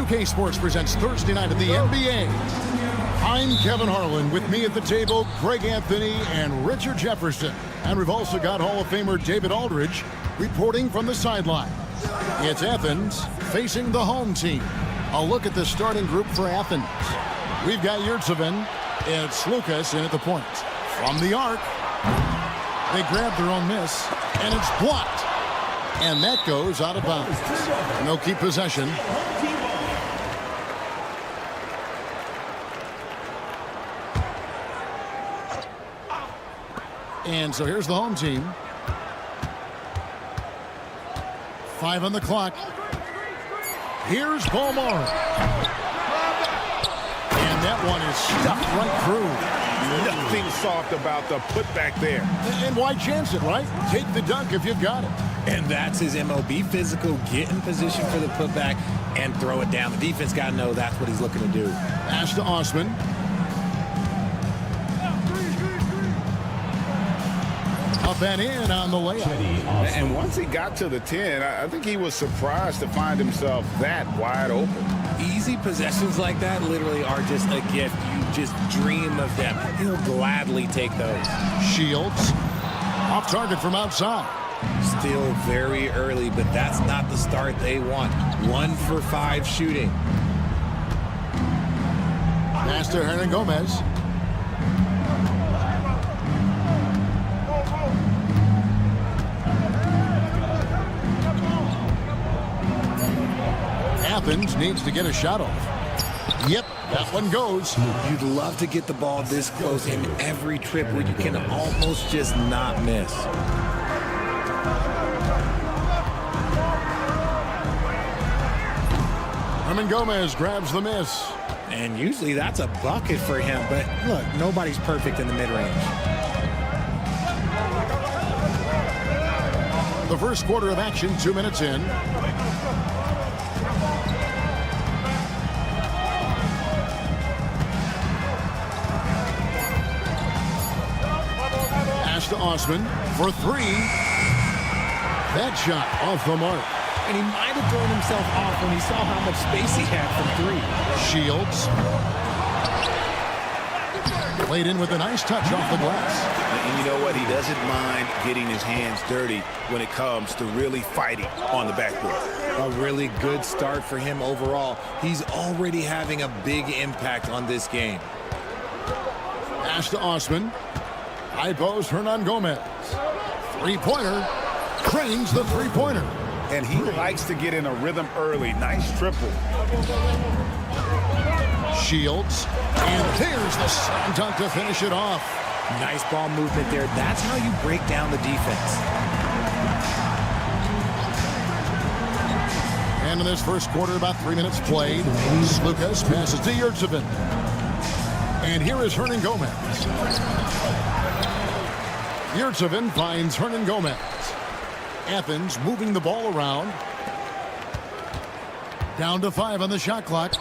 2K Sports presents Thursday night at the NBA. I'm Kevin Harlan. With me at the table, Greg Anthony and Richard Jefferson. And we've also got Hall of Famer David Aldridge reporting from the sideline. It's Athens facing the home team. A look at the starting group for Athens. We've got Yurtsevin. It's Lucas in at the point. From the arc, they grab their own miss, and it's blocked. And that goes out of bounds. No keep possession. And so here's the home team. 5 on the clock. Here's Balmar. And that one is stuffed right through. Nothing soft about the putback there. And why chance it, right? Take the dunk if you've got it. And that's his MO. Be physical, get in position for the putback, and throw it down. The defense got to know that's what he's looking to do. Pass to Osman. Up and in on the layup. And once he got to the 10, I think he was surprised to find himself that wide open. Easy possessions like that literally are just a gift. You just dream of them. He'll gladly take those. Shields. Off target from outside. Still very early, but that's not the start they want. 1 for 5 shooting. Pass to Hernan Gomez. Athens needs to get a shot off. Yep, that one goes. You'd love to get the ball this close in every trip where you can almost just not miss. Hernan Gomez grabs the miss. And usually that's a bucket for him, but look, nobody's perfect in the mid-range. The first quarter of action, 2 minutes in. Pass to Osman for 3. That shot off the mark. And he might have thrown himself off when he saw how much space he had from 3. Shields. Played in with a nice touch off the glass. And you know what? He doesn't mind getting his hands dirty when it comes to really fighting on the backboard. A really good start for him overall. He's already having a big impact on this game. Pass to Osman. High post, Hernan Gomez. Three-pointer. Cranes the three-pointer. And he likes to get in a rhythm early. Nice triple. Shields. And there's the slam dunk to finish it off. Nice ball movement there. That's how you break down the defense. And in this first quarter, about 3 minutes played. Lucas passes to Yurtsevin. And here is Hernan Gomez. Yurtsevin finds Hernan Gomez. Athens moving the ball around. Down to 5 on the shot clock.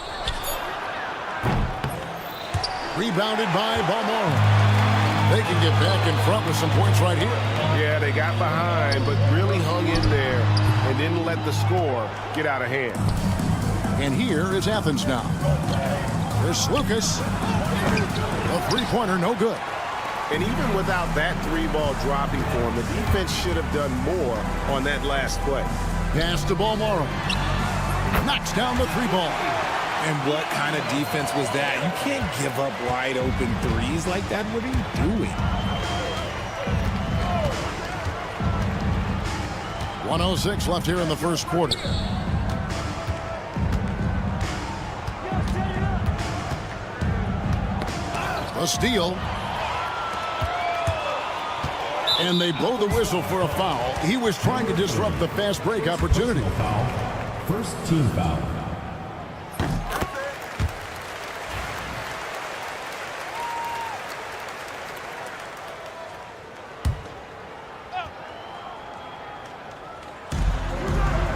Rebounded by Balmar. They can get back in front with some points right here. Yeah, they got behind, but really hung in there and didn't let the score get out of hand. And here is Athens now. There's Lucas. A three-pointer, no good. And even without that 3-ball dropping for him, the defense should have done more on that last play. Pass to Balmar. Knocks down the 3-ball. And what kind of defense was that? You can't give up wide open threes like that. What are you doing? 1:06 left here in the first quarter. A steal. And they blow the whistle for a foul. He was trying to disrupt the fast break opportunity. First team foul.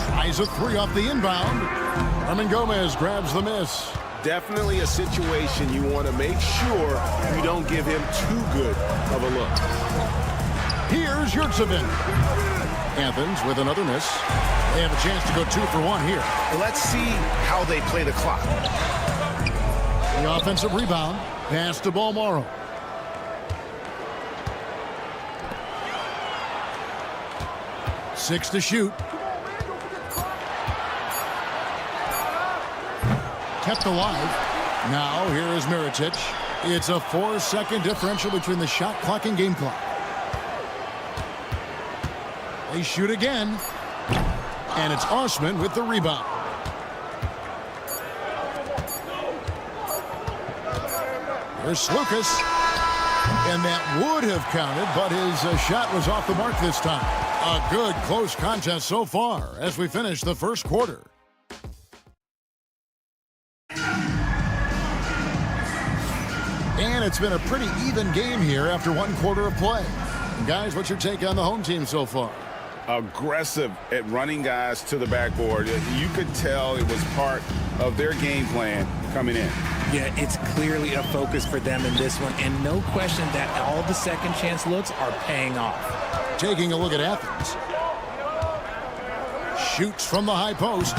Tries a three off the inbound. Herman Gomez grabs the miss. Definitely a situation you want to make sure you don't give him too good of a look. Here's Yurtsevin. Athens with another miss. They have a chance to go 2 for 1 here. Let's see how they play the clock. The offensive rebound. Pass to Balmoro. Six to shoot. Kept alive. Now here is Mirotic. It's a 4-second differential between the shot clock and game clock. They shoot again. And it's Osman with the rebound. Here's Lucas. And that would have counted, but his shot was off the mark this time. A good close contest so far as we finish the first quarter. And it's been a pretty even game here after 1 quarter of play. And guys, what's your take on the home team so far? Aggressive at running guys to the backboard. You could tell it was part of their game plan coming in. Yeah, it's clearly a focus for them in this one, and no question that all the second chance looks are paying off. Taking a look at Athens. Shoots from the high post.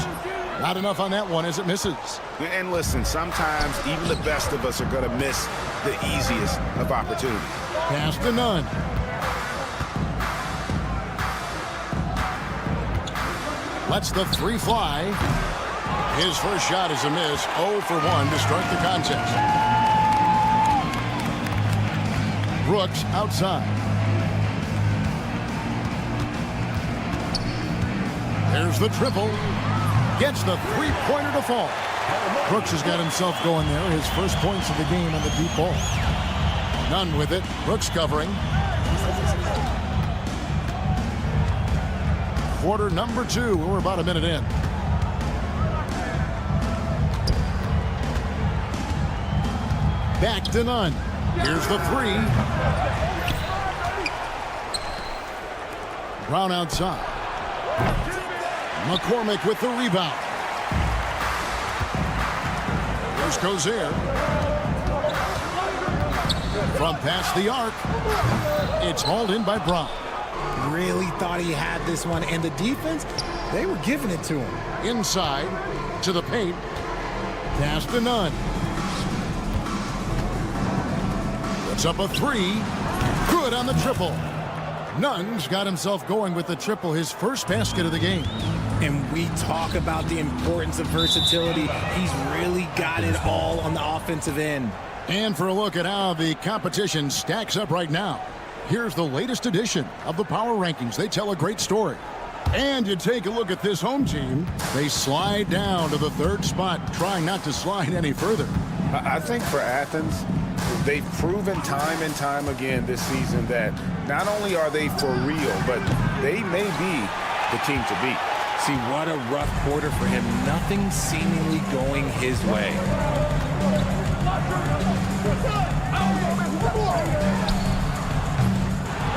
Not enough on that one as it misses. And listen, sometimes even the best of us are going to miss the easiest of opportunities. Pass to Nunn. Lets the three fly. His first shot is a miss. 0 for 1 to start the contest. Brooks outside. There's the triple. Gets the three-pointer to fall. Brooks has got himself going there. His first points of the game on the deep ball. Nunn with it. Brooks covering. Quarter number 2. We're about a minute in. Back to Nunn. Here's the three. Brown outside. McCormick with the rebound. Here's Cozier. From past the arc. It's hauled in by Brown. Really thought he had this one, and the defense, they were giving it to him. Inside to the paint. Pass to Nunn. Puts up a three. Good on the triple. Nunn's got himself going with the triple, his first basket of the game. And we talk about the importance of versatility. He's really got it all on the offensive end. And for a look at how the competition stacks up right now, here's the latest edition of the Power Rankings. They tell a great story. And you take a look at this home team. They slide down to the 3rd spot, trying not to slide any further. I think for Athens, they've proven time and time again this season that not only are they for real, but they may be the team to beat. See, what a rough quarter for him. Nothing seemingly going his way.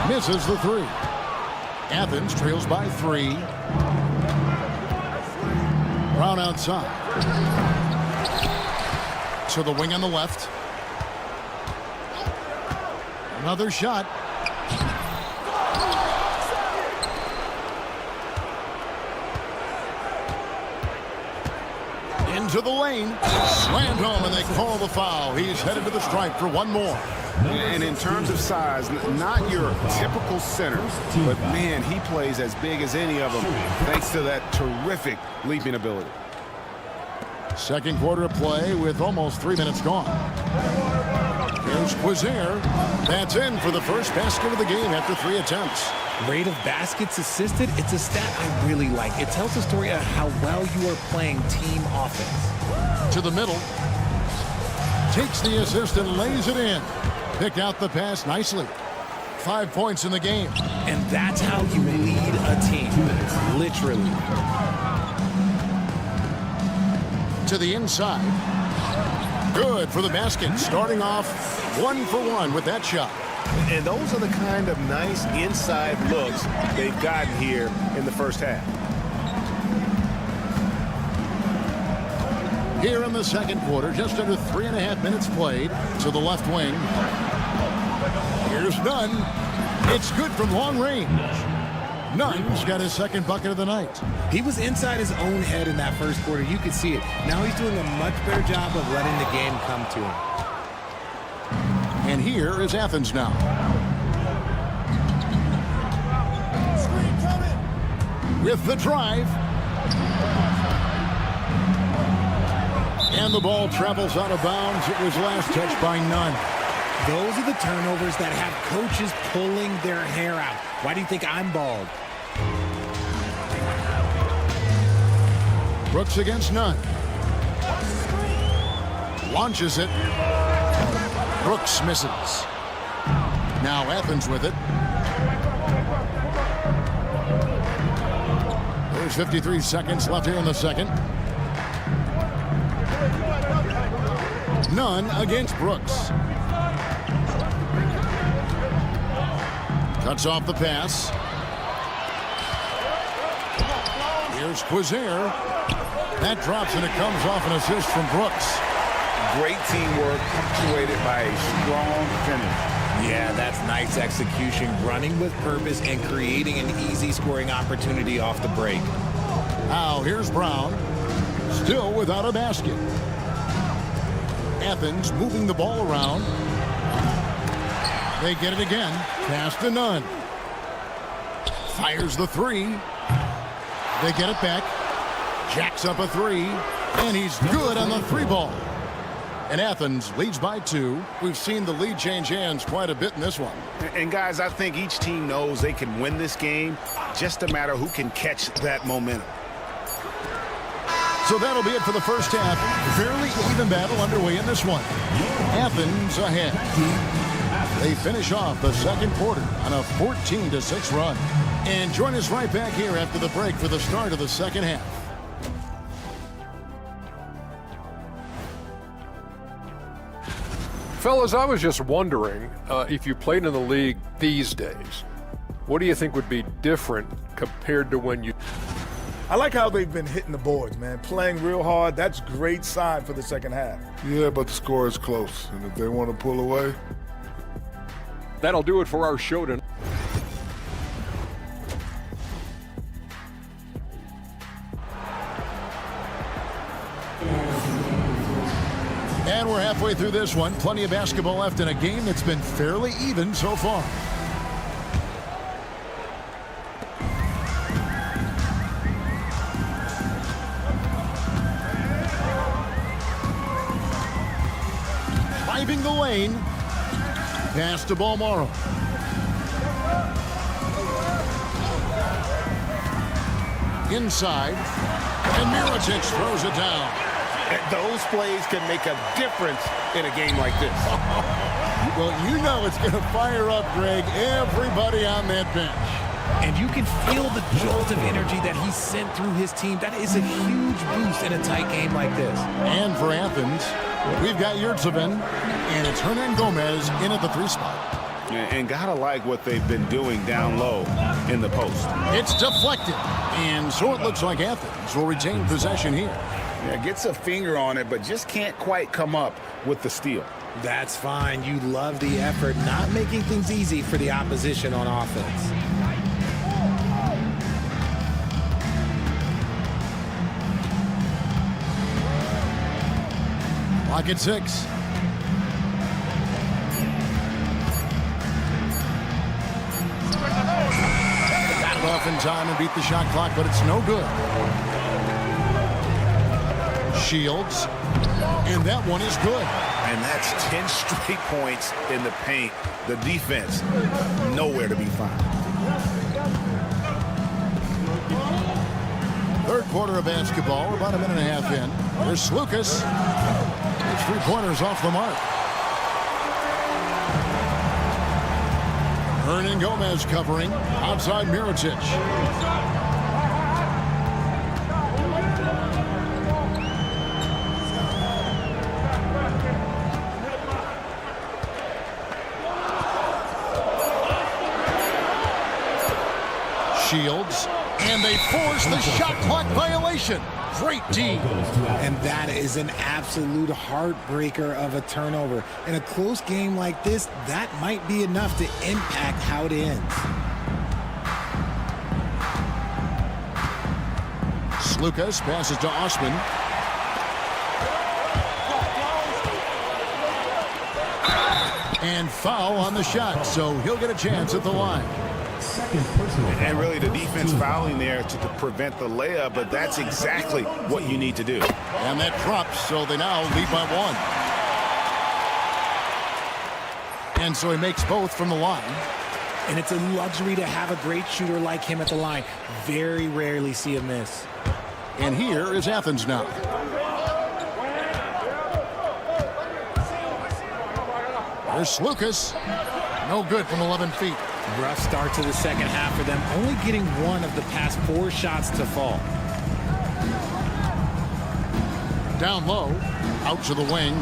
Misses the three. Athens trails by 3. Brown outside. To the wing on the left. Another shot. Into the lane. Slammed home, and they call the foul. He's headed to the stripe for one more. And in terms of size, not your typical center, but man, he plays as big as any of them thanks to that terrific leaping ability. Second quarter of play with almost 3 minutes gone. Here's Quizier. That's in for the first basket of the game after 3 attempts. Rate of baskets assisted, it's a stat I really like. It tells a story of how well you are playing team offense. To the middle. takes the assist and lays it in. Picked out the pass nicely. 5 points in the game. And that's how you lead a team, literally. To the inside. Good for the basket. Starting off 1 for 1 with that shot. And those are the kind of nice inside looks they've gotten here in the first half. Here in the second quarter, just under 3.5 minutes played to the left wing. Here's Nunn. It's good from long range. Nunn's got his second bucket of the night. He was inside his own head in that first quarter. You could see it. Now he's doing a much better job of letting the game come to him. And here is Athens now. With the drive. And the ball travels out of bounds. It was last touched by Nunn. Those are the turnovers that have coaches pulling their hair out. Why do you think I'm bald? Brooks against Nunn. Launches it. Brooks misses. Now Athens with it. There's 53 seconds left here in the second. Nunn against Brooks. Cuts off the pass. Here's Quizair. That drops and it comes off an assist from Brooks. Great teamwork punctuated by a strong finish. Yeah, that's nice execution, running with purpose and creating an easy scoring opportunity off the break. Now here's Brown. Still without a basket. Athens moving the ball around. They get it again. Pass to Nunn. Fires the three. They get it back. Jacks up a three. And he's good on the three ball. And Athens leads by 2. We've seen the lead change hands quite a bit in this one. And guys, I think each team knows they can win this game. Just a matter who can catch that momentum. So that'll be it for the first half. Fairly even battle underway in this one. Athens ahead. They finish off the second quarter on a 14-6 run. And join us right back here after the break for the start of the second half. Fellas, I was just wondering if you played in the league these days, what do you think would be different compared to when you... I like how they've been hitting the boards, man. Playing real hard. That's a great sign for the second half. Yeah, but the score is close. And if they want to pull away... That'll do it for our show tonight. And we're halfway through this one. Plenty of basketball left in a game that's been fairly even so far. Driving the lane. Pass to Balmaro. Inside. And Mirotic throws it down. Those plays can make a difference in a game like this. Well, you know it's going to fire up, Greg, everybody on that bench. And you can feel the jolt of energy that he sent through his team. That is a huge boost in a tight game like this. And for Athens, we've got Yurtsevin, and it's Hernan Gomez in at the 3 spot. And gotta like what they've been doing down low in the post. It's deflected, and so it looks like Athens will retain possession here. Yeah, gets a finger on it, but just can't quite come up with the steal. That's fine. You love the effort, not making things easy for the opposition on offense. Clock at 6. Got it off in time and beat the shot clock, but it's no good. Shields, and that one is good. And that's 10 straight points in the paint. The defense, nowhere to be found. Third quarter of basketball, about a minute and a half in. There's Lucas. His three-pointers off the mark. Hernan Gomez covering. Outside Mirotic. Shields. And they force the shot clock violation. Great D. And that is an absolute heartbreaker of a turnover. In a close game like this, that might be enough to impact how it ends. Slukas passes to Osman. And foul on the shot, so he'll get a chance at the line. And really the defense fouling there to prevent the layup, but that's exactly what you need to do. And that drops, so they now lead by 1. And so he makes both from the line. And it's a luxury to have a great shooter like him at the line. Very rarely see a miss. And here is Athens now. There's Slukas. No good from 11 feet. Rough start to the second half for them, only getting one of the past 4 shots to fall. Down low, out to the wing.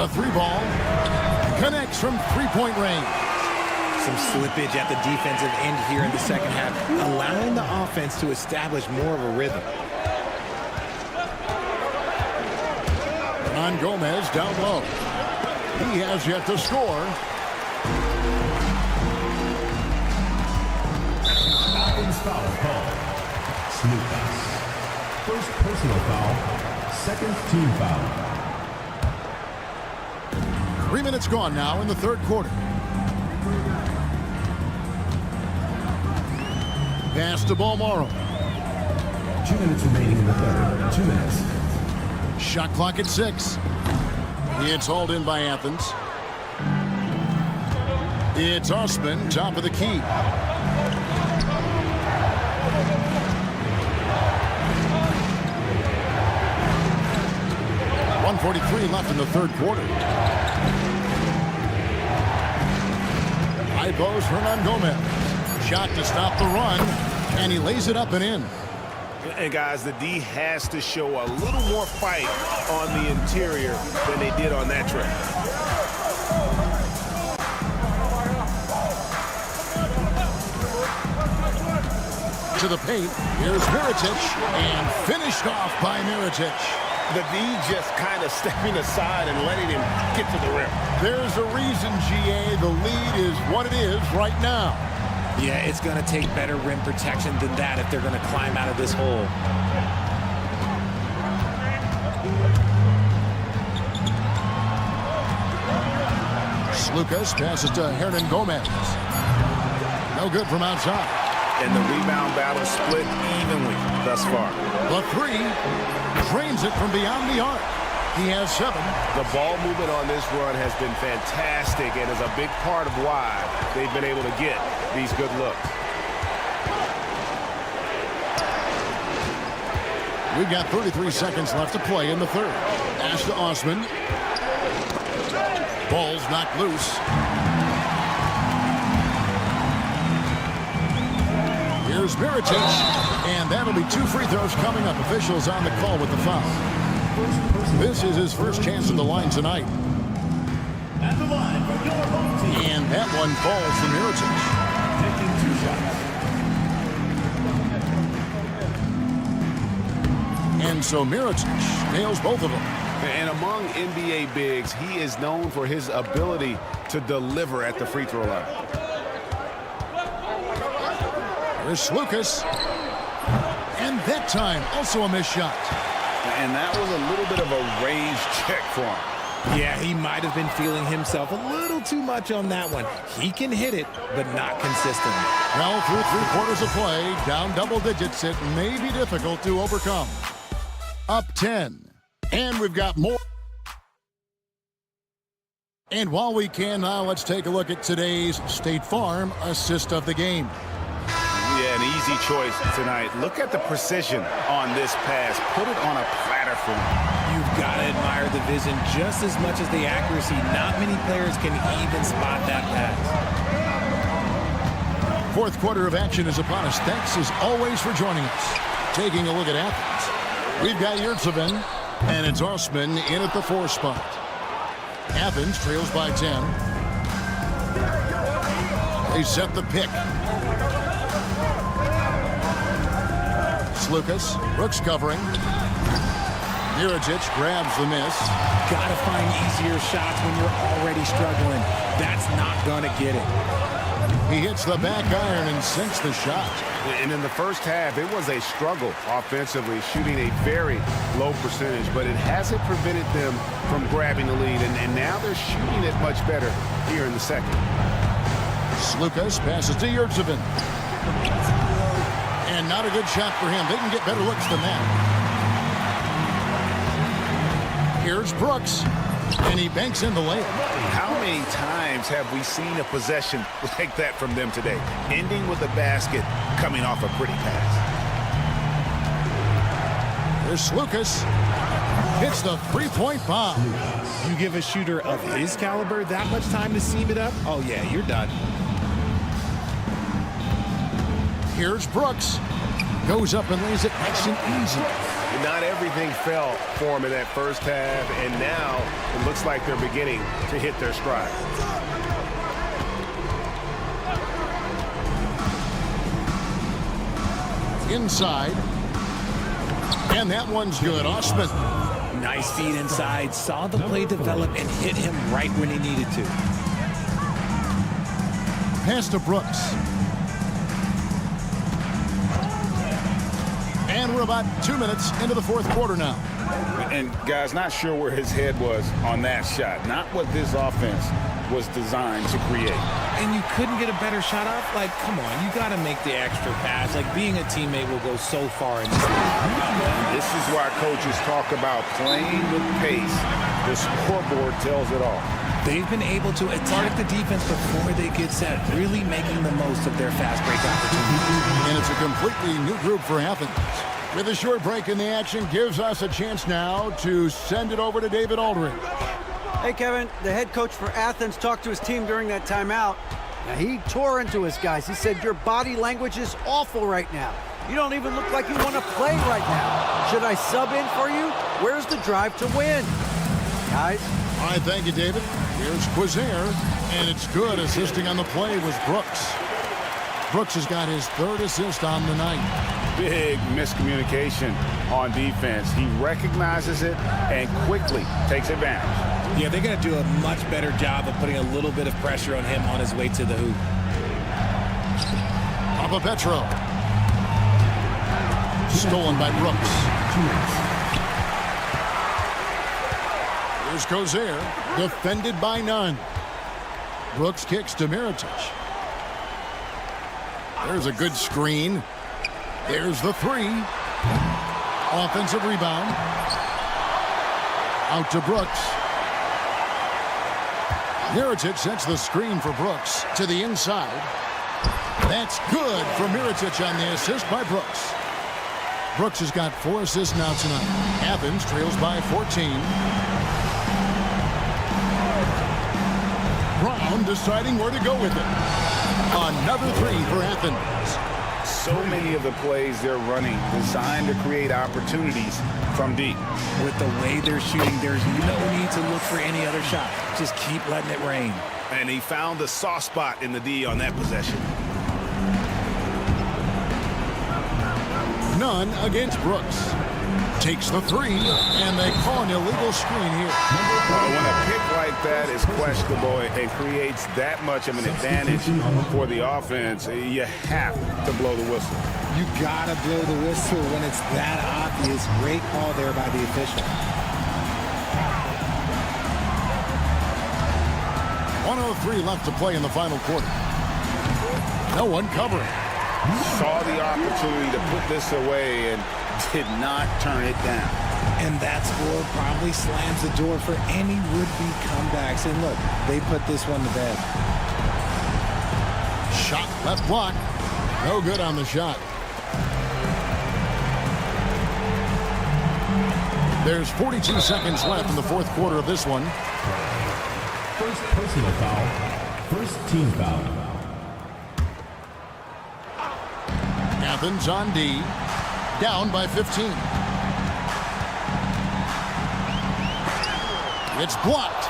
The 3-ball connects from three-point range. Some slippage at the defensive end here in the second half, allowing the offense to establish more of a rhythm. On Gomez down low. He has yet to score. Foul call. Slukas. First personal foul. Second team foul. 3 minutes gone now in the third quarter. Pass to Balmoro. 2 minutes remaining in the third. 2 minutes. Shot clock at 6. It's hauled in by Athens. It's Osman, top of the key. 1:43 left in the third quarter. High post, Hernan Gomez. Shot to stop the run, and he lays it up and in. And guys, the D has to show a little more fight on the interior than they did on that trip. To the paint, here's Mirotic, and finished off by Mirotic. The D just kind of stepping aside and letting him get to the rim. There's a reason, GA, the lead is what it is right now. Yeah, it's going to take better rim protection than that if they're going to climb out of this hole. Slukas passes to Hernan Gomez. No good from outside. And the rebound battle split evenly thus far. The 3 drains it from beyond the arc. He has 7. The ball movement on this run has been fantastic and is a big part of why they've been able to get these good looks. We've got 33 seconds left to play in the third. Pass to Osman. Ball's knocked loose. Here's Mirotic, and that'll be 2 free throws coming up. Officials on the call with the foul. This is his first chance at the line tonight. At the line for your home team. And that one falls for Mirotic. Taking 2 shots. And so Mirotic nails both of them. And among NBA bigs, he is known for his ability to deliver at the free throw line. Here's Slukas. And that time, also a missed shot. And that was a little bit of a range check for him. Yeah, he might have been feeling himself a little too much on that one. He can hit it, but not consistently. Well, through 3 quarters of play, down double digits, it may be difficult to overcome. Up 10. And we've got more. And while we can now, let's take a look at today's State Farm assist of the game. Yeah, an easy choice tonight. Look at the precision on this pass. Put it on a platter for him. You've got to admire the vision just as much as the accuracy. Not many players can even spot that pass. Fourth quarter of action is upon us. Thanks as always for joining us. Taking a look at Athens. We've got Yurtsevin, and it's Osman in at the 4 spot. Athens trails by 10. They set the pick. Slukas, Brooks covering. Miritic grabs the miss. Got to find easier shots when you're already struggling. That's not going to get it. He hits the back iron and sinks the shot. And in the first half, it was a struggle offensively, shooting a very low percentage, but it hasn't prevented them from grabbing the lead, and now they're shooting it much better here in the second. Slukas passes to Yurtsevin. And not a good shot for him. They can get better looks than that. Here's Brooks, and he banks in the layup. How many times have we seen a possession like that from them today, ending with a basket coming off a pretty pass? There's Slukas. Hits the three-point bomb. You give a shooter of his caliber that much time to seam it up? Oh, yeah, you're done. Here's Brooks. Goes up and lays it nice and easy. Not everything fell for them in that first half, and now it looks like they're beginning to hit their stride. Inside. And that one's good. Osman. Nice feed inside. Saw the play develop and hit him right when he needed to. Pass to Brooks. And we're about 2 minutes into the fourth quarter now. And guys, not sure where his head was on that shot. Not what this offense was designed to create. And you couldn't get a better shot off? Like, come on, you got to make the extra pass. Like, being a teammate will go so far in this game. This is why coaches talk about playing with pace. The scoreboard tells it all. They've been able to attack the defense before they get set, really making the most of their fast break opportunities. And it's a completely new group for Athens. With a short break in the action, gives us a chance now to send it over to David Aldridge. Hey, Kevin, the head coach for Athens talked to his team during that timeout. Now, he tore into his guys. He said, your body language is awful right now. You don't even look like you want to play right now. Should I sub in for you? Where's the drive to win? Guys? All right, thank you, David. Here's Quizair, and it's good. Assisting on the play was Brooks. Brooks has got his 3rd assist on the night. Big miscommunication on defense. He recognizes it and quickly takes advantage. Yeah, they're going to do a much better job of putting a little bit of pressure on him on his way to the hoop. Papa Petro. Stolen by Brooks. Here's Quizair, defended by none. Brooks kicks to Miritic. There's a good screen. There's the 3. Offensive rebound. Out to Brooks. Miritic sets the screen for Brooks to the inside. That's good for Miritic on the assist by Brooks. Brooks has got 4 assists now tonight. Athens trails by 14. Brown deciding where to go with it. Another 3 for Athens. So many of the plays they're running designed to create opportunities from deep. With the way they're shooting, there's no need to look for any other shot. Just keep letting it rain. And he found the soft spot in the D on that possession. None against Brooks. Takes the 3, and they call an illegal screen here. When a pick like that is questionable and creates that much of an advantage for the offense, you have to blow the whistle. You got to blow the whistle when it's that obvious. Great call there by the official. 1:03 left to play in the final quarter. No one covering. Saw the opportunity to put this away and did not turn it down. And that score probably slams the door for any would-be comebacks. And look, they put this one to bed. Shot left block. No good on the shot. There's 42 seconds left in the fourth quarter of this one. First personal foul. First team foul. Athens on D. Down by 15. It's blocked.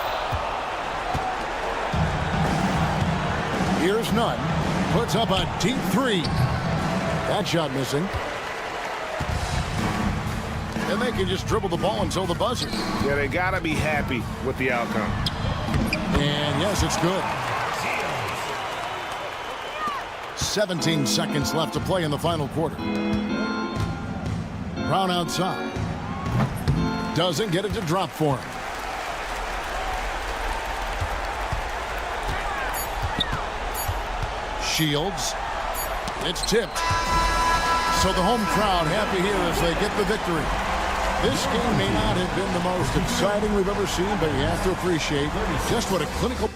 Here's Nunn. Puts up a deep three. That shot missing. And they can just dribble the ball until the buzzer. Yeah, they got to be happy with the outcome. And yes, it's good. 17 seconds left to play in the final quarter. Brown outside. Doesn't get it to drop for him. Shields. It's tipped. So the home crowd happy here as they get the victory. This game may not have been the most exciting we've ever seen, but you have to appreciate just what a clinical...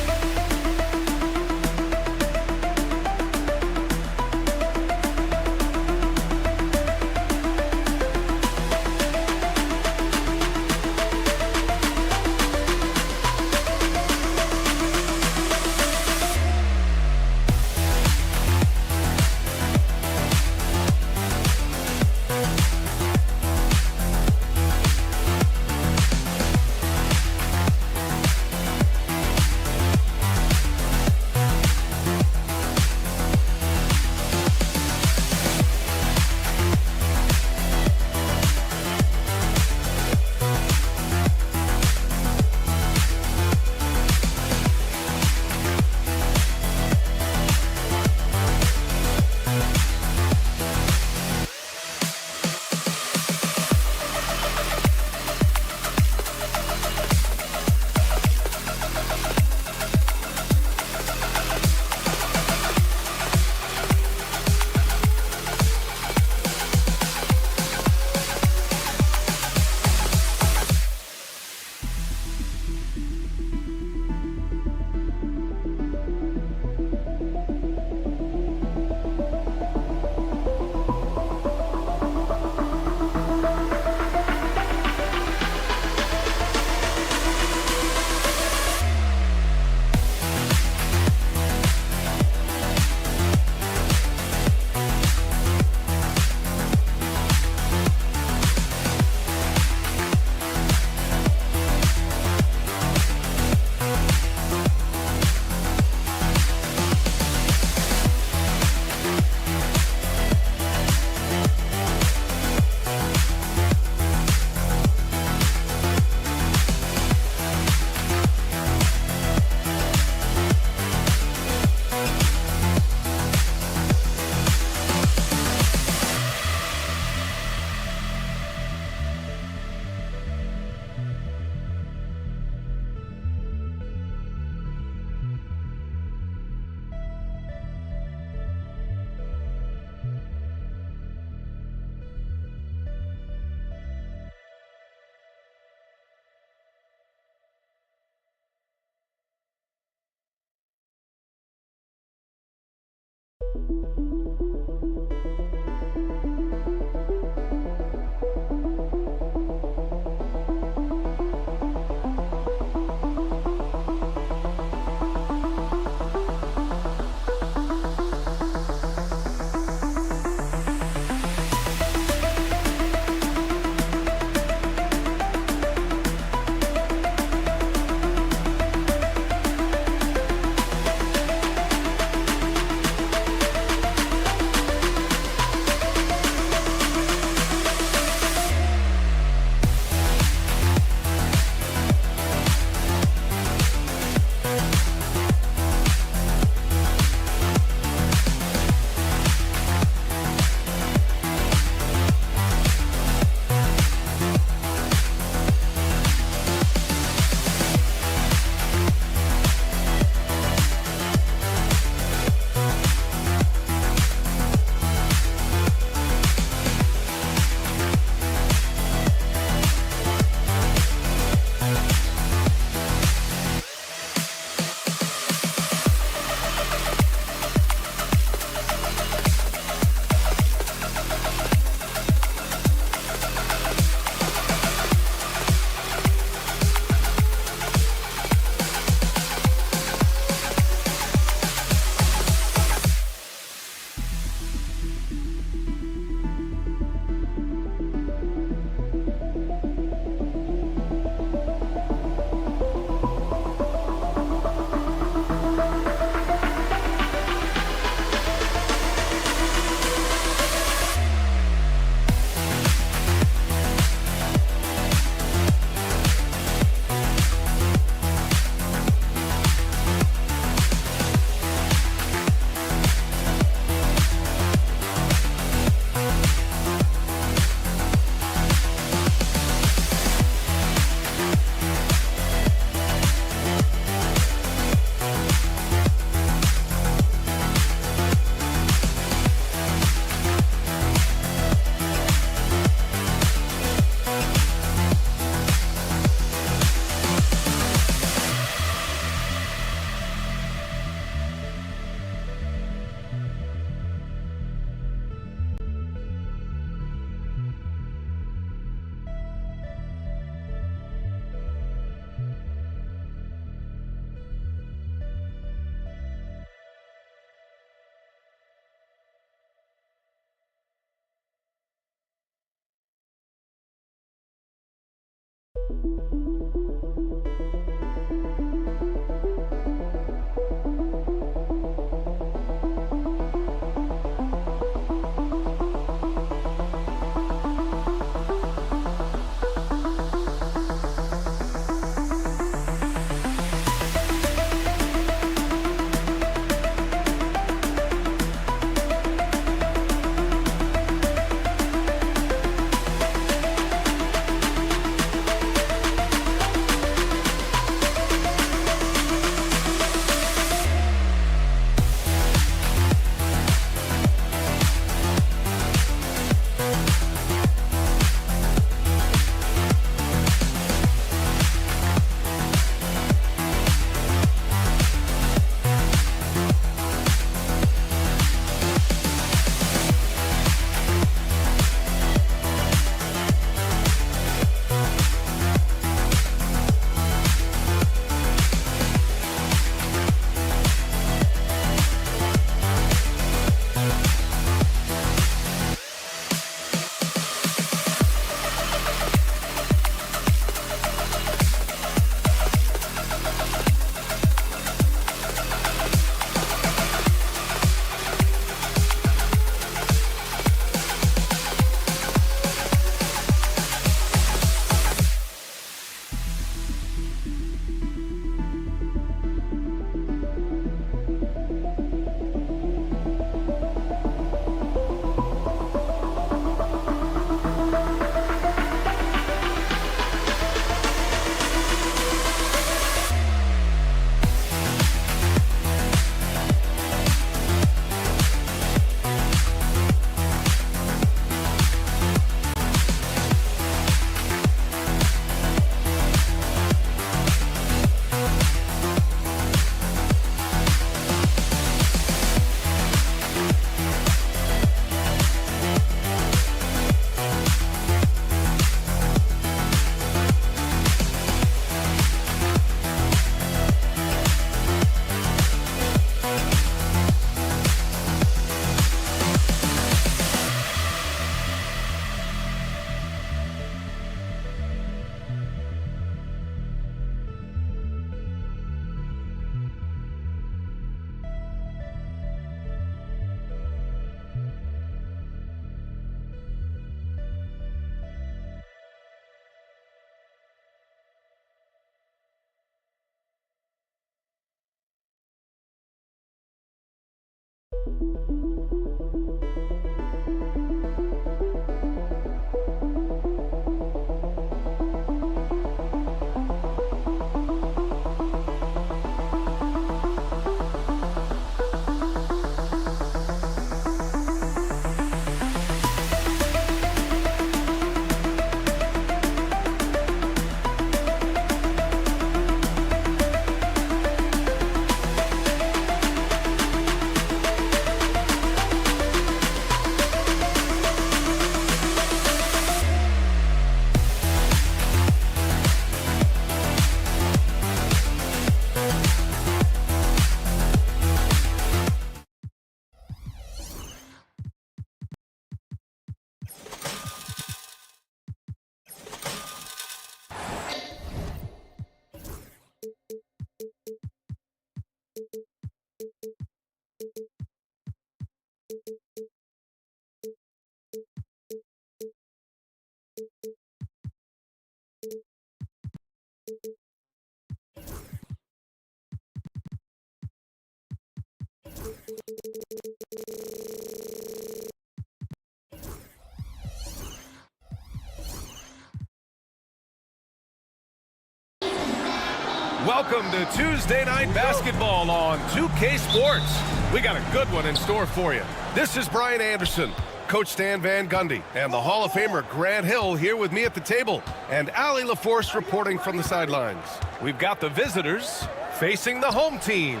Welcome to Tuesday Night Basketball on 2K Sports. We got a good one in store for you. This is Brian Anderson, Coach Stan Van Gundy, and the Hall of Famer Grant Hill here with me at the table, and Allie LaForce reporting from the sidelines. We've got the visitors facing the home team.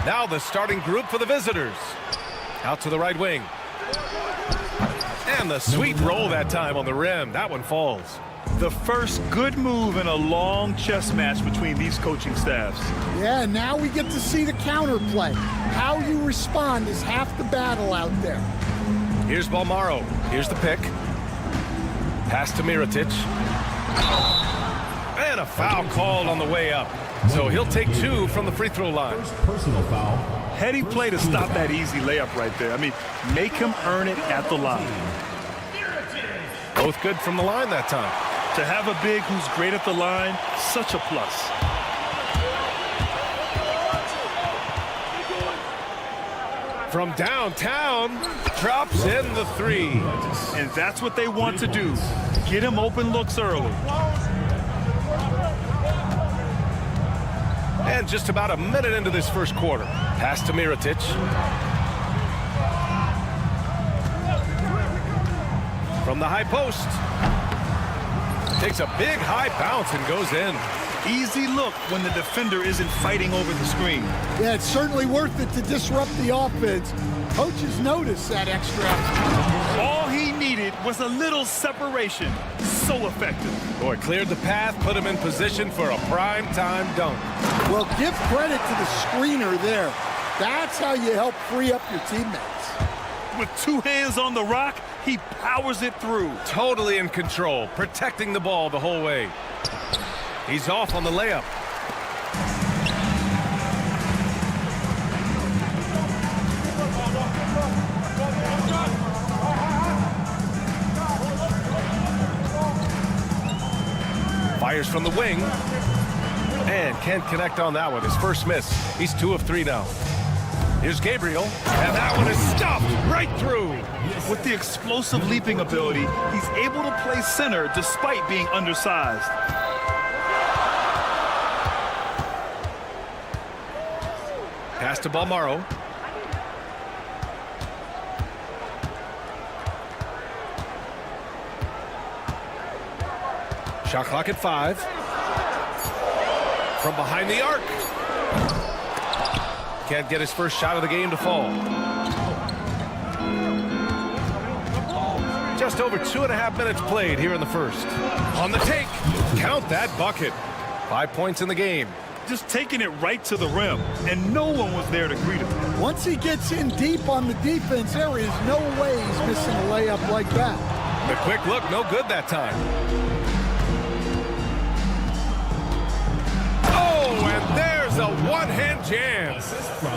Now the starting group for the visitors. Out to the right wing. And the sweet roll that time on the rim. That one falls. The first good move in a long chess match between these coaching staffs. Yeah, now we get to see the counterplay. How you respond is half the battle out there. Here's Balmaro. Here's the pick. Pass to Mirotic. And a foul called on the way up. So he'll take 2 from the free throw line. Personal foul. Heady play to stop that easy layup right there. I mean, make him earn it at the line. Both good from the line that time. To have a big who's great at the line, such a plus. From downtown, drops in the 3. And that's what they want to do. Get him open looks early. And just about a minute into this first quarter. Pass to Mirotic. From the high post. Takes a big high bounce and goes in. Easy look when the defender isn't fighting over the screen. Yeah, it's certainly worth it to disrupt the offense. Coaches notice that extra. All he needed was a little separation. So effective. Boy, cleared the path, put him in position for a prime-time dunk. Well, give credit to the screener there. That's how you help free up your teammates. With 2 hands on the rock, he powers it through. Totally in control, protecting the ball the whole way. He's off on the layup. Fires from the wing. And can't connect on that one. His first miss. He's 2 of 3 now. Here's Gabriel. And that one is stuffed right through. With the explosive leaping ability, he's able to play center despite being undersized. Pass to Balmaro. Shot clock at 5. From behind the arc. Can't get his first shot of the game to fall. Just over 2.5 minutes played here in the first. On the take. Count that bucket. 5 points in the game. Just taking it right to the rim, and no one was there to greet him. Once he gets in deep on the defense, there is no way he's missing a layup like that. The quick look, no good that time. Oh, and there's a one-hand jam.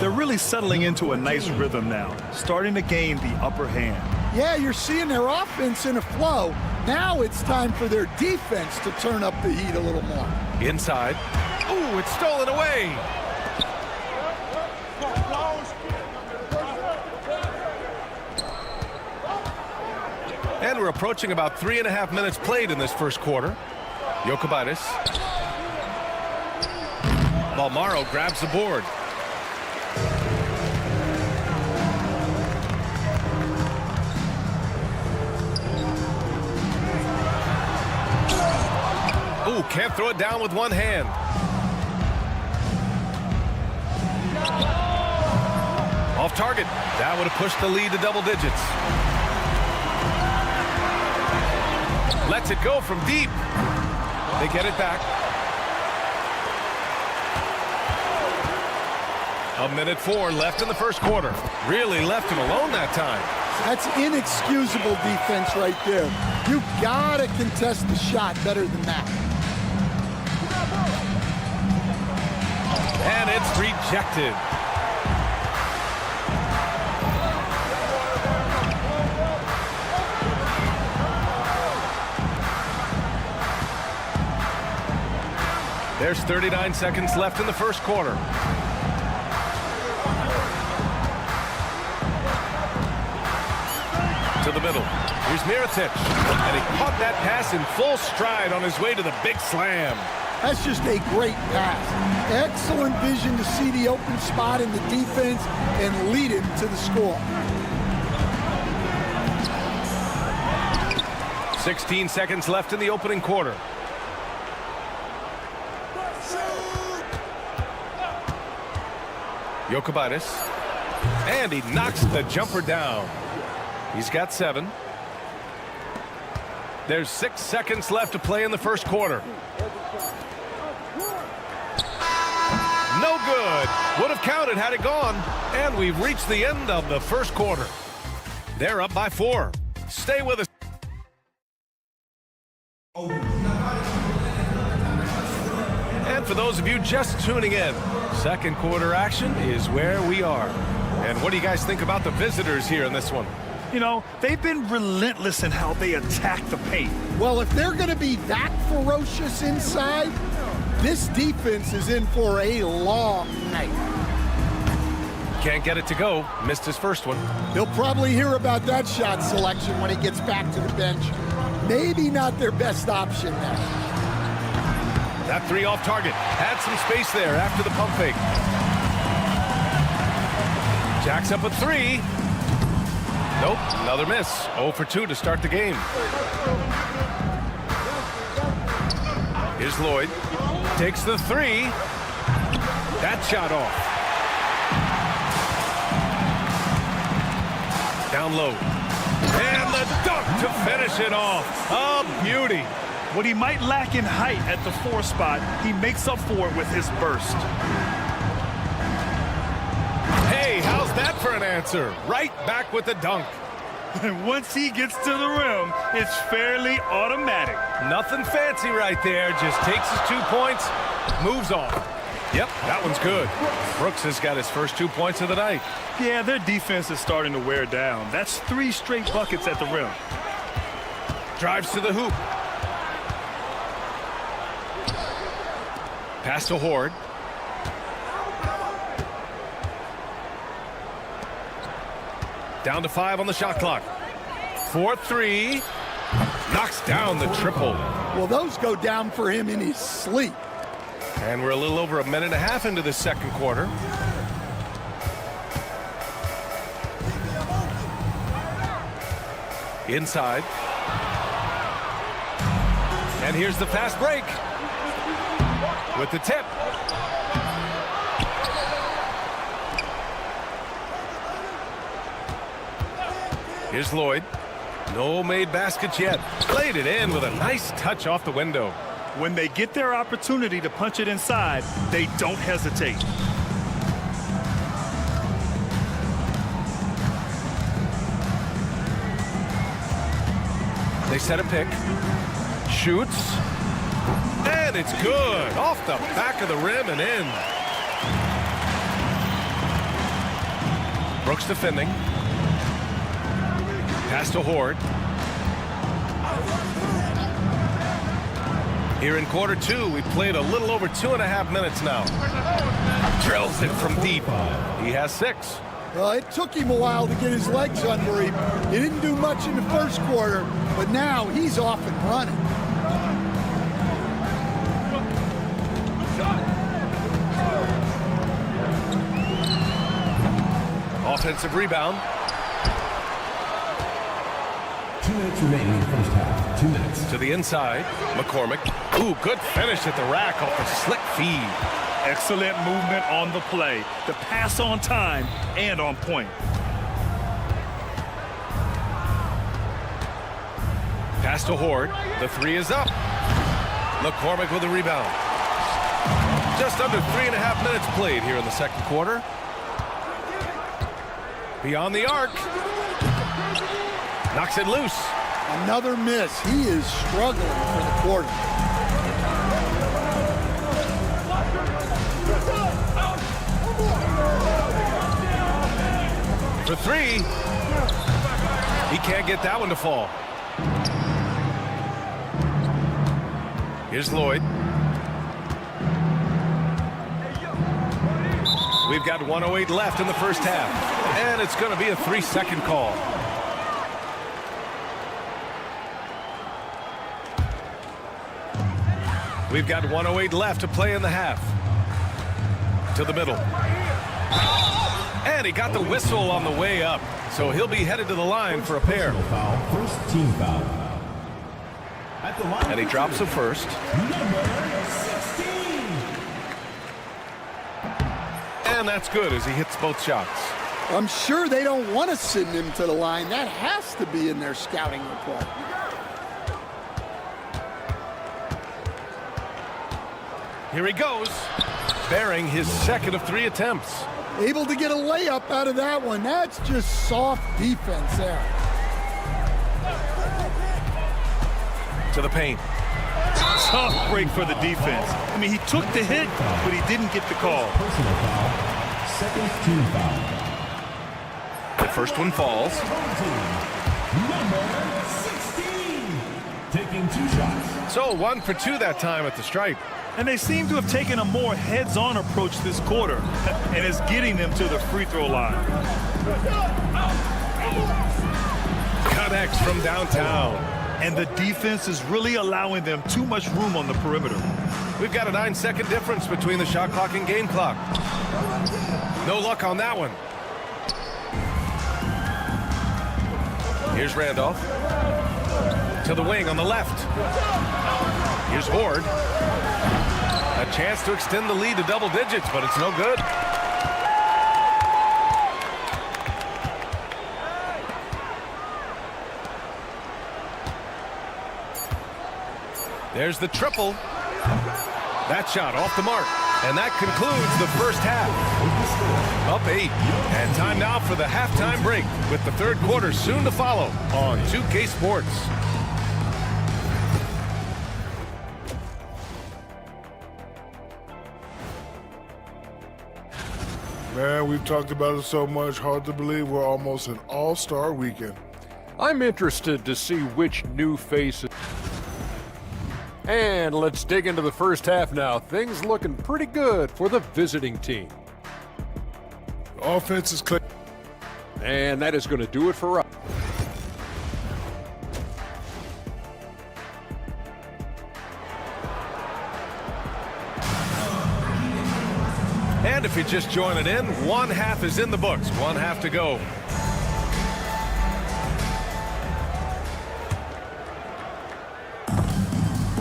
They're really settling into a nice rhythm now, starting to gain the upper hand. Yeah, you're seeing their offense in a flow. Now it's time for their defense to turn up the heat a little more. Inside. Ooh, it's stolen away. And we're approaching about 3.5 minutes played in this first quarter. Jokubaitis. Balmaro grabs the board. Ooh, can't throw it down with one hand. Off target. That would have pushed the lead to double digits. Lets it go from deep. They get it back. 1:04 left in the first quarter. Really left him alone that time. That's inexcusable defense right there. You gotta contest the shot better than that. And it's rejected. There's 39 seconds left in the first quarter. To the middle. Here's Mirotic. And he caught that pass in full stride on his way to the big slam. That's just a great pass. Excellent vision to see the open spot in the defense and lead him to the score. 16 seconds left in the opening quarter. Jokubaitis. And he knocks the jumper down. He's got 7. There's 6 seconds left to play in the first quarter. No good. Would have counted had it gone. And we've reached the end of the first quarter. They're up by 4. Stay with us. for those of you just tuning in, second quarter action is where we are. And what do you guys think about the visitors here in this one? You know, they've been relentless in how they attack the paint. Well, if they're going to be that ferocious inside, this defense is in for a long night. Can't get it to go. Missed his first one. He'll probably hear about that shot selection when he gets back to the bench. Maybe not their best option there. That three off target. Had some space there after the pump fake. Jacks up a three. Nope, another miss. 0 for 2 to start the game. Here's Lloyd. Takes the three. That shot off. Down low. And the dunk to finish it off. A beauty. What he might lack in height at the 4 spot, he makes up for it with his burst. Hey, how's that for an answer? Right back with the dunk. And once he gets to the rim, it's fairly automatic. Nothing fancy right there. Just takes his 2 points, moves on. Yep, that one's good. Brooks has got his first 2 points of the night. Yeah, their defense is starting to wear down. That's 3 straight buckets at the rim. Drives to the hoop. Pass to Horde. Down to 5 on the shot clock. 4-3. Knocks down the triple. Well, those go down for him in his sleep. And we're a little over a minute and a half into the second quarter. Inside. And here's the fast break. With the tip. Here's Lloyd. No made baskets yet. Played it in with a nice touch off the window. When they get their opportunity to punch it inside, they don't hesitate. They set a pick. Shoots. And it's good. Off the back of the rim and in. Brooks defending. Pass to Horde. Here in quarter 2, we played a little over 2.5 minutes now. Drills it from deep. He has 6. Well, it took him a while to get his legs under him. He didn't do much in the first quarter, but now he's off and running. Offensive rebound. 2 minutes remaining in the first half. 2 minutes. To the inside. McCormick. Ooh, good finish at the rack off the slick feed. Excellent movement on the play. The pass on time and on point. Pass to Horde. The 3 is up. McCormick with the rebound. Just under 3.5 minutes played here in the second quarter. Beyond the arc. Knocks it loose. Another miss. He is struggling for the quarter. For 3. He can't get that one to fall. Here's Lloyd. We've got 1:08 left in the first half. And it's going to be a 3-second call. We've got 1:08 left to play in the half. To the middle. And he got the whistle on the way up. So he'll be headed to the line for a pair. First team foul. And he drops the first. And that's good as he hits both shots. I'm sure they don't want to send him to the line. That has to be in their scouting report. Here he goes, bearing his second of 3 attempts. Able to get a layup out of that one. That's just soft defense there. To the paint. Tough break for the defense. I mean, he took the hit, but he didn't get the call. Personal foul. Second team foul. The first one falls. Number 16. Taking 2 shots. So 1 for 2 that time at the stripe. And they seem to have taken a more heads-on approach this quarter, and it's getting them to the free throw line. Connects from downtown. And the defense is really allowing them too much room on the perimeter. We've got a 9-second difference between the shot clock and game clock. No luck on that one. Here's Randolph. To the wing on the left. Here's Horde. A chance to extend the lead to double digits, but it's no good. There's the triple. That shot off the mark. And that concludes the first half. Up 8. And time now for the halftime break, with the third quarter soon to follow on 2K Sports. Man, we've talked about it so much. Hard to believe we're almost an all-star weekend. I'm interested to see which new faces. And let's dig into the first half now. Things looking pretty good for the visiting team. Offense is clear. And that is going to do it for us. And if you're just joining in, one half is in the books. One half to go.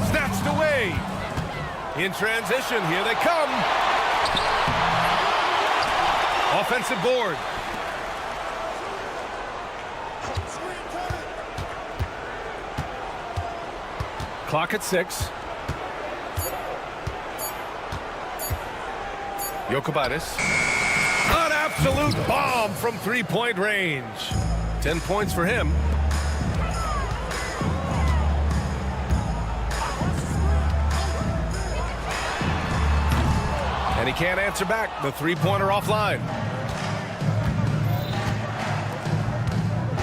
Snatched away. In transition, here they come. Offensive board. Clock at 6. Jokubaitis. An absolute bomb from three-point range. 10 points for him. And he can't answer back. The three-pointer offline.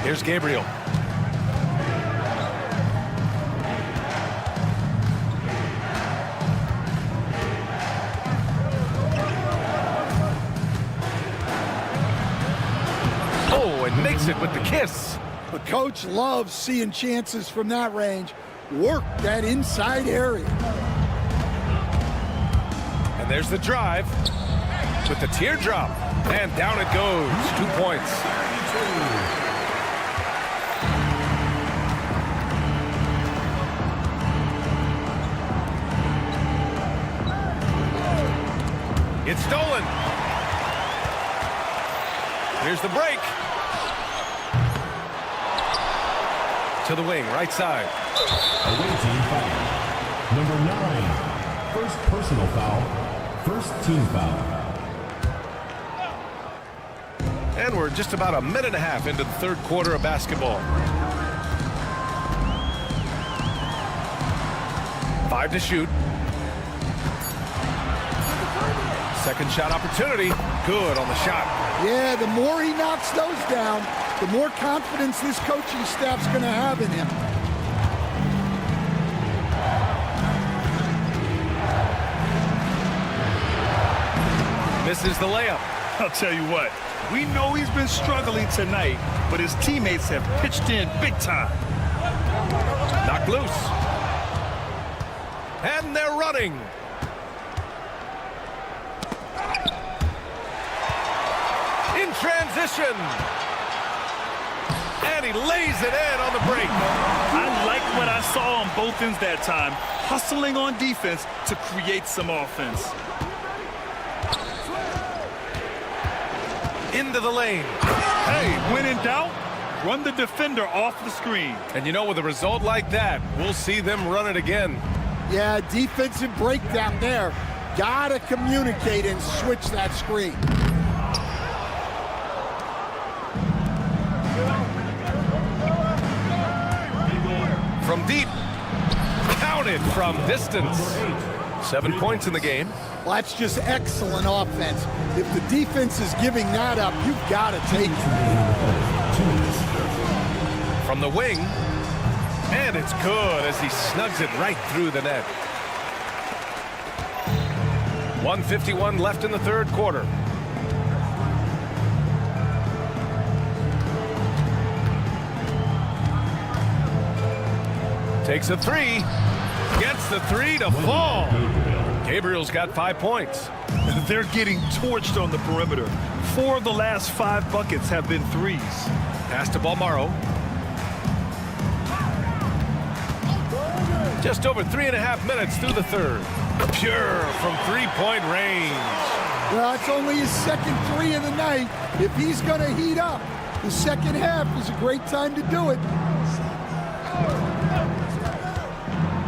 Here's Gabriel. Makes it with the kiss. The coach loves seeing chances from that range. Work that inside area. And there's the drive with the teardrop. And down it goes. 2 points. It's stolen. Here's the break. To the wing, right side. Away team foul. Number 9. First personal foul. First team foul. And we're just about a minute and a half into the third quarter of basketball. 5 to shoot. Second shot opportunity. Good on the shot. Yeah, the more he knocks those down, the more confidence this coaching staff's going to have in him. Misses the layup. I'll tell you what, we know he's been struggling tonight, but his teammates have pitched in big time. Knocked loose. And they're running. In transition. And he lays it in on the break. I like what I saw on both ends that time, hustling on defense to create some offense. Into the lane. Hey, when in doubt, run the defender off the screen. And you know, with a result like that, we'll see them run it again. Yeah, defensive breakdown there. Gotta communicate and switch that screen. From deep. Counted. it from distance. 7 points in the game. Well, that's just excellent offense. If the defense is giving that up, you've got to take it. From the wing, and it's good as he snugs it right through the net. 1:51 left in the third quarter. Takes a three, gets the three to fall. Gabriel's got 5 points. They're getting torched on the perimeter. 4 of the last 5 buckets have been threes. Pass to Balmaro. Just over 3.5 minutes through the third. Pure from three-point range. Well, it's only his second three of the night. If he's going to heat up, the second half is a great time to do it.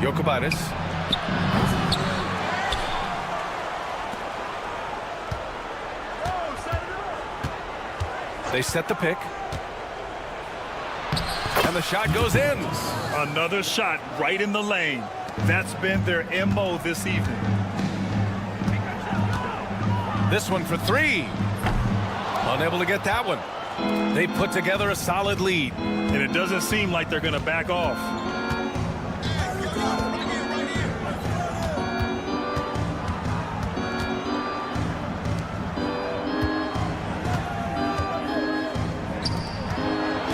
Jokubaitis. They set the pick. And the shot goes in. Another shot right in the lane. That's been their MO this evening. This one for three. Unable to get that one. They put together a solid lead. And it doesn't seem like they're going to back off.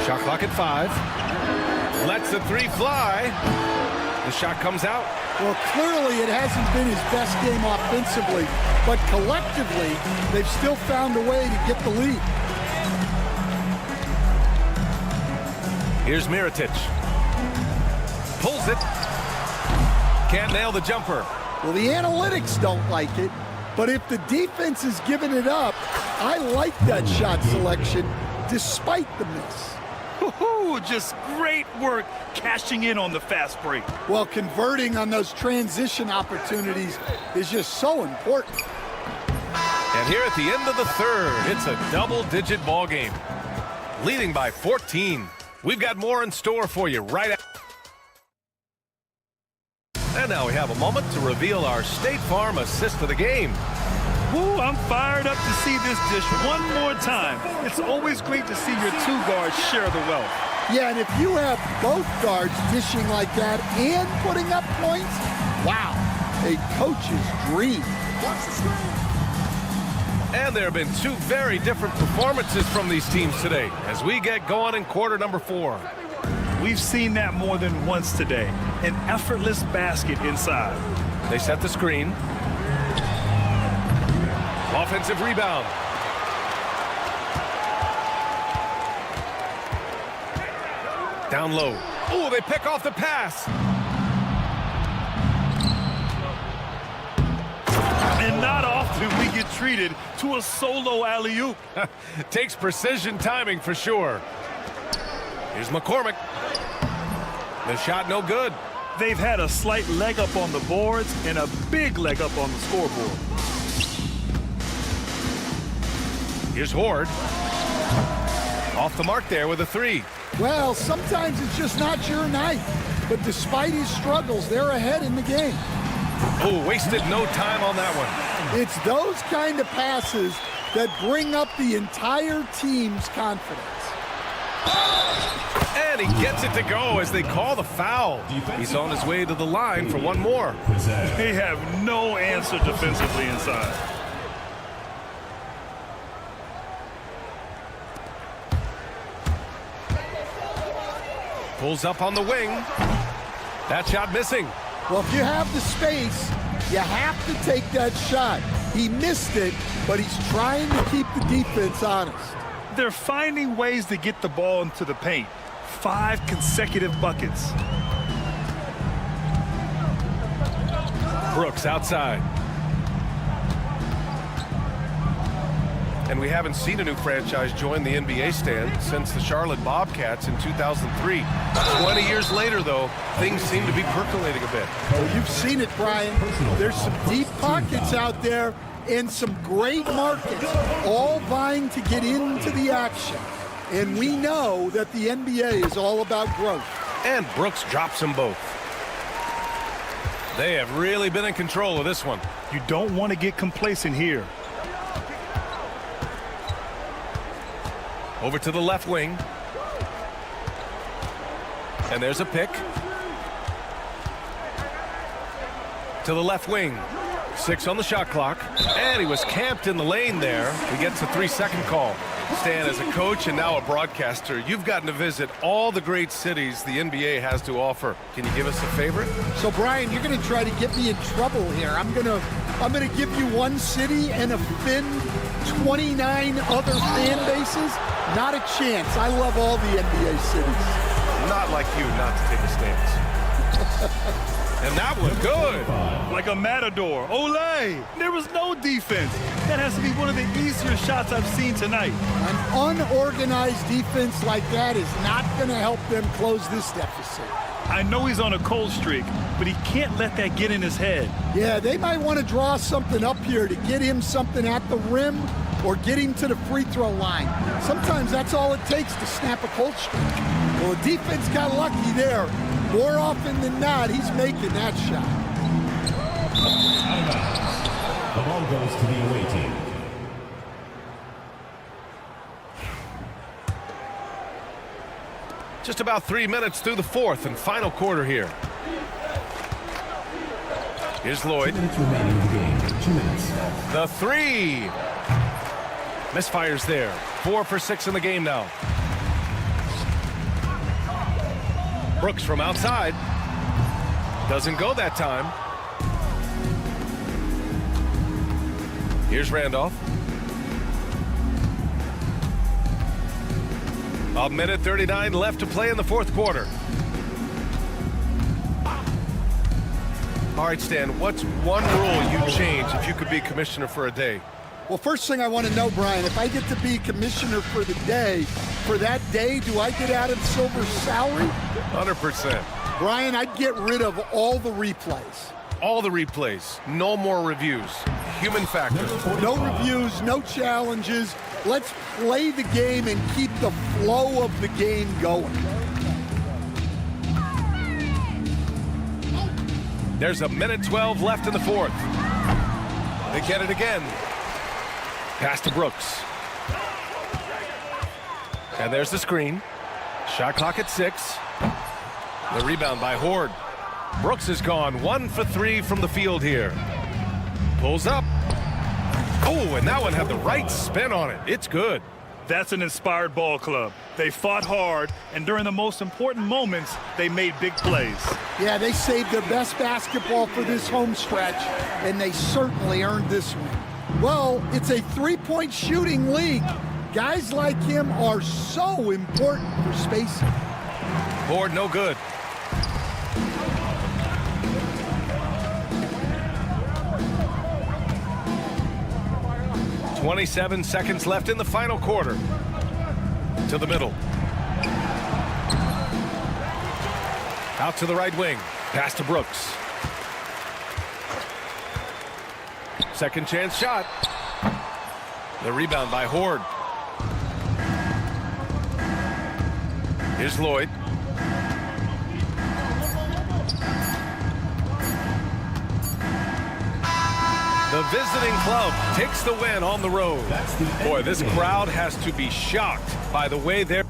Shot clock at 5. Lets the three fly. The shot comes out. Well, clearly it hasn't been his best game offensively, but collectively, they've still found a way to get the lead. Here's Mirotic. Pulls it. Can't nail the jumper. Well, the analytics don't like it, but if the defense is giving it up, I like that shot selection despite the miss. Just great work cashing in on the fast break. Well, converting on those transition opportunities is just so important. And here at the end of the third, it's a double-digit ball game. Leading by 14. We've got more in store for you right after. And now we have a moment to reveal our State Farm assist of the game. Woo, I'm fired up to see this dish one more time. It's always great to see your two guards share the wealth. Yeah, and if you have both guards dishing like that and putting up points, wow, a coach's dream. And there have been 2 very different performances from these teams today as we get going in quarter number 4. We've seen that more than once today. An effortless basket inside. They set the screen. Offensive rebound. Down low. Oh, they pick off the pass. And not often we get treated to a solo alley-oop. Takes precision timing for sure. Here's McCormick. The shot no good. They've had a slight leg up on the boards and a big leg up on the scoreboard. Here's Horde. Off the mark there with a 3. Well, sometimes it's just not your night. But despite his struggles, they're ahead in the game. Oh, wasted no time on that one. It's those kind of passes that bring up the entire team's confidence. And he gets it to go as they call the foul. He's on his way to the line for one more. They have no answer defensively inside. Pulls up on the wing. That shot missing. Well, if you have the space, you have to take that shot. He missed it, but he's trying to keep the defense honest. They're finding ways to get the ball into the paint. 5 consecutive buckets. Brooks outside. And we haven't seen a new franchise join the NBA stand since the Charlotte Bobcats in 2003. 20 years later, though, things seem to be percolating a bit. Well, you've seen it, Brian. There's some deep pockets out there and some great markets, all vying to get into the action. And we know that the NBA is all about growth. And Brooks drops them both. They have really been in control of this one. You don't want to get complacent here. Over to the left wing. And there's a pick. To the left wing. 6 on the shot clock. And he was camped in the lane there. He gets a 3-second call. Stan, as a coach and now a broadcaster, you've gotten to visit all the great cities the NBA has to offer. Can you give us a favorite? So, Brian, you're going to try to get me in trouble here. I'm going to give you one city and offend 29 other fan bases. Not a chance. I love all the NBA cities. Not like you not to take a stance. And that was good. Like a matador. Olay! There was no defense. That has to be one of the easier shots I've seen tonight. An unorganized defense like that is not going to help them close this deficit. I know he's on a cold streak, but he can't let that get in his head. Yeah, they might want to draw something up here to get him something at the rim or get him to the free throw line. Sometimes that's all it takes to snap a cold streak. Well, the defense got lucky there. More often than not, he's making that shot. The ball goes to the away team. Just about 3 minutes through the fourth and final quarter here. Here's Lloyd. 2 minutes remaining in the game. 2 minutes. The three. Misfires there. 4 for 6 in the game now. Brooks from outside. Doesn't go that time. Here's Randolph. A minute 39 left to play in the fourth quarter. All right, Stan, what's one rule you'd change if you could be commissioner for a day? Well, first thing I want to know, Brian, if I get to be commissioner for the day, for that day, do I get Adam Silver's salary? 100%. Brian, I'd get rid of all the replays. All the replays. No more reviews. Human factor. No reviews, no challenges. Let's play the game and keep the flow of the game going. There's a minute 12 left in the fourth. They get it again. Pass to Brooks. And there's the screen. Shot clock at 6. The rebound by Horde. Brooks is gone 1 for 3 from the field here. Pulls up. Oh, and that one had the right spin on it. It's good. That's an inspired ball club. They fought hard, and during the most important moments, they made big plays. Yeah, they saved their best basketball for this home stretch, and they certainly earned this one. Well, it's a three-point shooting league. Guys like him are so important for spacing. Horde no good. "27 seconds left in the final quarter." To the middle. Out to the right wing. Pass to Brooks. Second chance shot. The rebound by Horde. Here's Lloyd. The visiting club takes the win on the road. Boy, this crowd has to be shocked by the way they're...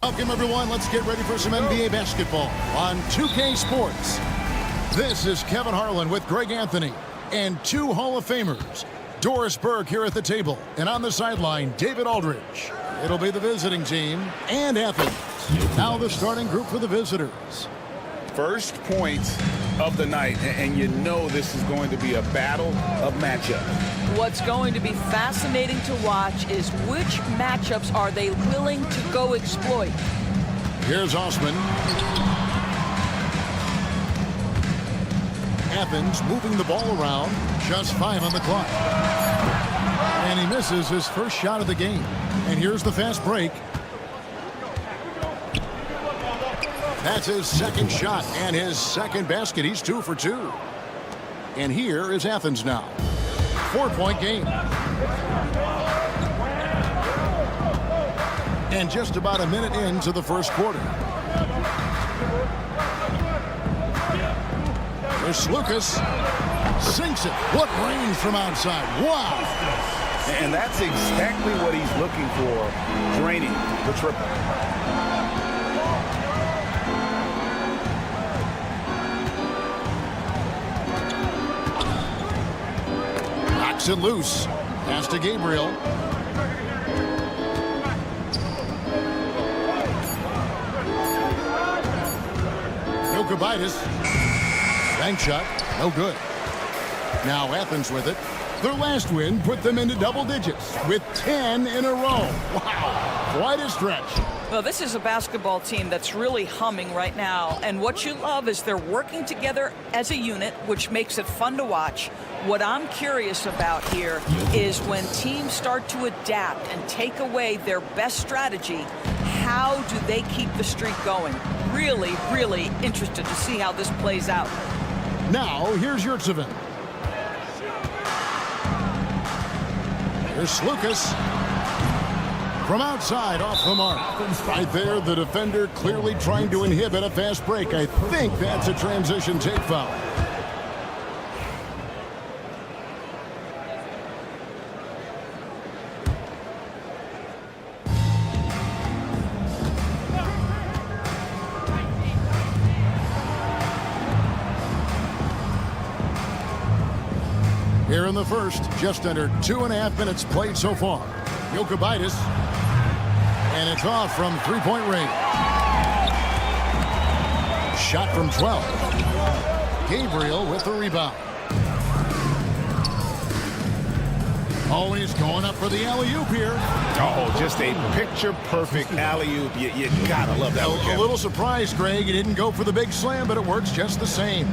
Welcome, everyone. Let's get ready for some NBA basketball on 2K Sports. This is Kevin Harlan with Greg Anthony and two Hall of Famers. Doris Burke here at the table, and on the sideline, David Aldridge. It'll be the visiting team and Athens. Now the starting group for the visitors. First point of the night, and you know this is going to be a battle of matchup. What's going to be fascinating to watch is which matchups are they willing to go exploit. Here's Osman. Athens moving the ball around. Just 5 on the clock. And he misses his first shot of the game. And here's the fast break. That's his second shot and his second basket. He's 2 for 2. And here is Athens now. 4-point game. And just about a minute into the first quarter. There's Lucas. Sinks it. What range from outside. Wow. And that's exactly what he's looking for, draining the triple. Knocks it loose. Pass to Gabriel. Maccabi. Bank shot. No good. Now Athens with it. Their last win put them into double digits with 10 in a row. Wow. Quite a stretch. Well, this is a basketball team that's really humming right now. And what you love is they're working together as a unit, which makes it fun to watch. What I'm curious about here is when teams start to adapt and take away their best strategy, how do they keep the streak going? Really, really interested to see how this plays out. Now, here's Yurtseven. Here's Lucas. From outside, off the mark. Right there, the defender clearly trying to inhibit a fast break. I think that's a transition take foul. Here in the first, just under 2.5 minutes played so far. Maccabi. And it's off from three-point range. Shot from 12. Gabriel with the rebound. Oh, and he's going up for the alley-oop here. Oh, just a picture-perfect alley-oop. You gotta love that one. A little surprised, Greg. He didn't go for the big slam, but it works just the same.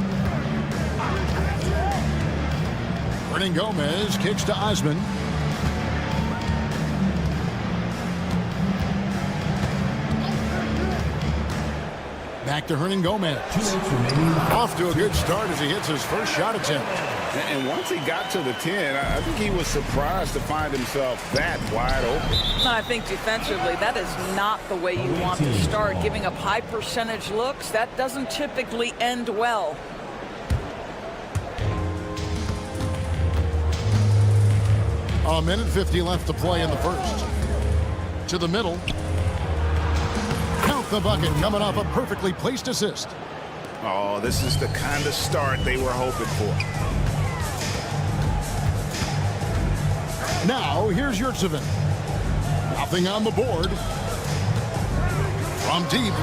Hernan Gomez kicks to Osman. Back to Hernan Gomez. Off to a good start as he hits his first shot attempt. And once he got to the 10, I think he was surprised to find himself that wide open. I think defensively, that is not the way you want to start. Giving up high percentage looks, that doesn't typically end well. A minute 50 left to play in the first. To the middle. Count the bucket, coming off a perfectly placed assist. Oh, this is the kind of start they were hoping for. Now, here's Yurtseven. Nothing on the board. From deep.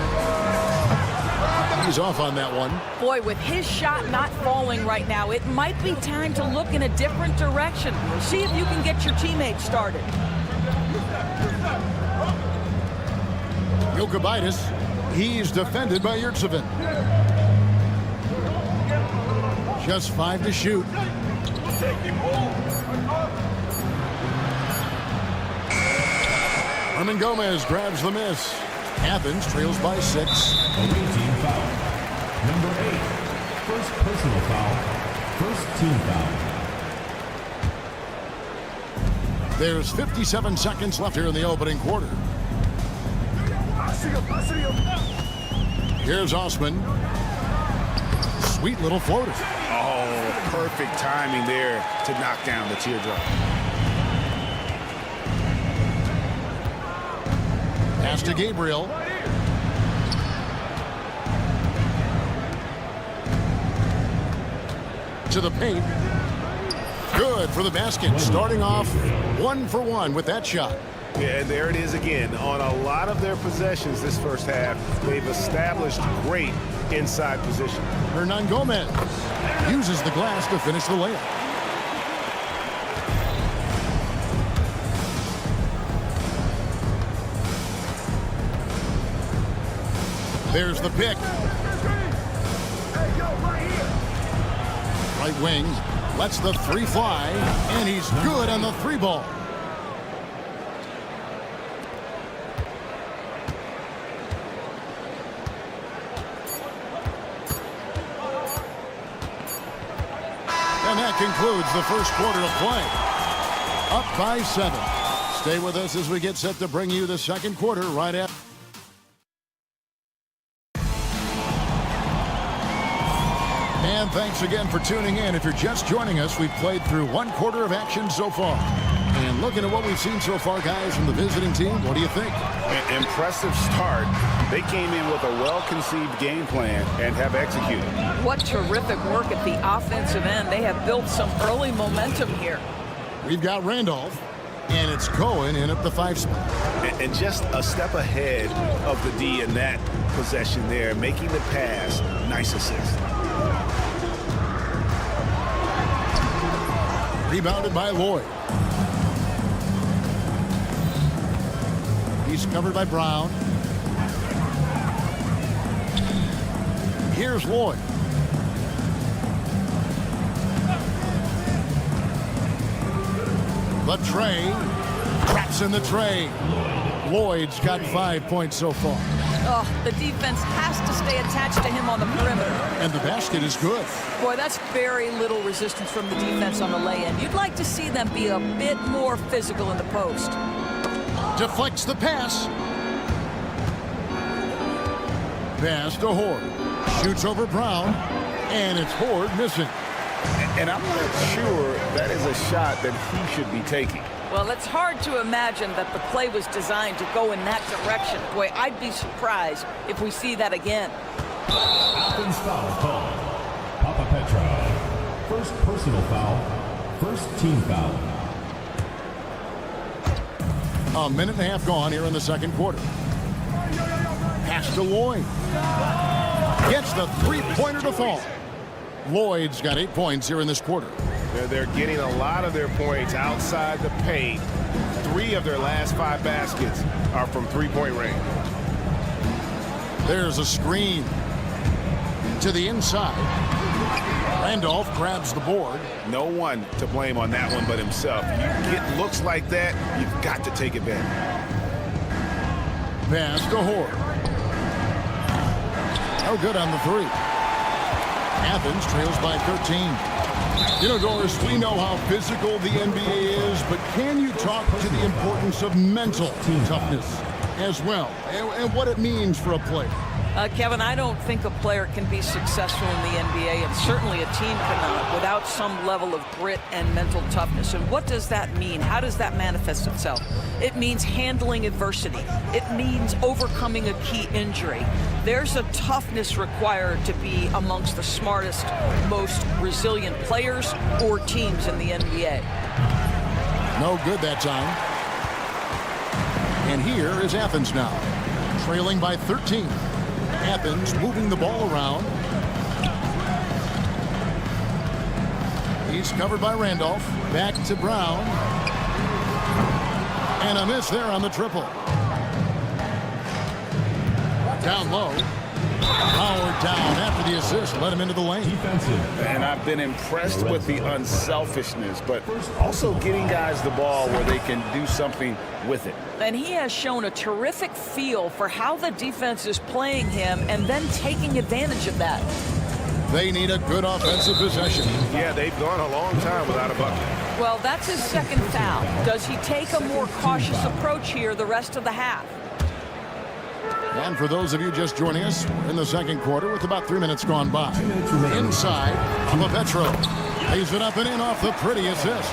He's off on that one. Boy, with his shot not falling right now, it might be time to look in a different direction. See if you can get your teammates started. Maccabi. He's defended by Yurtseven. Just 5 to shoot. Hernan Gomez grabs the miss. Athens trails by 6. A team foul. Number 8. First personal foul. First team foul. There's 57 seconds left here in the opening quarter. Here's Osman. Sweet little floater. Oh, perfect timing there to knock down the teardrop. Pass to Gabriel. To the paint. Good for the basket. Starting off 1 for 1 with that shot. Yeah, and there it is again. On a lot of their possessions this first half, they've established great inside position. Hernan Gomez uses the glass to finish the layup. There's the pick. Right wing lets the 3 fly, and he's good on the 3 ball. And that concludes the first quarter of play. Up by 7. Stay with us as we get set to bring you the second quarter right after. And thanks again for tuning in. If you're just joining us, we've played through 1 quarter of action so far. And looking at what we've seen so far, guys, from the visiting team, what do you think? An impressive start. They came in with a well-conceived game plan and have executed. What terrific work at the offensive end. They have built some early momentum here. We've got Randolph, and it's Cohen in at the 5 spot. And just a step ahead of the D in that possession there, making the pass. Nice assist. Rebounded by Lloyd. He's covered by Brown. Here's Lloyd. The tray. Traps in the tray. Lloyd's got 5 points so far. Oh, the defense has to stay attached to him on the perimeter. And the basket is good. Boy, that's very little resistance from the defense on the lay-in. You'd like to see them be a bit more physical in the post. Deflects the pass. Pass to Horde. Shoots over Brown. And it's Horde missing. And I'm not sure that is a shot that he should be taking. Well, it's hard to imagine that the play was designed to go in that direction. Boy, I'd be surprised if we see that again. Athens foul call. Papa Petra. First personal foul. First team foul. A minute and a half gone here in the second quarter. Pass to Lloyd. Gets the three-pointer to fall. Lloyd's got 8 points here in this quarter. They're getting a lot of their points outside the paint. 3 of their last 5 baskets are from three-point range. There's a screen to the inside. Randolph grabs the board. No one to blame on that one but himself. You get looks like that, you've got to take advantage. Pass to Horde. No good on the 3. Athens trails by 13. You know, Doris, we know how physical the NBA is, but can you talk to the importance of mental toughness as well, and what it means for a player? Kevin, I don't think a player can be successful in the NBA, and certainly a team cannot, without some level of grit and mental toughness. And what does that mean? How does that manifest itself? It means handling adversity. It means overcoming a key injury. There's a toughness required to be amongst the smartest, most resilient players or teams in the NBA. No good that time. And here is Athens now, trailing by 13. Athens moving the ball around. He's covered by Randolph. Back to Brown. And a miss there on the triple. Down low. Howard down after the assist. Let him into the lane. Defensive. And I've been impressed with the unselfishness, but also getting guys the ball where they can do something with it. And he has shown a terrific feel for how the defense is playing him and then taking advantage of that. They need a good offensive possession. Yeah, they've gone a long time without a bucket. Well, that's his second foul. Does he take a more cautious approach here the rest of the half? And for those of you just joining us, we're in the second quarter with about 3 minutes gone by. Inside, Petro lays it up and in off the pretty assist.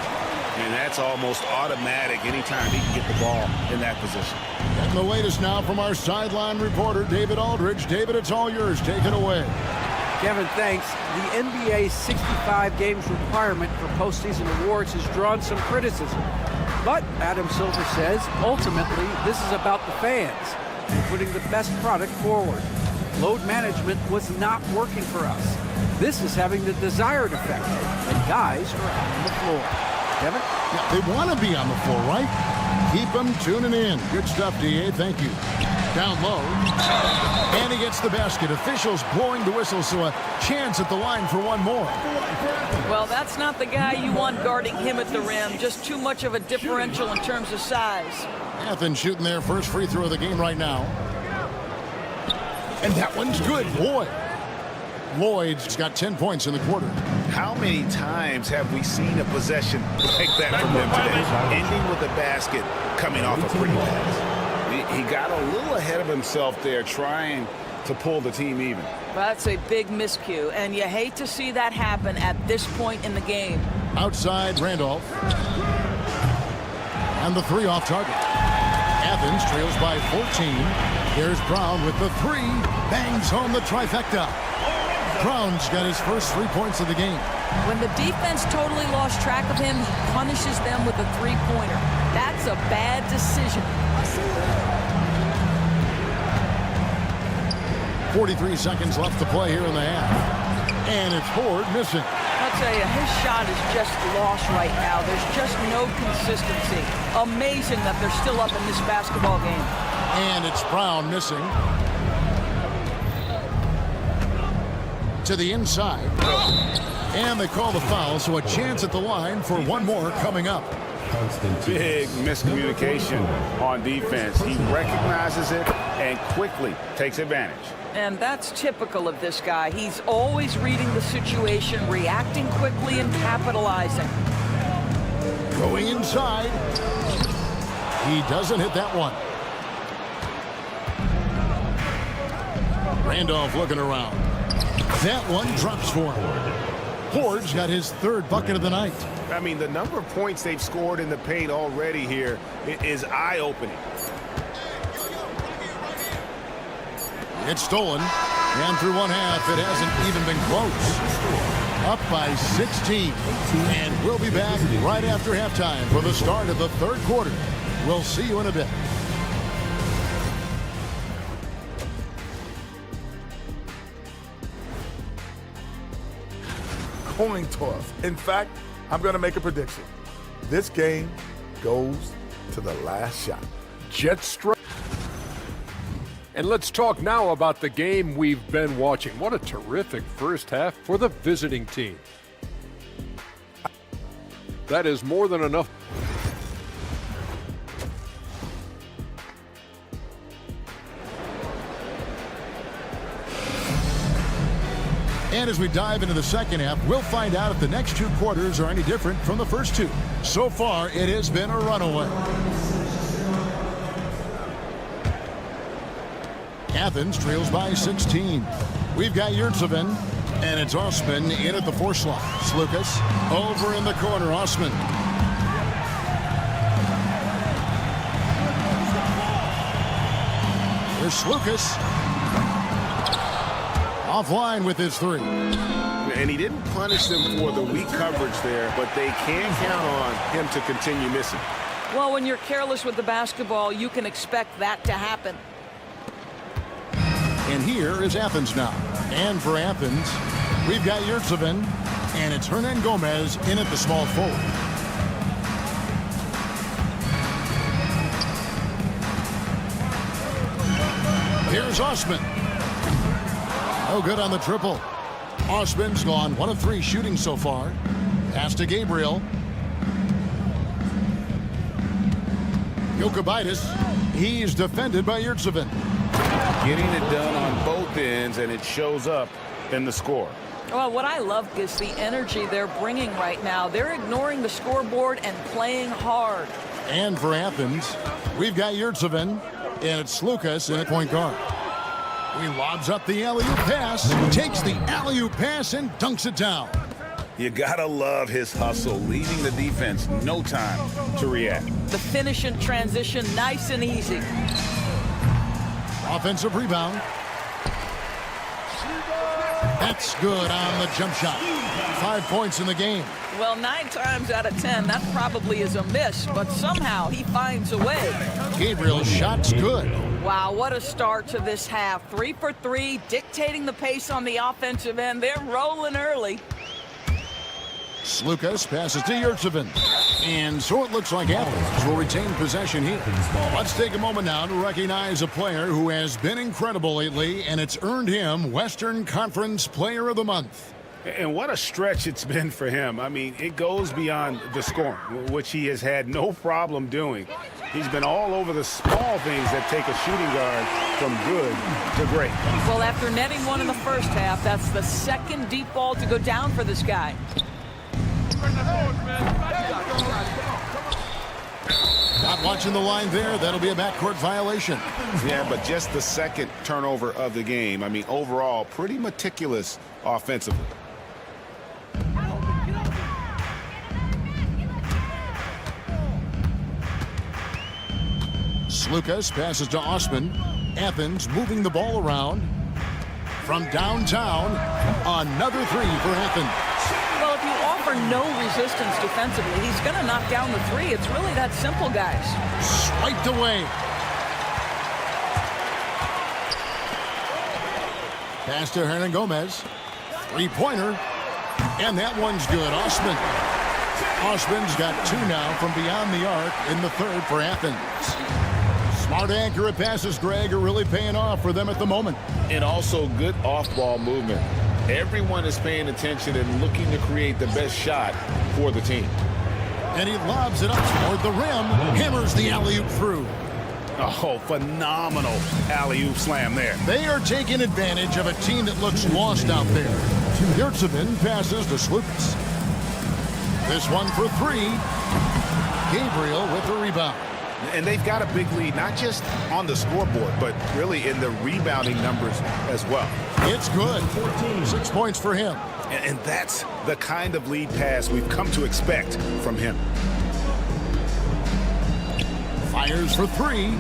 And that's almost automatic anytime he can get the ball in that position. And the latest now from our sideline reporter, David Aldridge. David, it's all yours. Take it away. Kevin, thanks. The NBA's 65 games requirement for postseason awards has drawn some criticism. But Adam Silver says, ultimately, this is about the fans and putting the best product forward. Load management was not working for us. This is having the desired effect, and guys are out on the floor. Kevin? Yeah, they want to be on the floor, right? Keep them tuning in. Good stuff, D.A. Thank you. Down low. And he gets the basket. Officials blowing the whistle, so a chance at the line for one more. Well, that's not the guy you want guarding him at the rim. Just too much of a differential in terms of size. Athens shooting their first free throw of the game right now. And that one's good. Lloyd's got 10 points in the quarter. How many times have we seen a possession like that from them today? Ending with a basket coming off a pretty pass. He got a little ahead of himself there trying to pull the team even. That's a big miscue, and you hate to see that happen at this point in the game. Outside, Randolph. And the three off target. Athens trails by 14. Here's Brown with the three. Bangs home the trifecta. Brown's got his first 3 points of the game. When the defense totally lost track of him, he punishes them with a three-pointer. That's a bad decision. 43 seconds left to play here in the half. And it's Ford missing. I'll tell you, his shot is just lost right now. There's just no consistency. Amazing that they're still up in this basketball game. And it's Brown missing. To the inside. And they call the foul, so a chance at the line for one more coming up. Big miscommunication on defense. He recognizes it and quickly takes advantage. And that's typical of this guy. He's always reading the situation, reacting quickly, and capitalizing. Going inside. He doesn't hit that one. Randolph looking around. That one drops for him. Ford's got his third bucket of the night. I mean, the number of points they've scored in the paint already here is eye-opening. It's stolen. And through one half, it hasn't even been close. Up by 16. And we'll be back right after halftime for the start of the third quarter. We'll see you in a bit. Coin toss. In fact, I'm going to make a prediction. This game goes to the last shot. Jet strike. And let's talk now about the game we've been watching. What a terrific first half for the visiting team. That is more than enough. And as we dive into the second half, we'll find out if the next two quarters are any different from the first two. So far, it has been a runaway. Athens trails by 16. We've got Yurtsevin, and it's Osman in at the 4 slot. Slukas over in the corner. Osman. Here's Slukas. Offline with his 3. And he didn't punish them for the weak coverage there, but they can count on him to continue missing. Well, when you're careless with the basketball, you can expect that to happen. And here is Athens now. And for Athens, we've got Yurtsevin, and it's Hernan Gomez in at the small forward. Here's Osman. No good on the triple. Osman's gone 1 of 3 shooting so far. Pass to Gabriel. Jokubaitis. He's defended by Yurtsevin. Getting it done on both ends, and it shows up in the score. Well, what I love is the energy they're bringing right now. They're ignoring the scoreboard and playing hard. And for Athens, we've got Yurtsevin, and it's Slukas in at point guard. He lobs up the alley-oop pass, takes the alley-oop pass, and dunks it down. You gotta love his hustle, leaving the defense no time to react. The finish in transition, nice and easy. Offensive rebound. That's good on the jump shot. 5 points in the game. Well, 9 times out of 10, that probably is a miss, but somehow he finds a way. Gabriel's shot's good. Wow, what a start to this half. 3 for 3, dictating the pace on the offensive end. They're rolling early. Slukas passes to Yurtsevin. And so it looks like Athens will retain possession here. Let's take a moment now to recognize a player who has been incredible lately, and it's earned him Western Conference Player of the Month. And what a stretch it's been for him. I mean, it goes beyond the scoring, which he has had no problem doing. He's been all over the small things that take a shooting guard from good to great. Well, after netting one in the first half, that's the second deep ball to go down for this guy. Not watching the line there. That'll be a backcourt violation. Yeah, but just the second turnover of the game. I mean, overall, pretty meticulous offensively. Lucas passes to Osman. Athens moving the ball around. From downtown, another three for Athens. Well, if you offer no resistance defensively, he's going to knock down the three. It's really that simple, guys. Swiped away. Pass to Hernan Gomez. Three-pointer. And that one's good. Osman. Osman's got two now from beyond the arc in the third for Athens. Smart, accurate passes, Greg, are really paying off for them at the moment. And also good off-ball movement. Everyone is paying attention and looking to create the best shot for the team. And he lobs it up toward the rim. Hammers the alley-oop through. Oh, phenomenal alley-oop slam there. They are taking advantage of a team that looks lost out there. Yurtsevin passes to Slukas. This one for three. Gabriel with the rebound. And they've got a big lead, not just on the scoreboard, but really in the rebounding numbers as well. It's good. 6 points for him. And that's the kind of lead pass we've come to expect from him. Fires for three.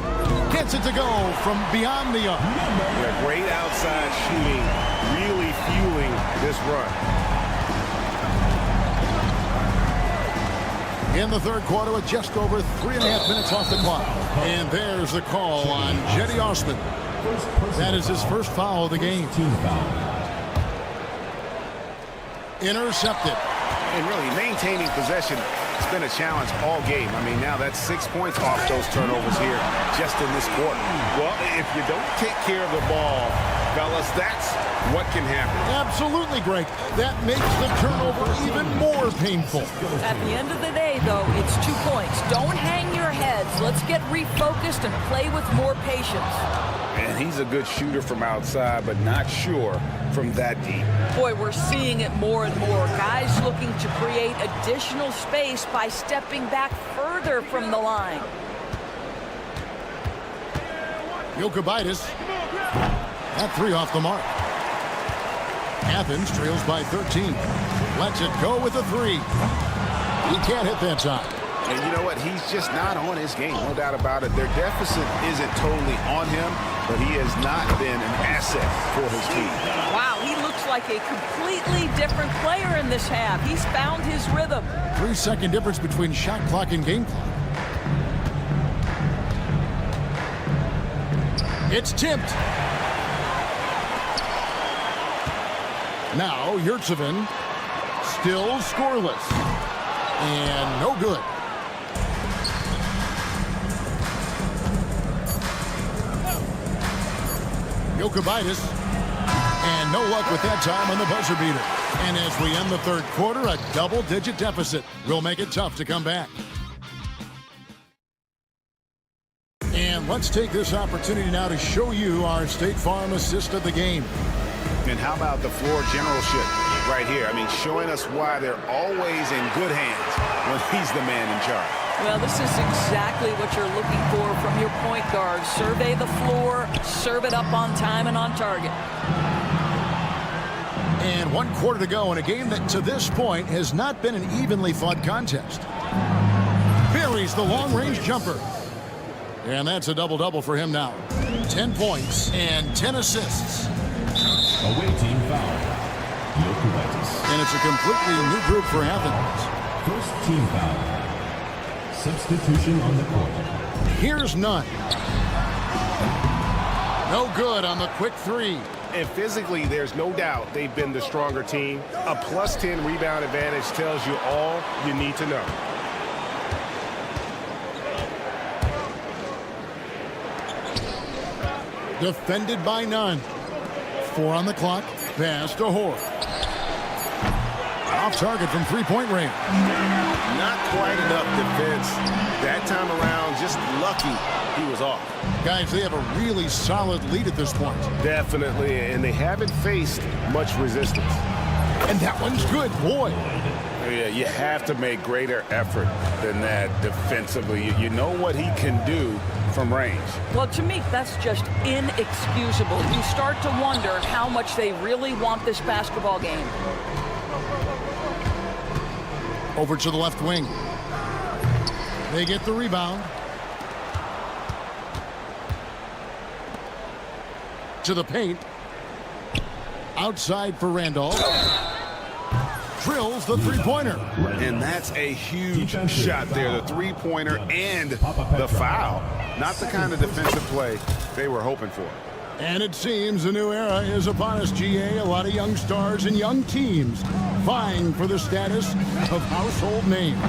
Gets it to go from beyond the arc. Yeah, great outside shooting, really fueling this run. In the third quarter with just over 3.5 minutes off the clock. And there's the call on Jetty Osman. That is his first foul of the game. Intercepted. And really maintaining possession has been a challenge all game. I mean, now that's 6 points off those turnovers here just in this quarter. Well, if you don't take care of the ball, fellas, that's what can happen. Absolutely, Greg. That makes the turnover even more painful. At the end of the day, though, it's 2 points. Don't hang your heads. Let's get refocused and play with more patience. And he's a good shooter from outside, but not sure from that deep. Boy, we're seeing it more and more. Guys looking to create additional space by stepping back further from the line. Jokubaitis. That three off the mark. Athens trails by 13. Lets it go with a three. He can't hit that time. And you know what? He's just not on his game, no doubt about it. Their deficit isn't totally on him, but he has not been an asset for his team. Wow, he looks like a completely different player in this half. He's found his rhythm. 3-second difference between shot clock and game clock. It's tipped. Now, Yurtsevin still scoreless. And no good. Jokubaitis. And no luck with that time on the buzzer beater. And as we end the third quarter, a double-digit deficit will make it tough to come back. And let's take this opportunity now to show you our State Farm assist of the game. And how about the floor generalship right here? I mean, showing us why they're always in good hands when he's the man in charge. Well, this is exactly what you're looking for from your point guard. Survey the floor, serve it up on time and on target. And 1 quarter to go in a game that to this point has not been an evenly fought contest. Buries the long-range jumper. And that's a double-double for him now. 10 points and 10 assists. Away team foul. Jokubaitis. And it's a completely new group for Athens. First team foul. Substitution on the court. Here's none. No good on the quick three. And physically, there's no doubt they've been the stronger team. A plus 10 rebound advantage tells you all you need to know. Defended by none. 4 on the clock. Pass to Hoare. Off target from three-point range. Not quite enough defense. That time around, just lucky he was off. Guys, they have a really solid lead at this point. Definitely, and they haven't faced much resistance. And that one's good, boy. Yeah, you have to make greater effort than that defensively. You know what he can do from range. Well, to me, that's just inexcusable. You start to wonder how much they really want this basketball game. Over to the left wing. They get the rebound. To the paint. Outside for Randolph. Drills the three-pointer. And that's a huge shot there, the three-pointer and the foul. Not the kind of defensive play they were hoping for. And it seems a new era is upon us, GA. A lot of young stars and young teams vying for the status of household name.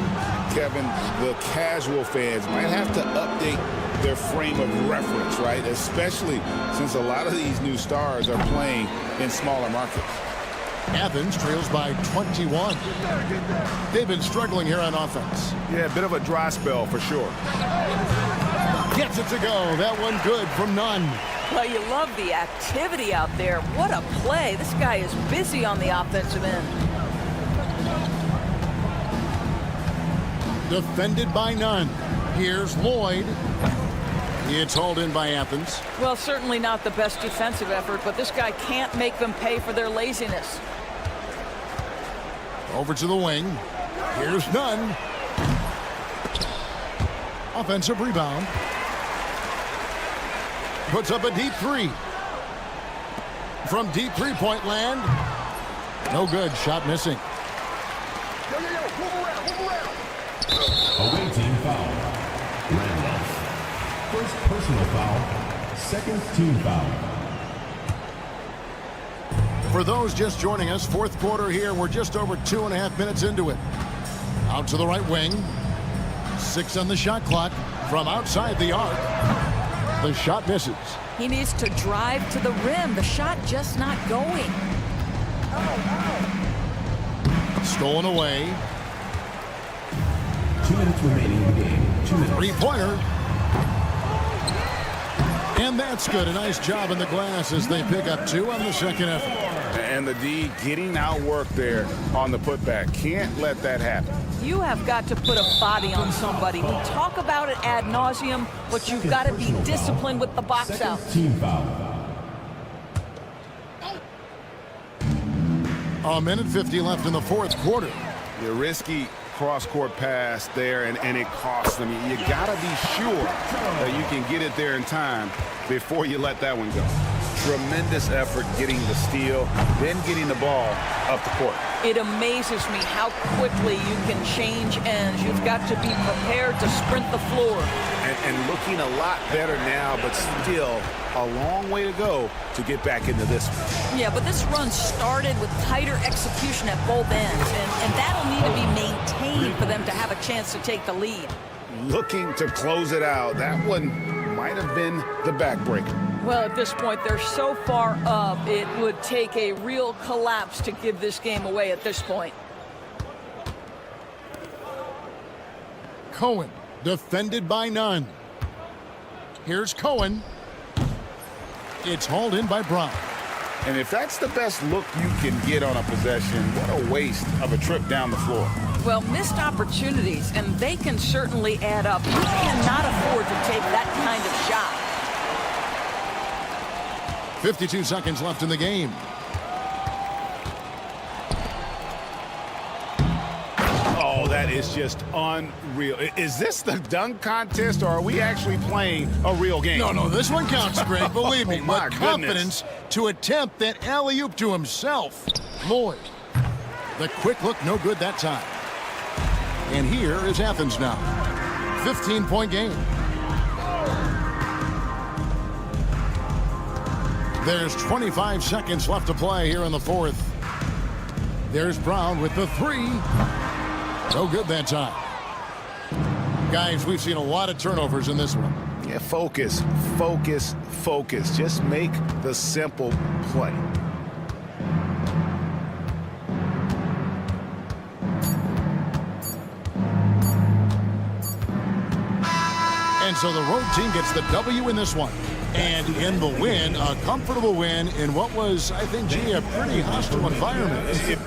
Kevin, the casual fans might have to update their frame of reference, right? Especially since a lot of these new stars are playing in smaller markets. Athens trails by 21. They've been struggling here on offense. Yeah, a bit of a dry spell for sure. Gets it to go. That one good from Nunn. Well, you love the activity out there. What a play. This guy is busy on the offensive end. Defended by Nunn. Here's Lloyd. It's hauled in by Athens. Well, certainly not the best defensive effort, but this guy can't make them pay for their laziness. Over to the wing. Here's Nunn. Offensive rebound. Puts up a deep three. From deep three-point land. No good. Shot missing. Away team foul. Randolph. First personal foul. Second team foul. For those just joining us, fourth quarter here. We're just over 2.5 minutes into it. Out to the right wing. 6 on the shot clock. From outside the arc. The shot misses. He needs to drive to the rim. The shot just not going. Stolen away. 2 minutes remaining in the game. 2 minutes. Three-pointer. And that's good. A nice job in the glass as they pick up 2 on the second effort. And the D getting outworked there on the putback. Can't let that happen. You have got to put a body on somebody. We talk about it ad nauseum, but you've got to be disciplined with the box out. Team foul. A minute 50 left in the fourth quarter. The risky cross-court pass there, and it costs them. You got to be sure that you can get it there in time before you let that one go. Tremendous effort getting the steal, then getting the ball up the court. It amazes me how quickly you can change ends. You've got to be prepared to sprint the floor. And looking a lot better now, but still a long way to go to get back into this one. Yeah, but this run started with tighter execution at both ends, and that'll need to be maintained for them to have a chance to take the lead. Looking to close it out. That one might have been the backbreaker. Well, at this point, they're so far up, it would take a real collapse to give this game away at this point. Cohen, defended by Nunn. Here's Cohen. It's hauled in by Brown. And if that's the best look you can get on a possession, what a waste of a trip down the floor. Well, missed opportunities, and they can certainly add up. You cannot afford to take that kind of shot. 52 seconds left in the game. Oh, that is just unreal. Is this the dunk contest, or are we actually playing a real game? No, this one counts, Greg. Believe me. Oh, my with confidence to attempt that alley-oop to himself. Lloyd. The quick look, no good that time. And here is Athens now. 15-point game. There's 25 seconds left to play here in the fourth. There's Brown with the three. No good that time. Guys, we've seen a lot of turnovers in this one. Yeah, focus. Just make the simple play. And so the road team gets the W in this one. And in the win, a comfortable win in what was, I think, a pretty hostile environment.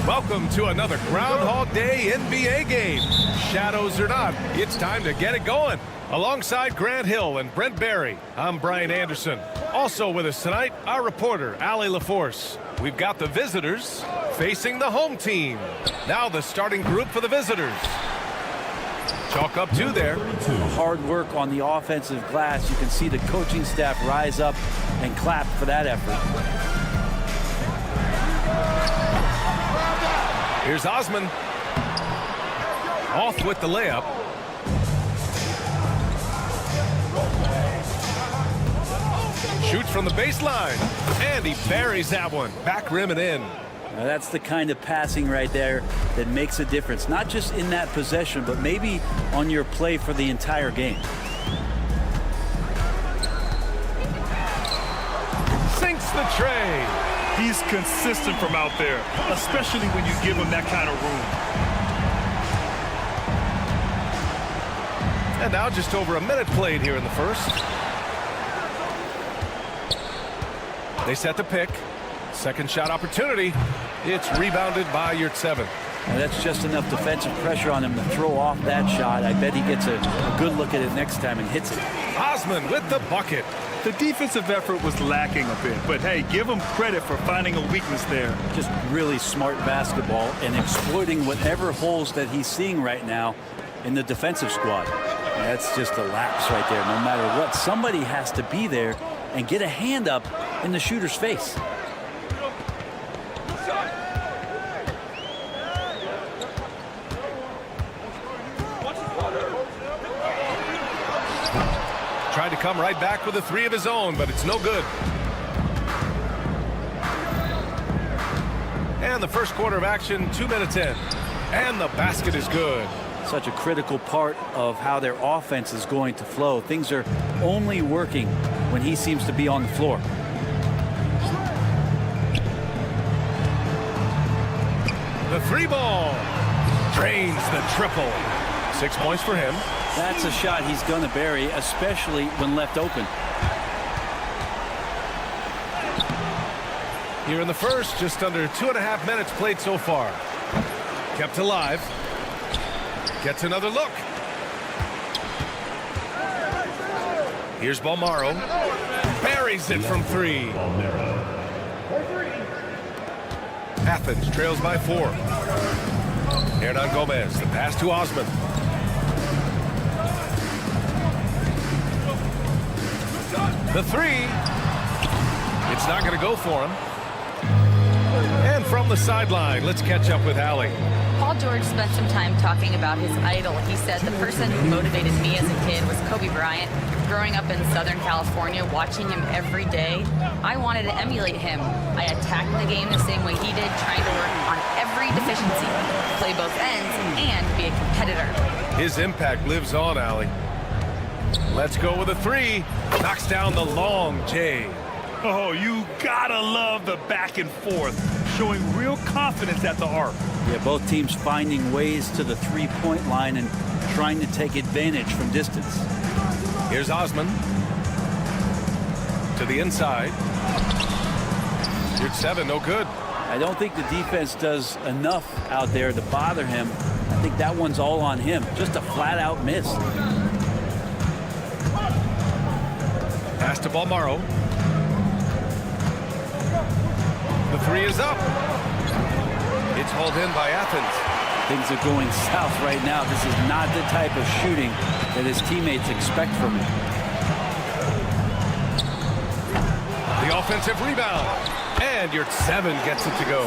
Welcome to another Groundhog Day NBA game. Shadows or not, it's time to get it going. Alongside Grant Hill and Brent Barry, I'm Brian Anderson. Also with us tonight, our reporter, Allie LaForce. We've got the visitors facing the home team. Now the starting group for the visitors. Chalk up 2 there. Hard work on the offensive glass. You can see the coaching staff rise up and clap for that effort. Here's Osman. Off with the layup. Shoots from the baseline. And he buries that one. Back rim and in. Now that's the kind of passing right there that makes a difference. Not just in that possession, but maybe on your play for the entire game. Sinks the tray. He's consistent from out there, especially when you give him that kind of room. And now just over a minute played here in the first. They set the pick. Second shot opportunity. It's rebounded by Yurtseven. Now that's just enough defensive pressure on him to throw off that shot. I bet he gets a good look at it next time and hits it. Osman with the bucket. The defensive effort was lacking a bit, but hey, give him credit for finding a weakness there. Just really smart basketball and exploiting whatever holes that he's seeing right now in the defensive squad. That's just a lapse right there. No matter what, somebody has to be there and get a hand up in the shooter's face. Tried to come right back with a 3 of his own, but it's no good. And the first quarter of action, 2 minutes in. And the basket is good. Such a critical part of how their offense is going to flow. Things are only working when he seems to be on the floor. The 3 ball. Drains the triple. 6 points for him. That's a shot he's going to bury, especially when left open. Here in the first, just under 2.5 minutes played so far. Kept alive. Gets another look. Here's Balmaro. Buries it from 3. Athens trails by 4. Hernan Gomez, the pass to Osman. The 3. It's not going to go for him. And from the sideline, let's catch up with Allie. Paul George spent some time talking about his idol. He said, the person who motivated me as a kid was Kobe Bryant. Growing up in Southern California, watching him every day, I wanted to emulate him. I attacked the game the same way he did, trying to work on every deficiency, play both ends, and be a competitor. His impact lives on, Allie. Let's go with a 3. Knocks down the long J. Oh, you gotta love the back and forth, showing real confidence at the arc. Yeah, both teams finding ways to the 3-point line and trying to take advantage from distance. Here's Osman. To the inside. Yurtseven, no good. I don't think the defense does enough out there to bother him. I think that one's all on him. Just a flat-out miss. Pass to Balmaro. The 3 is up. It's hauled in by Athens. Things are going south right now. This is not the type of shooting that his teammates expect from him. The offensive rebound. And Yurtseven gets it to go.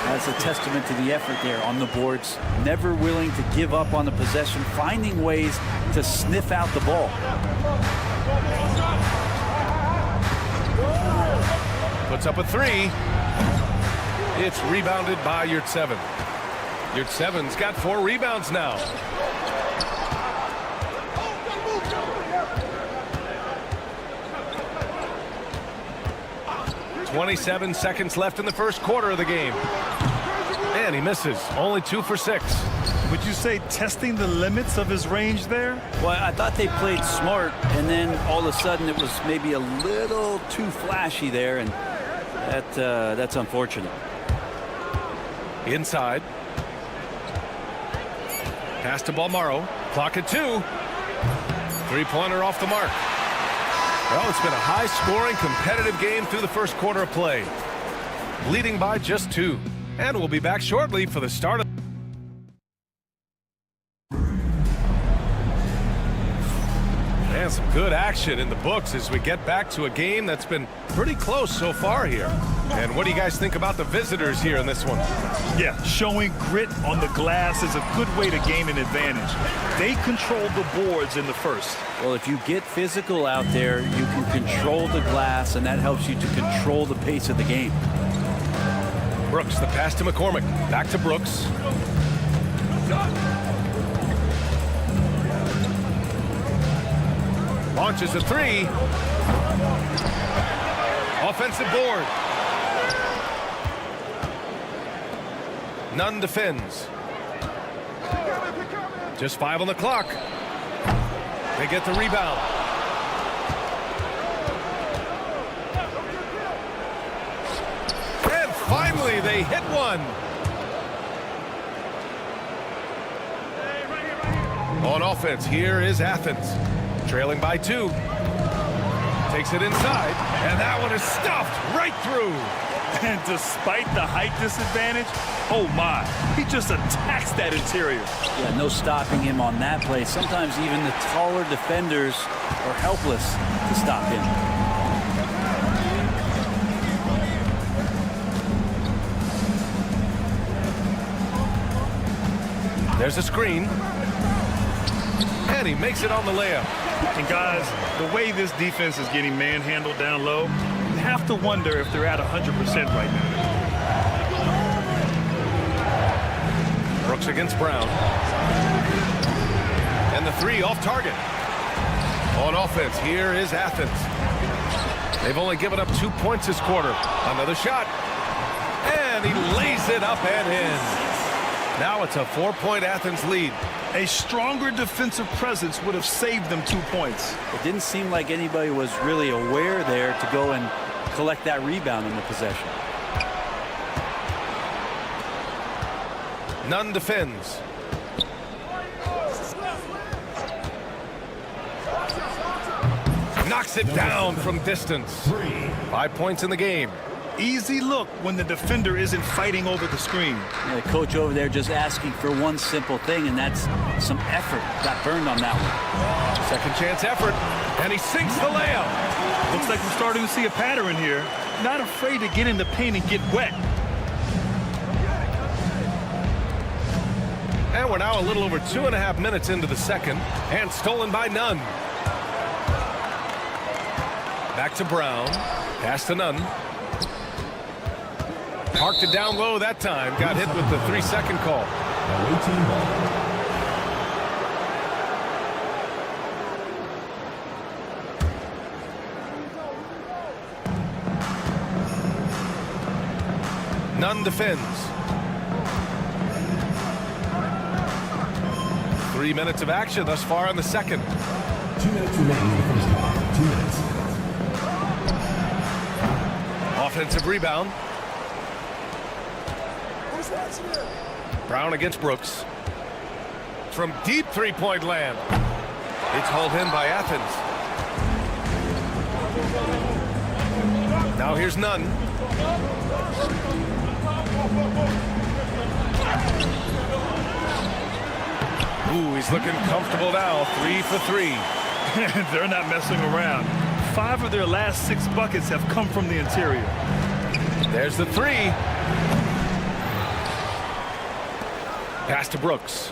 That's a testament to the effort there on the boards. Never willing to give up on the possession, finding ways to sniff out the ball. Puts up a 3. It's rebounded by Yurtseven. Yurtseven's got 4 rebounds now. .27 seconds left in the first quarter of the game. And he misses. Only 2 for 6. Would you say testing the limits of his range there? Well, I thought they played smart, and then all of a sudden it was maybe a little too flashy there, and that's unfortunate. Inside. Pass to Balmaro. Clock at 2. Three-pointer off the mark. Well, it's been a high-scoring, competitive game through the first quarter of play. Leading by just 2. And we'll be back shortly for the start of... And some good action in the books as we get back to a game that's been pretty close so far here. And what do you guys think about the visitors here in this one? Yeah, showing grit on the glass is a good way to gain an advantage. They control the boards in the first. Well, if you get physical out there, you can control the glass, and that helps you to control the pace of the game. Brooks, the pass to McCormick. Back to Brooks. Launches a 3. Offensive board. Nunn defends. Just 5 on the clock. They get the rebound. And finally, they hit one. On offense, here is Athens. Trailing by 2. Takes it inside, and that one is stuffed right through. And despite the height disadvantage, oh my, he just attacks that interior. Yeah, no stopping him on that play. Sometimes even the taller defenders are helpless to stop him. There's a screen. And he makes it on the layup. And guys, the way this defense is getting manhandled down low, you have to wonder if they're at 100% right now. Brooks against Brown. And the 3 off target. On offense, here is Athens. They've only given up 2 points this quarter. Another shot. And he lays it up and in. Now it's a 4-point Athens lead. A stronger defensive presence would have saved them 2 points. It didn't seem like anybody was really aware there to go and collect that rebound in the possession. Nunn defends. Knocks it down from distance. 5 points in the game. Easy look when the defender isn't fighting over the screen. Yeah, the coach over there just asking for one simple thing, and that's some effort. Got burned on that one. Second chance effort, and he sinks the layup. Looks like we're starting to see a pattern here. Not afraid to get in the paint and get wet. And we're now a little over 2.5 minutes into the second, and stolen by Nunn. Back to Brown. Pass to Nunn. Parked it down low that time. Got hit with the 3-second call. Nunn defends. 3 minutes of action thus far in the second. 2 minutes remaining in the first half. 2 minutes. Offensive rebound. Brown against Brooks. From deep three-point land. It's hauled in by Athens. Now here's Nunn. Ooh, he's looking comfortable now. 3 for 3. They're not messing around. 5 of their last 6 buckets have come from the interior. There's the 3. Pass to Brooks.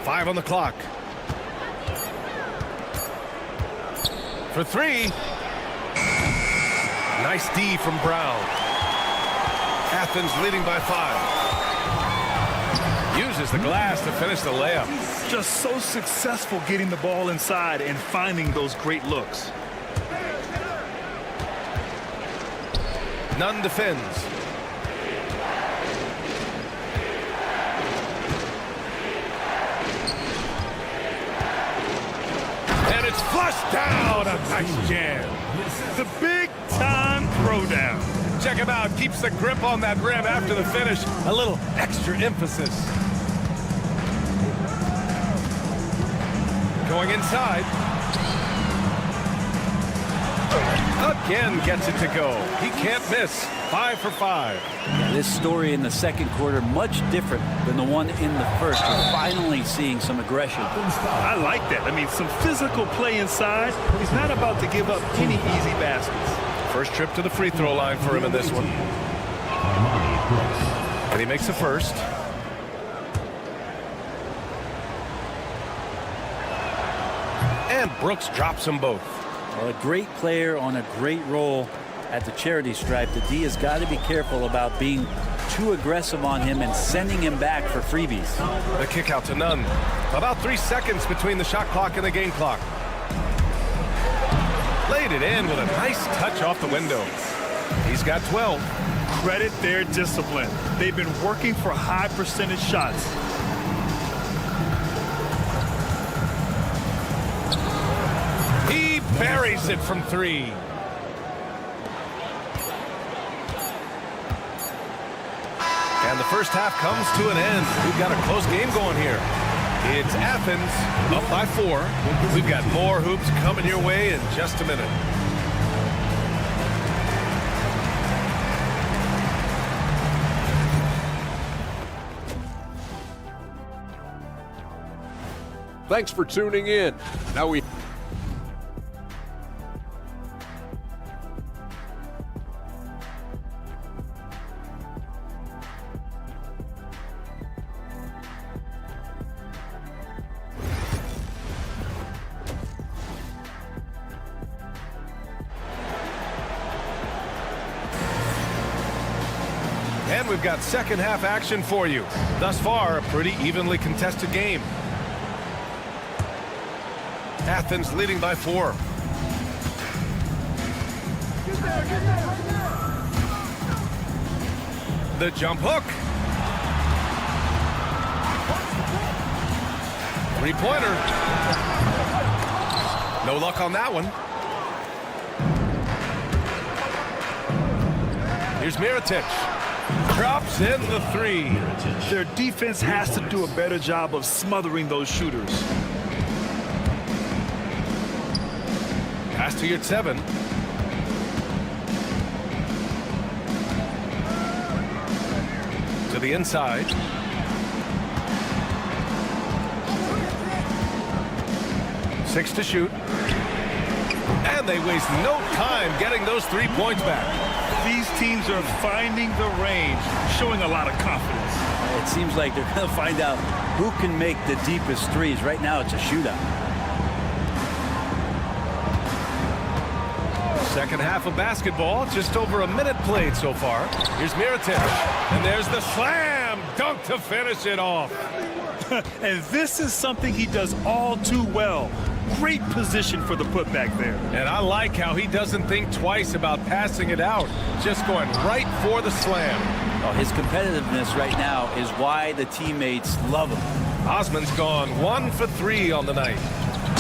5 on the clock. For 3. Nice D from Brown. Athens leading by 5. Uses the glass to finish the layup. Just so successful getting the ball inside and finding those great looks. Nunn defends. And it's flushed down. A nice jam. The big time throwdown. Check him out. Keeps the grip on that rim after the finish. A little extra emphasis. Going inside. Again gets it to go. He can't miss. 5 for 5. This story in the second quarter much different than the one in the first. We're finally seeing some aggression. I like that. I mean, some physical play inside. He's not about to give up any easy baskets. First trip to the free throw line for him in this one. And he makes the first. And Brooks drops them both. Well, a great player on a great role at the charity stripe. The D has got to be careful about being too aggressive on him and sending him back for freebies. The kick out to none. About 3 seconds between the shot clock and the game clock. Laid it in with a nice touch off the window. He's got 12. Credit their discipline. They've been working for high percentage shots. He buries it from 3. And the first half comes to an end. We've got a close game going here. It's Athens up by 4. We've got more hoops coming your way in just a minute. Thanks for tuning in. Now we... And we've got second half action for you. Thus far, a pretty evenly contested game. Athens leading by 4. The jump hook. 3-pointer. No luck on that one. Here's Mirotic. Drops in the 3. Their defense has to do a better job of smothering those shooters. Pass to your 7. To the inside. Six to shoot. And they waste no time getting those 3 points back. These teams are finding the range, showing a lot of confidence. It seems like they're going to find out who can make the deepest threes. Right now, it's a shootout. Second half of basketball, just over a minute played so far. Here's Mirotic, and there's the slam dunk to finish it off. And this is something he does all too well. Great position for the putback there. And I like how he doesn't think twice about passing it out, just going right for the slam. Well, his competitiveness right now is why the teammates love him. Osman's gone 1 for 3 on the night.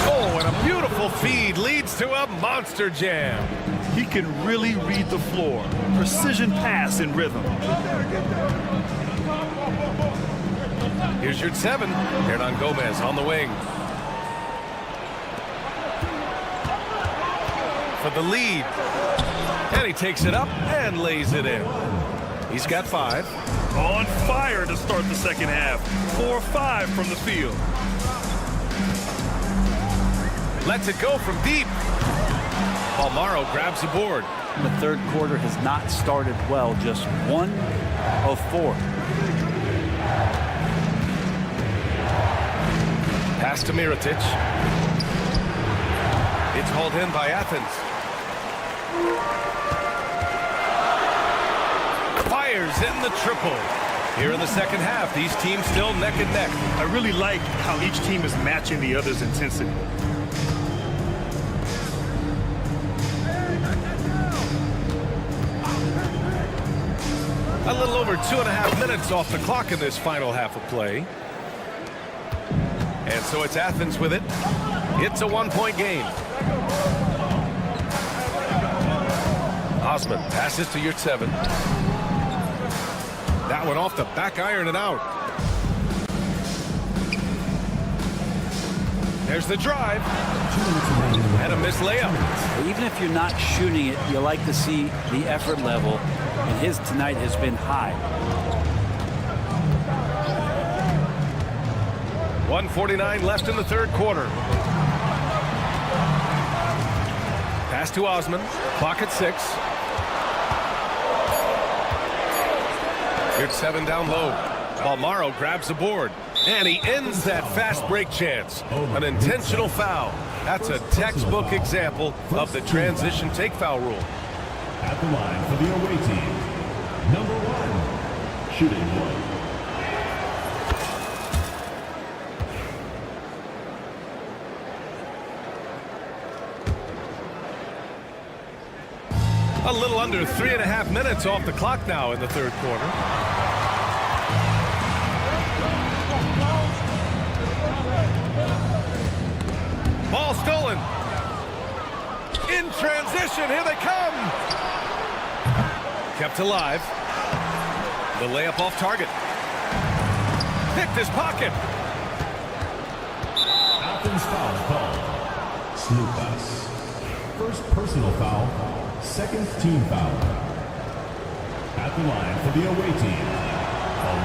Oh, and a beautiful feed leads to a monster jam. He can really read the floor. Precision pass in rhythm. Here's your 7. Hernan Gomez on the wing. For the lead. And he takes it up and lays it in. He's got 5. On fire to start the second half. 4-5 from the field. Lets it go from deep. Palmaro grabs the board. The third quarter has not started well. Just 1 of 4. Pass to Mirotic. It's hauled in by Athens. Fires in the triple. Here in the second half, these teams still neck and neck. I really like how each team is matching the other's intensity. A little over 2.5 minutes off the clock in this final half of play. And so it's Athens with it. It's a 1-point game. Osman passes to Yurtseven. That one off the back iron and out. There's the drive. And a missed layup. Even if you're not shooting it, you like to see the effort level. And his tonight has been high. 1:49 left in the third quarter. Pass to Osman. Clock at 6. Yurtseven down low. Balmaro grabs the board. And he ends that fast break chance. An intentional foul. That's a textbook example of the transition take foul rule. At the line for the away team, number 1, shooting 1. A little under 3.5 minutes off the clock now in the third quarter. Ball stolen. In transition, here they come. Kept alive. The layup off target. Picked his pocket. Athens foul call. Slukas. First personal foul. Second team foul. At the line for the away team.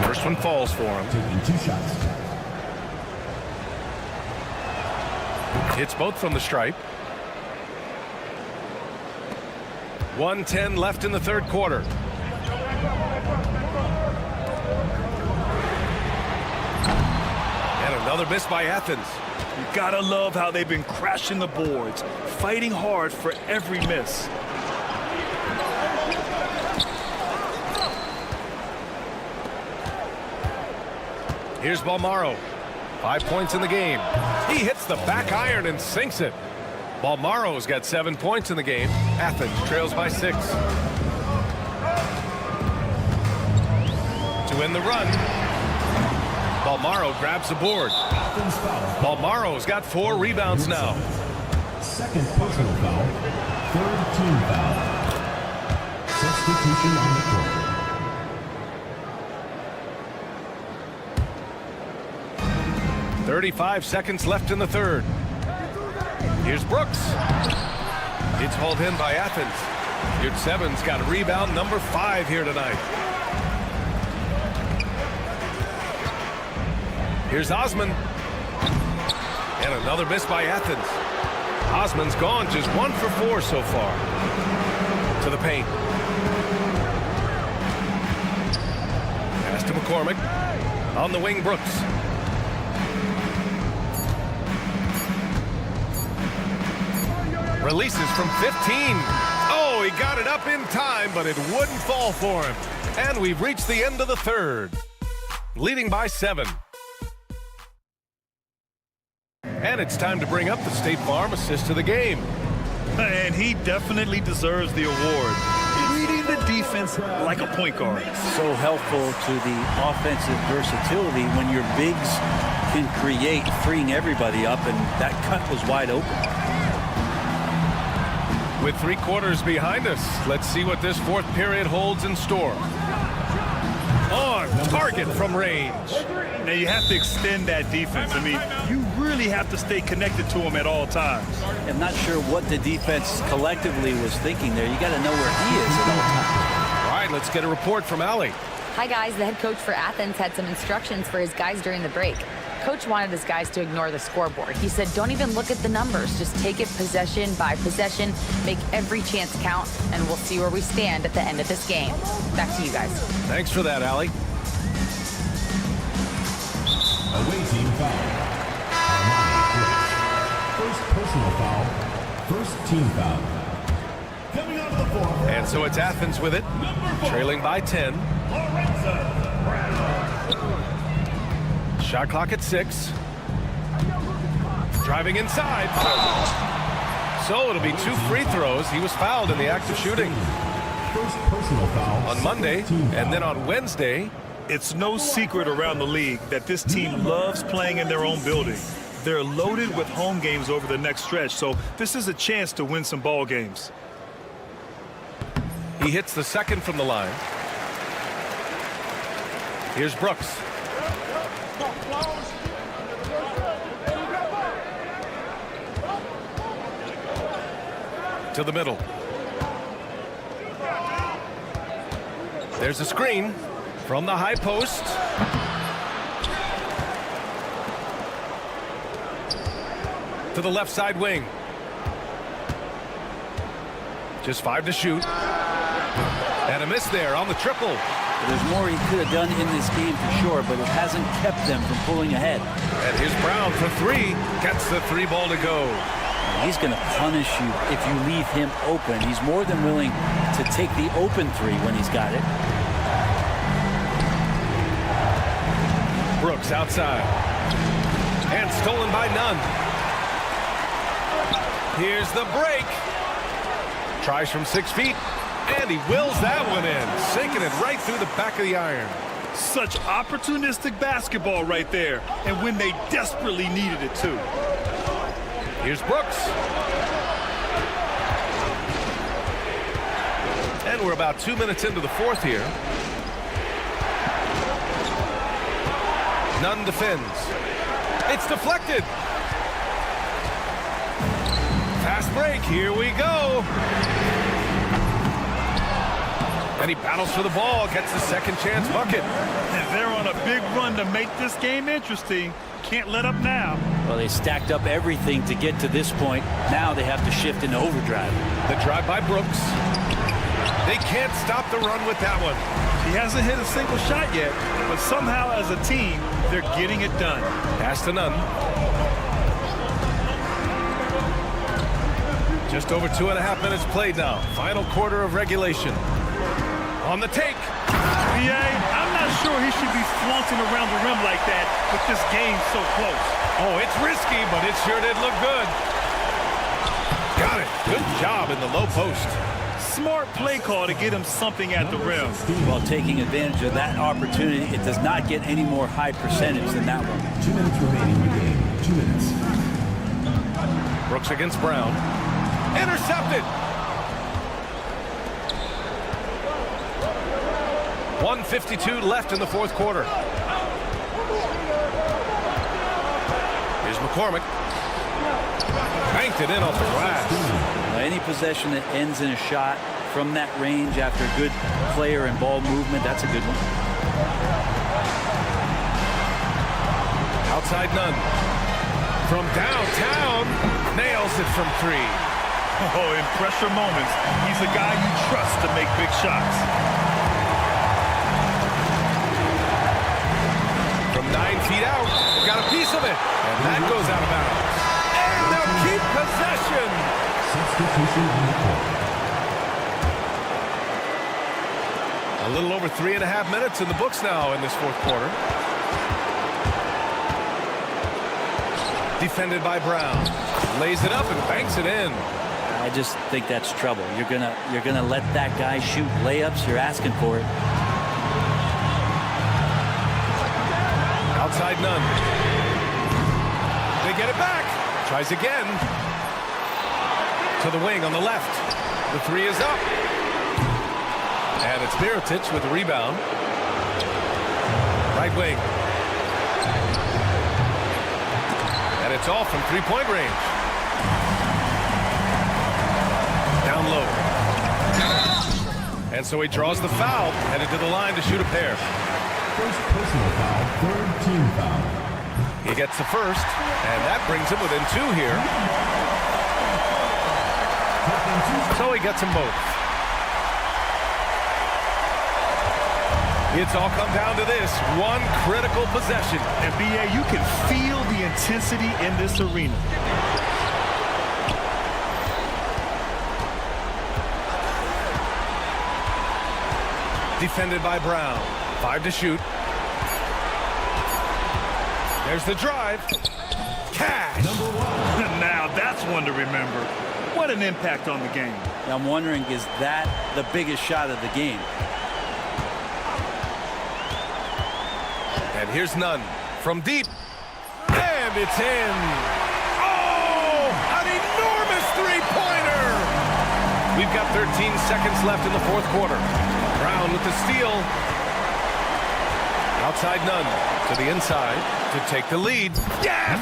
First one falls for him. Taking 2 shots. Hits both from the stripe. 1:10 left in the third quarter. And another miss by Athens. You gotta love how they've been crashing the boards, fighting hard for every miss. Here's Balmaro. 5 points in the game. He hits the back iron and sinks it. Balmaro's got 7 points in the game. Athens trails by 6. To win the run. Balmaro grabs the board. Balmaro's got 4 rebounds now. Second personal foul. Third team foul. Substitution on the court. 35 seconds left in the third. Here's Brooks. It's hauled in by Athens. Yurtseven's got rebound number 5 here tonight. Here's Osman. And another miss by Athens. Osman's gone just 1 for 4 so far. To the paint. Pass to McCormick. On the wing, Brooks. Releases from 15. Oh, he got it up in time, but it wouldn't fall for him. And we've reached the end of the third. Leading by 7. And it's time to bring up the State Farm assist of the game. And he definitely deserves the award. Reading the defense like a point guard. So helpful to the offensive versatility when your bigs can create, freeing everybody up, and that cut was wide open. With 3 quarters behind us, let's see what this fourth period holds in store. On target from range. Now you have to extend that defense. I mean, you really have to stay connected to him at all times. I'm not sure what the defense collectively was thinking there. You got to know where he is at all times. All right, let's get a report from Allie. Hi, guys. The head coach for Athens had some instructions for his guys during the break. Coach wanted his guys to ignore the scoreboard. He said, don't even look at the numbers. Just take it possession by possession, make every chance count, and we'll see where we stand at the end of this game. Back to you guys. Thanks for that, Allie. Away team foul. First personal foul. First team foul. Coming out of the floor. And so it's Athens with it, trailing by 10. Shot clock at 6. Driving inside. So it'll be 2 free throws. He was fouled in the act of shooting. First personal foul. On Monday, and then on Wednesday. It's no secret around the league that this team loves playing in their own building. They're loaded with home games over the next stretch, so this is a chance to win some ball games. He hits the second from the line. Here's Brooks. To the middle. There's a screen from the high post. To the left side wing. Just 5 to shoot. And a miss there on the triple. There's more he could have done in this game for sure, but it hasn't kept them from pulling ahead. And here's Brown for 3. Gets the 3 ball to go. He's going to punish you if you leave him open. He's more than willing to take the open 3 when he's got it. Brooks outside. And stolen by Nunn. Here's the break. Tries from 6 feet. And he wills that one in. Sinking it right through the back of the iron. Such opportunistic basketball right there. And when they desperately needed it too. Here's Brooks. And we're about 2 minutes into the fourth here. Nunn defends. It's deflected. Fast break. Here we go. And he battles for the ball. Gets the second chance bucket. And they're on a big run to make this game interesting. Can't let up now. Well, they stacked up everything to get to this point. Now they have to shift into overdrive. The drive by Brooks. They can't stop the run with that one. He hasn't hit a single shot yet, but somehow as a team, they're getting it done. Pass to Nunn. Just over 2.5 minutes played now. Final quarter of regulation. On the take. I'm not sure he should be flaunting around the rim like that with this game so close. Oh, it's risky, but it sure did look good. Got it. Good job in the low post. Smart play call to get him something at the rim. While taking advantage of that opportunity, it does not get any more high percentage than that one. 2 minutes remaining in the game. 2 minutes. Brooks against Brown. Intercepted. 1:52 left in the fourth quarter. Here's McCormick. Banked it in off the glass. Any possession that ends in a shot from that range after good player and ball movement, that's a good one. Outside Nunn. From downtown, nails it from 3. Oh, in pressure moments, he's a guy you trust to make big shots. From 9 feet out, got a piece of it, and that goes out of bounds. And they'll keep possession. A little over 3.5 minutes in the books now in this fourth quarter. Defended by Brown. Lays it up and banks it in. I just think that's trouble. You're gonna let that guy shoot layups. You're asking for it. Outside Nunn. They get it back. Tries again. To the wing on the left. The 3 is up. And it's Mirotic with the rebound. Right wing. And it's all from 3-point range. Down low. And so he draws the foul. Headed to the line to shoot a pair. First personal foul, third team foul. He gets the first, and that brings him within 2 here. So he gets them both. It's all come down to this one critical possession. And BA, you can feel the intensity in this arena. Defended by Brown. 5 to shoot. There's the drive. Cash. Now that's one to remember. What an impact on the game. I'm wondering, is that the biggest shot of the game? And here's Nunn from deep. And it's in. Oh, an enormous three-pointer. We've We've got 13 seconds left in the fourth quarter. Brown with the steal. Outside none. To the inside to take the lead. Yes!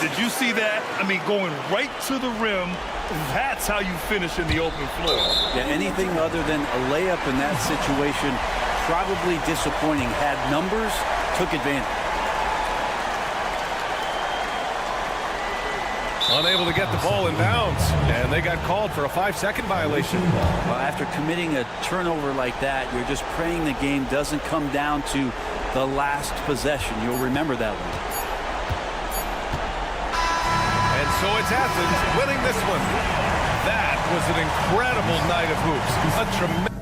Did you see that? I mean, going right to the rim. That's how you finish in the open floor. Yeah, anything other than a layup in that situation, probably disappointing. Had numbers, took advantage. Unable to get the ball in bounds, and they got called for a 5-second violation. Well, after committing a turnover like that, you're just praying the game doesn't come down to the last possession. You'll remember that one. And so it's Athens winning this one. That was an incredible night of hoops. A tremendous.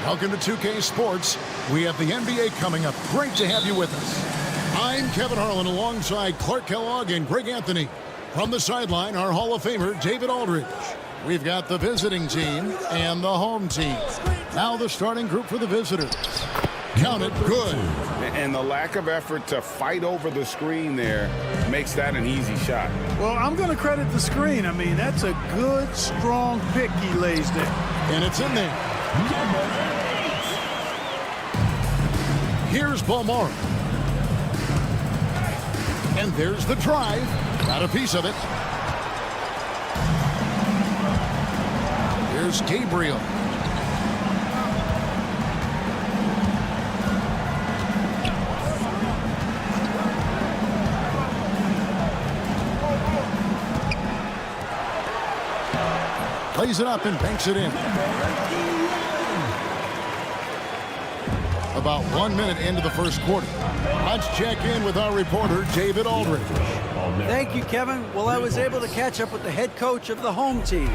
Welcome to 2K Sports. We have the NBA coming up. Great to have you with us. I'm Kevin Harlan alongside Clark Kellogg and Greg Anthony. From the sideline, our Hall of Famer, David Aldridge. We've got the visiting team and the home team. Now the starting group for the visitors. Count it good. And the lack of effort to fight over the screen there makes that an easy shot. Well, I'm going to credit the screen. I mean, that's a good, strong pick he lays there. And it's in there. Here's Balmora. And there's the drive. Got a piece of it. Here's Gabriel. Plays it up and banks it in. About 1 minute into the first quarter. Let's check in with our reporter, David Aldridge. Thank you, Kevin. Well, I was able to catch up with the head coach of the home team.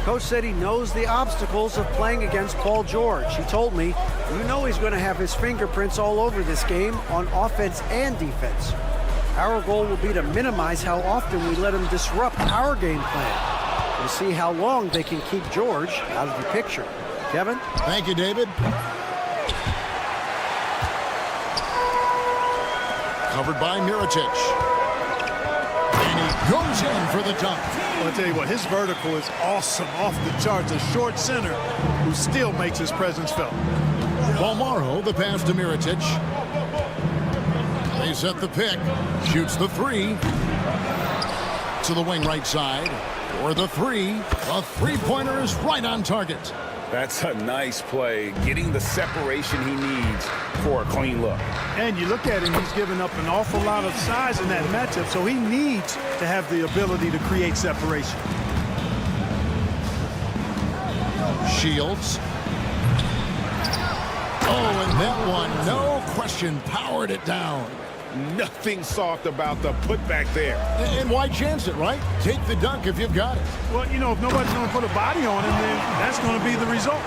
Coach said he knows the obstacles of playing against Paul George. He told me, you know he's going to have his fingerprints all over this game on offense and defense. Our goal will be to minimize how often we let him disrupt our game plan. We'll see how long they can keep George out of the picture. Kevin? Thank you, David. Covered by Mirotic. And he goes in for the dunk. I'll tell you what, his vertical is awesome, off the charts. A short center who still makes his presence felt. Balmora, the pass to Mirotic. They set the pick. Shoots the three. To the wing right side. For the three. The three-pointer is right on target. That's a nice play, getting the separation he needs for a clean look. And you look at him, he's given up an awful lot of size in that matchup, so he needs to have the ability to create separation. Shields. Oh, and that one, no question, powered it down. Nothing soft about the putback there. And why chance it, right? Take the dunk if you've got it. Well, you know, if nobody's going to put a body on him, then that's going to be the result.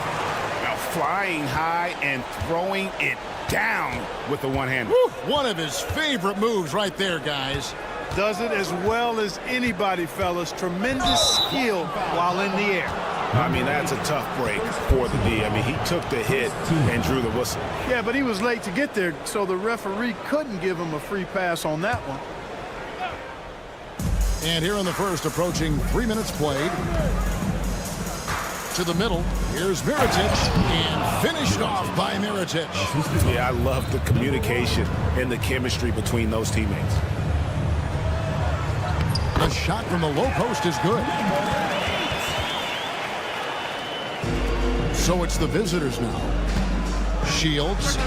Now flying high and throwing it down with the one-hander. One of his favorite moves right there, guys. Does it as well as anybody, fellas. Tremendous skill while in the air. I mean, that's a tough break for the D. I mean, he took the hit and drew the whistle. Yeah, but he was late to get there, so the referee couldn't give him a free pass on that one. And here in the first, approaching 3 minutes played. To the middle, here's Mirotic, and finished off by Mirotic. Yeah, I love the communication and the chemistry between those teammates. The shot from the low post is good. So it's the visitors now. Shields.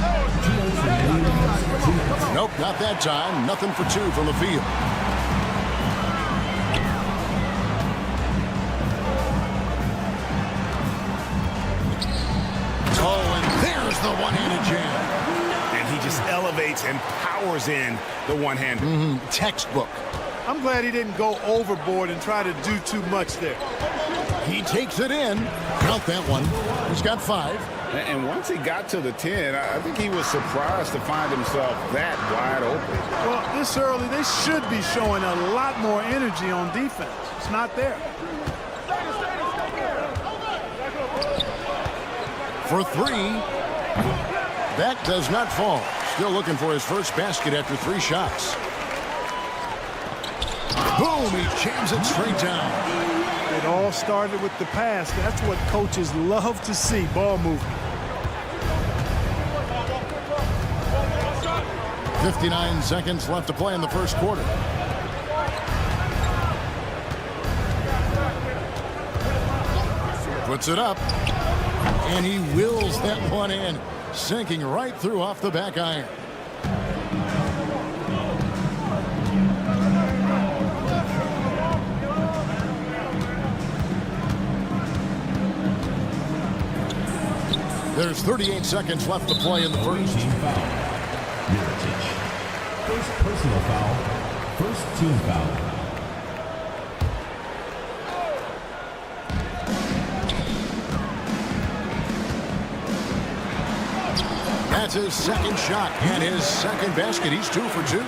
Nope, not that time. Nothing for two from the field. Oh, and there's the one-handed jam. And he just elevates and powers in the one-hander. Textbook. I'm glad he didn't go overboard and try to do too much there. He takes it in. Count that one. He's got 5. And once he got to the 10, I think he was surprised to find himself that wide open. Well, this early, they should be showing a lot more energy on defense. It's not there. For 3. That does not fall. Still looking for his first basket after 3 shots. Boom, he jams it straight down. It all started with the pass. That's what coaches love to see, ball movement. 59 seconds left to play in the first quarter. Puts it up, and he wills that one in, sinking right through off the back iron. There's 38 seconds left to play in the first. First personal foul. First team foul. That's his second shot and his second basket. He's 2 for 2.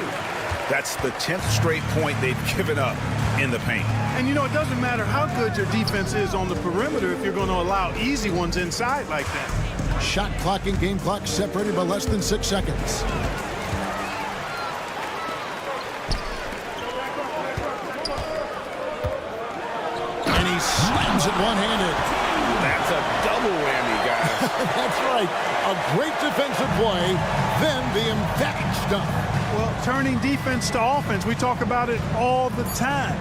That's the 10th straight point they've given up in the paint. And you know, it doesn't matter how good your defense is on the perimeter if you're going to allow easy ones inside like that. Shot clock and game clock separated by less than 6 seconds. And he slams it one-handed. That's a double whammy, guys. That's right. A great defensive play, then the emphatic stuff. Well, turning defense to offense, we talk about it all the time.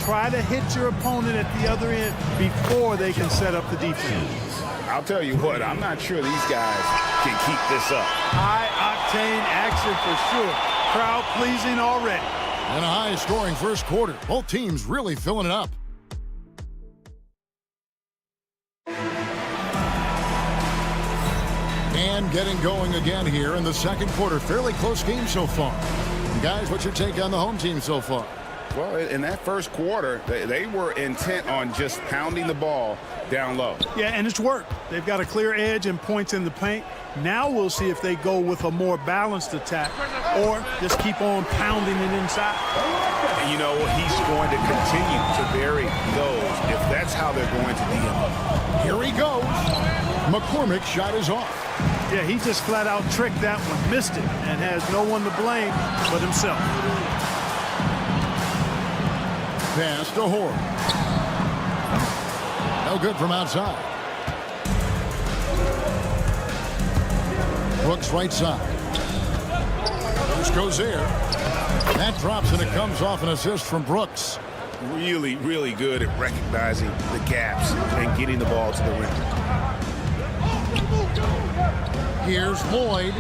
Try to hit your opponent at the other end before they can set up the defense. I'll tell you what, I'm not sure these guys can keep this up. High-octane action for sure. Crowd pleasing already. And a high-scoring first quarter. Both teams really filling it up. And getting going again here in the second quarter. Fairly close game so far. Guys, what's your take on the home team so far? Well, in that first quarter, they were intent on just pounding the ball down low. Yeah, and it's worked. They've got a clear edge and points in the paint. Now we'll see if they go with a more balanced attack or just keep on pounding it inside. And you know, he's going to continue to vary those if that's how they're going to deal. Here he goes. McCormick's shot is off. Yeah, he just flat out tricked that one, missed it, and has no one to blame but himself. Pass to Horn. No good from outside. Brooks right side. Bruce goes there. That drops and it comes off an assist from Brooks. Really, really good at recognizing the gaps and getting the ball to the rim. Here's Lloyd.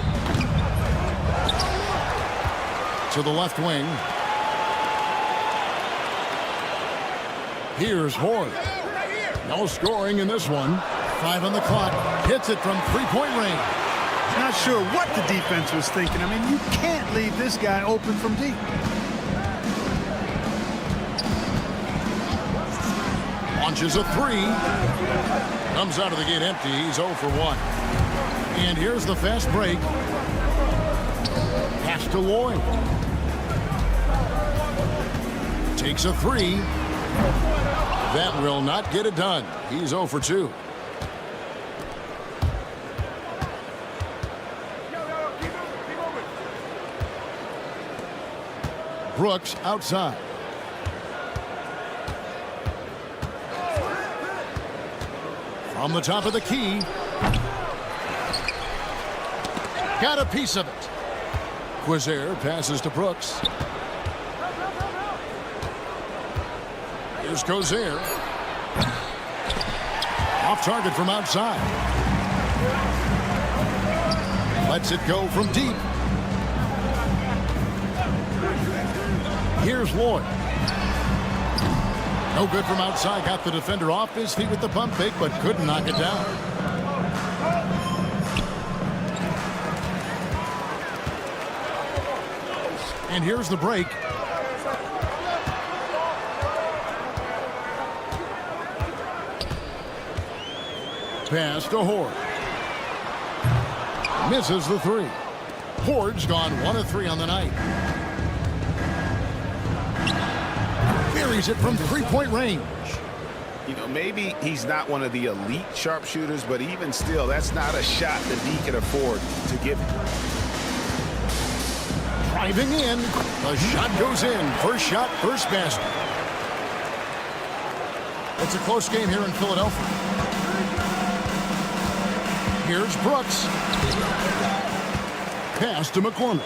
To the left wing. Here's Horn. No scoring in this one. 5 on the clock. Hits it from three-point range. Not sure what the defense was thinking. I mean, you can't leave this guy open from deep. Launches a 3. Comes out of the gate empty. He's 0 for 1. And here's the fast break. to Lloyd. Takes a three. That will not get it done. He's 0 for 2. Brooks outside. From the top of the key. Got a piece of it. Quizer passes to Brooks. Here's Quizer. Off target from outside. Lets it go from deep. Here's Lloyd. No good from outside. Got the defender off his feet with the pump fake, but couldn't knock it down. And here's the break. Pass to Horde. Misses the three. Horde's gone 1 of 3 on the night. Buries it from 3-point range. You know, maybe he's not one of the elite sharpshooters, but even still, that's not a shot that he can afford to give him. Driving in. The shot goes in. First shot, first basket. It's a close game here in Philadelphia. Here's Brooks. Pass to McCormick.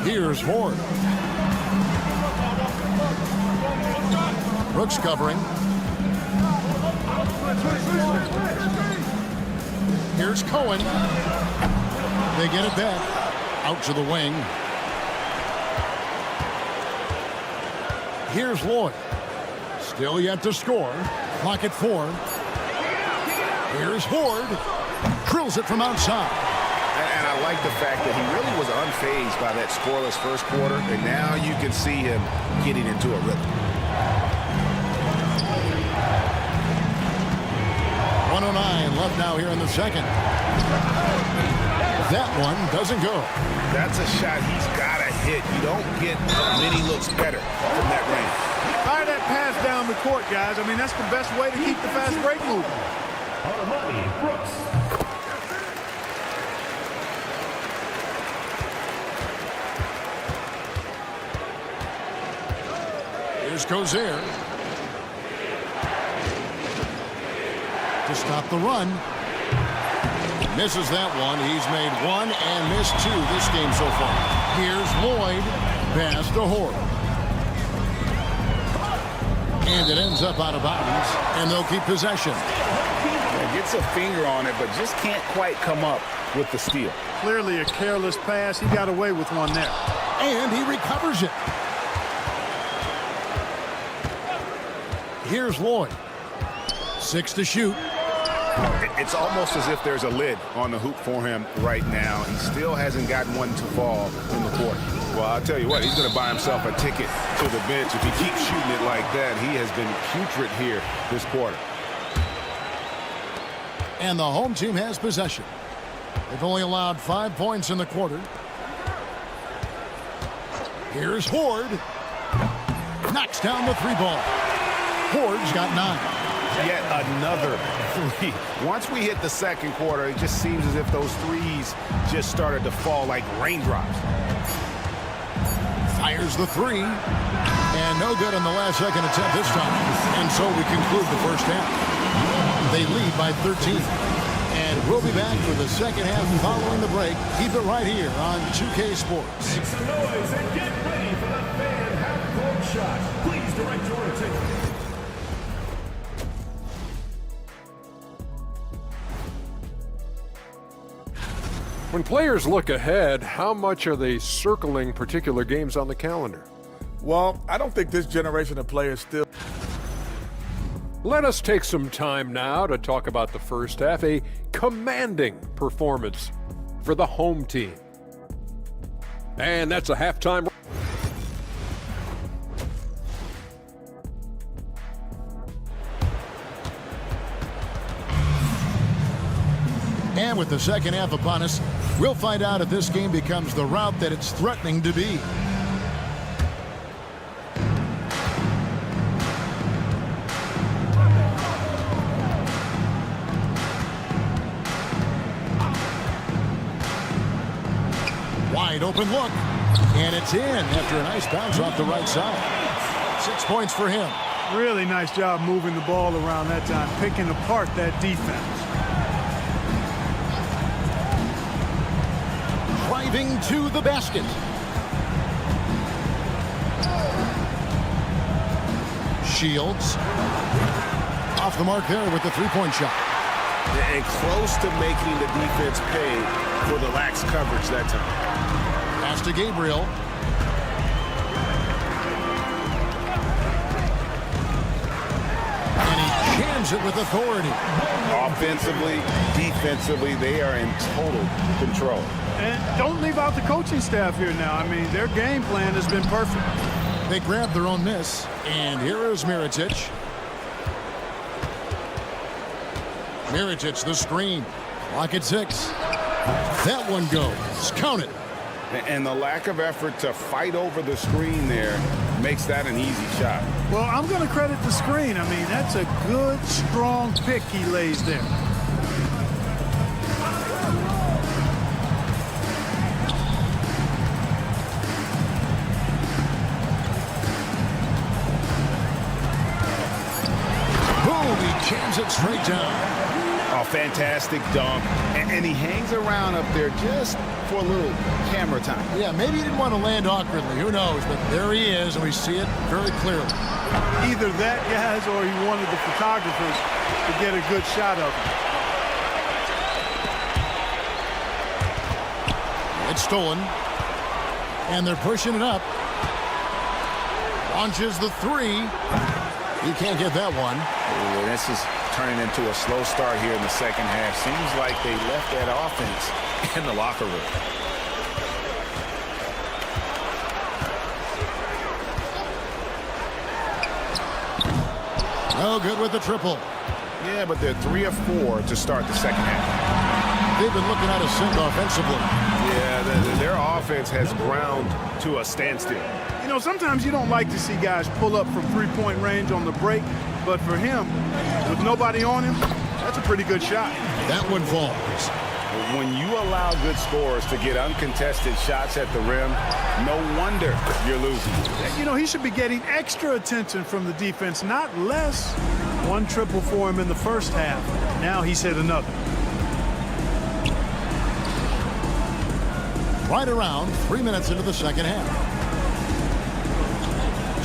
Here's Horde. Brooks covering. Here's Cohen. They get it back. Out to the wing. Here's Lloyd. Still yet to score. Clock at 4. Here's Horde. Drills it from outside. And I like the fact that he really was unfazed by that scoreless first quarter. And now you can see him getting into a rhythm. 1:09 left now here in the second. That one doesn't go. That's a shot he's got to hit. You don't get many looks better from that range. Fire that pass down the court, guys. I mean, that's the best way to keep the fast break moving. Brooks. Here's Quizer. To stop the run. Misses that one. He's made 1 and missed 2 this game so far. Here's Lloyd. Pass to Horde. And it ends up out of bounds. And they'll keep possession. Yeah, gets a finger on it, but just can't quite come up with the steal. Clearly a careless pass. He got away with one there. And he recovers it. Here's Lloyd. 6 to shoot. It's almost as if there's a lid on the hoop for him right now. He still hasn't gotten one to fall in the quarter. Well, I'll tell you what, he's going to buy himself a ticket to the bench. If he keeps shooting it like that, he has been putrid here this quarter. And the home team has possession. They've only allowed 5 points in the quarter. Here's Horde. Knocks down the 3-ball. Horde's got 9. Yet another 3. Once we hit the second quarter, it just seems as if those threes just started to fall like raindrops. Fires the 3. And no good on the last second attempt this time. And so we conclude the first half. They lead by 13. And we'll be back for the second half following the break. Keep it right here on 2K Sports. Make some noise and get ready for the fan half-court shot. Please direct your attention. When players look ahead, how much are they circling particular games on the calendar? Well, I don't think this generation of players still... Let us take some time now to talk about the first half, a commanding performance for the home team. And that's a halftime. And with the second half upon us, we'll find out if this game becomes the rout that it's threatening to be. Wide open look. And it's in after a nice bounce off the right side. 6 points for him. Really nice job moving the ball around that time, picking apart that defense. Driving to the basket. Shields. Off the mark there with the three-point shot. And close to making the defense pay for the lax coverage that time. Pass to Gabriel. And he jams it with authority. Offensively, defensively, they are in total control. And don't leave out the coaching staff here now. I mean, their game plan has been perfect. They grabbed their own miss. And here is Mirotic. Mirotic, the screen. Lock at 6. That one goes. Count it. And the lack of effort to fight over the screen there makes that an easy shot. Well, I'm going to credit the screen. I mean, that's a good, strong pick he lays there. Boom, he jams it straight down. A fantastic dunk. And he hangs around up there just for a little camera time. Yeah, maybe he didn't want to land awkwardly. Who knows? But there he is, and we see it very clearly. Either that, guys, or he wanted the photographers to get a good shot of him. It's stolen. And they're pushing it up. Launches the three. He can't get that one. Ooh, this is turning into a slow start here in the second half. Seems like they left that offense in the locker room. No good with the triple. Yeah, but they're 3 of 4 to start the second half. They've been looking out of sync offensively. Yeah, their offense has ground to a standstill. You know, sometimes you don't like to see guys pull up from three-point range on the break, but for him, with nobody on him, that's a pretty good shot. That one falls. When you allow good scorers to get uncontested shots at the rim, no wonder you're losing. You know, he should be getting extra attention from the defense, not less. 1 triple for him in the first half. Now he's hit another. Right around 3 minutes into the second half.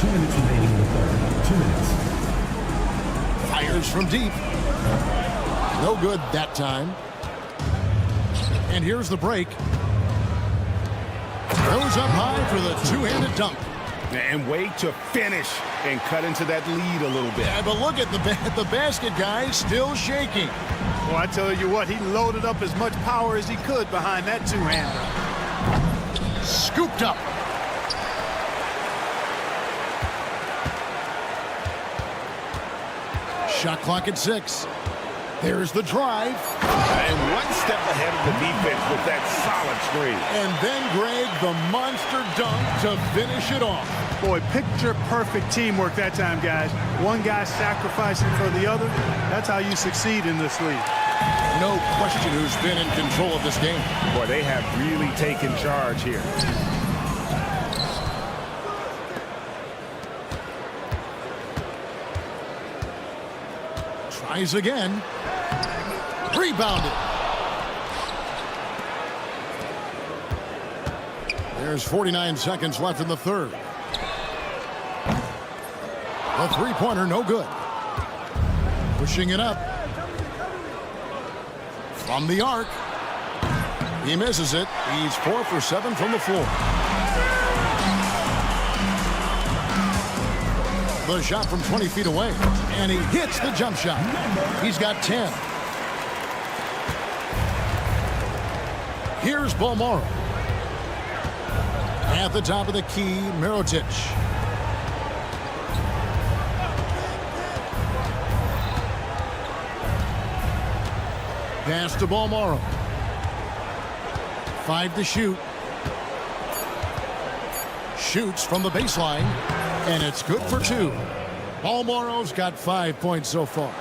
2 minutes remaining in the third. 2 minutes. Fires from deep. No good that time. And here's the break. Goes up high for the two-handed dunk. And wait to finish and cut into that lead a little bit. Yeah, but look at the basket, guys, still shaking. Well, I tell you what, he loaded up as much power as he could behind that two-hander. Scooped up. Shot clock at 6. There's the drive. And one step ahead of the defense with that solid screen. And then, Greg, the monster dunk to finish it off. Boy, picture-perfect teamwork that time, guys. One guy sacrificing for the other. That's how you succeed in this league. No question who's been in control of this game. Boy, they have really taken charge here. Tries again. Rebounded. There's 49 seconds left in the third. The three-pointer, no good. Pushing it up. From the arc. He misses it. He's 4 for 7 from the floor. The shot from 20 feet away. And he hits the jump shot. He's got 10. Here's Bolmaro. At the top of the key, Mirotic. Pass to Bolmaro. 5 to shoot. Shoots from the baseline, and it's good for 2. Paul Morrow's got 5 points so far.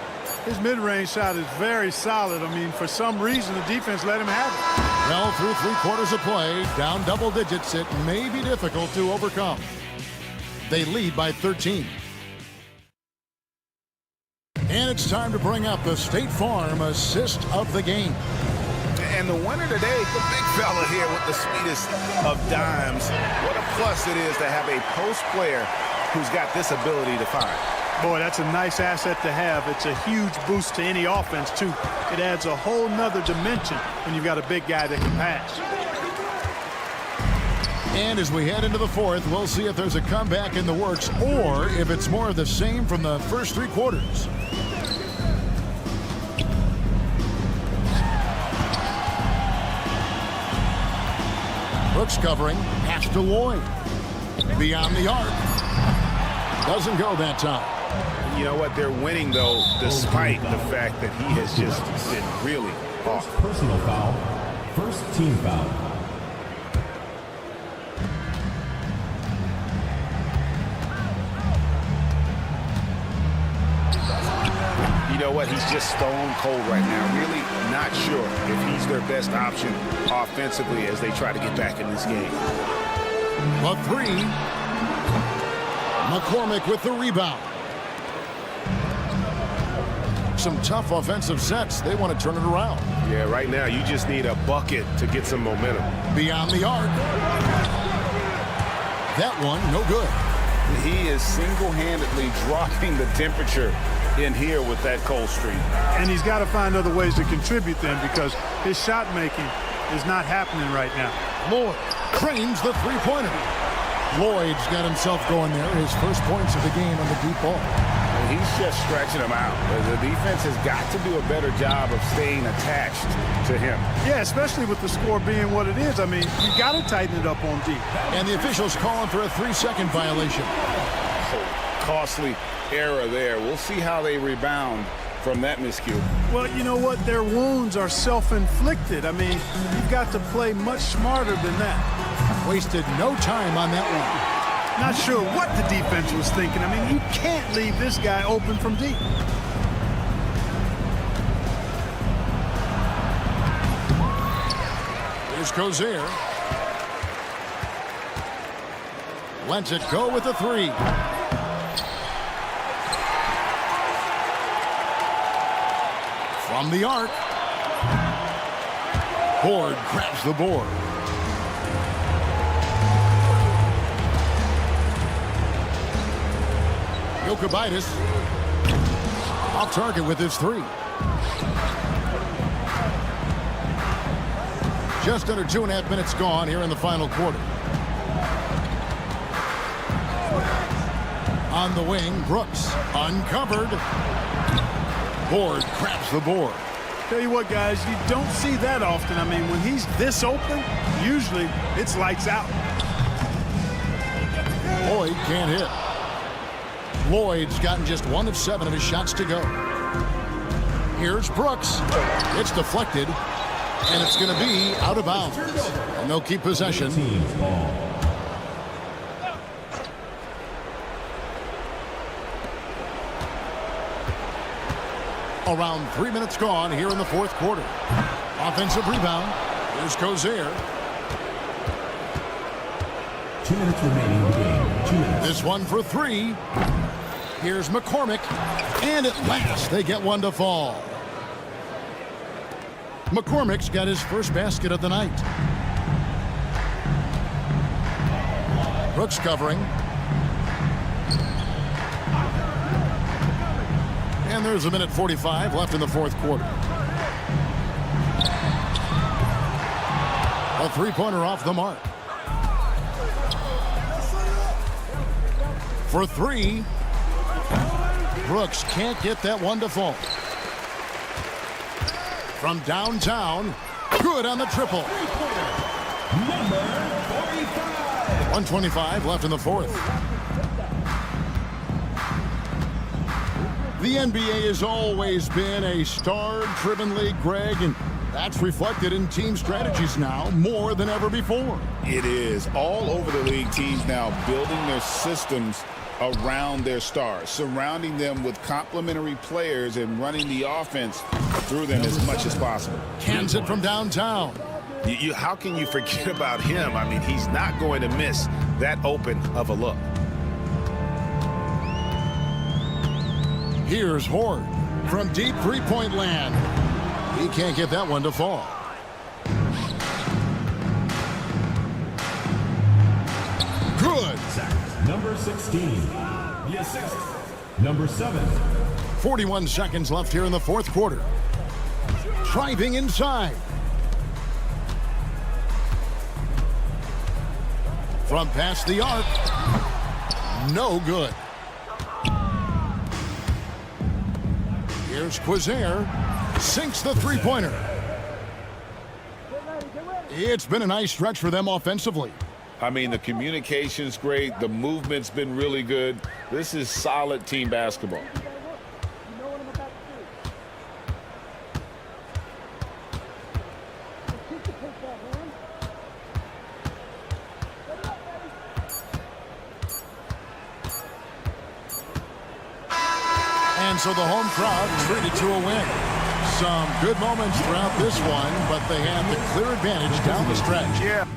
His mid-range shot is very solid. I mean, for some reason, the defense let him have it. Well, through 3 quarters of play, down double digits, it may be difficult to overcome. They lead by 13. And it's time to bring up the State Farm assist of the game. And the winner today, the big fella here with the sweetest of dimes. What a plus it is to have a post player who's got this ability to find. Boy, that's a nice asset to have. It's a huge boost to any offense, too. It adds a whole nother dimension when you've got a big guy that can pass. And as we head into the 4th, we'll see if there's a comeback in the works or if it's more of the same from the first 3 quarters. Brooks covering, pass to Lloyd. Beyond the arc. Doesn't go that time. You know what? They're winning, though, despite the fact that he has just been really off. Personal foul. First team foul. You know what? He's just stone cold right now. Really not sure if he's their best option offensively as they try to get back in this game. A 3. McCormick with the rebound. Some tough offensive sets. They want to turn it around. Yeah, right now you just need a bucket to get some momentum. Beyond the arc. That one, no good. He is single-handedly dropping the temperature in here with that cold streak. And he's got to find other ways to contribute then because his shot making is not happening right now. Lloyd cranes the 3-pointer. Lloyd's got himself going there. His first points of the game on the deep ball. And he's just stretching him out. The defense has got to do a better job of staying attached to him. Yeah, especially with the score being what it is. I mean, you got to tighten it up on deep. And the officials calling for a 3-second violation. Costly error there. We'll see how they rebound from that miscue. Well, you know what? Their wounds are self-inflicted. I mean, you've got to play much smarter than that. Wasted no time on that one. Not sure what the defense was thinking. I mean, you can't leave this guy open from deep. Here's Cozier. Lets it go with the 3. From the arc. Ford grabs the board. Jokic off target with his 3. Just under 2.5 minutes gone here in the final quarter. On the wing, Brooks uncovered. Ford grabs the board. Tell you what, guys, you don't see that often. I mean, when he's this open, usually it's lights out. Lloyd can't hit. Lloyd's gotten just 1 of 7 of his shots to go. Here's Brooks. It's deflected, and it's going to be out of bounds. And they'll keep possession. Around 3 minutes gone here in the 4th quarter. Offensive rebound. Here's Cozier. 2 minutes remaining in the game. 2 minutes. This one for 3. Here's McCormick. And at last, they get one to fall. McCormick's got his first basket of the night. Brooks covering. And there's 1:45 left in the 4th quarter. A 3-pointer off the mark. For 3. Brooks can't get that one to fall. From downtown, good on the triple. Number 45. 1:25 left in the 4th. The NBA has always been a star-driven league, Greg, and That's reflected in team strategies now more than ever before. It is. All over the league, teams now building their systems around their stars, surrounding them with complementary players and running the offense through them as much as possible. Cans it from downtown. How can you forget about him? I mean, he's not going to miss that open of a look. Here's Horde from deep three-point land. He can't get that one to fall. Good. Number 16. The assist. Number 7. 41 seconds left here in the fourth quarter. Driving inside. From past the arc. No good. Here's Quizaire. Sinks the three-pointer. It's been a nice stretch for them offensively. I mean, the communication's great. The movement's been really good. This is solid team basketball. And so the home crowd treated to a win. Some good moments throughout this one, but they have the clear advantage down the stretch. Yeah.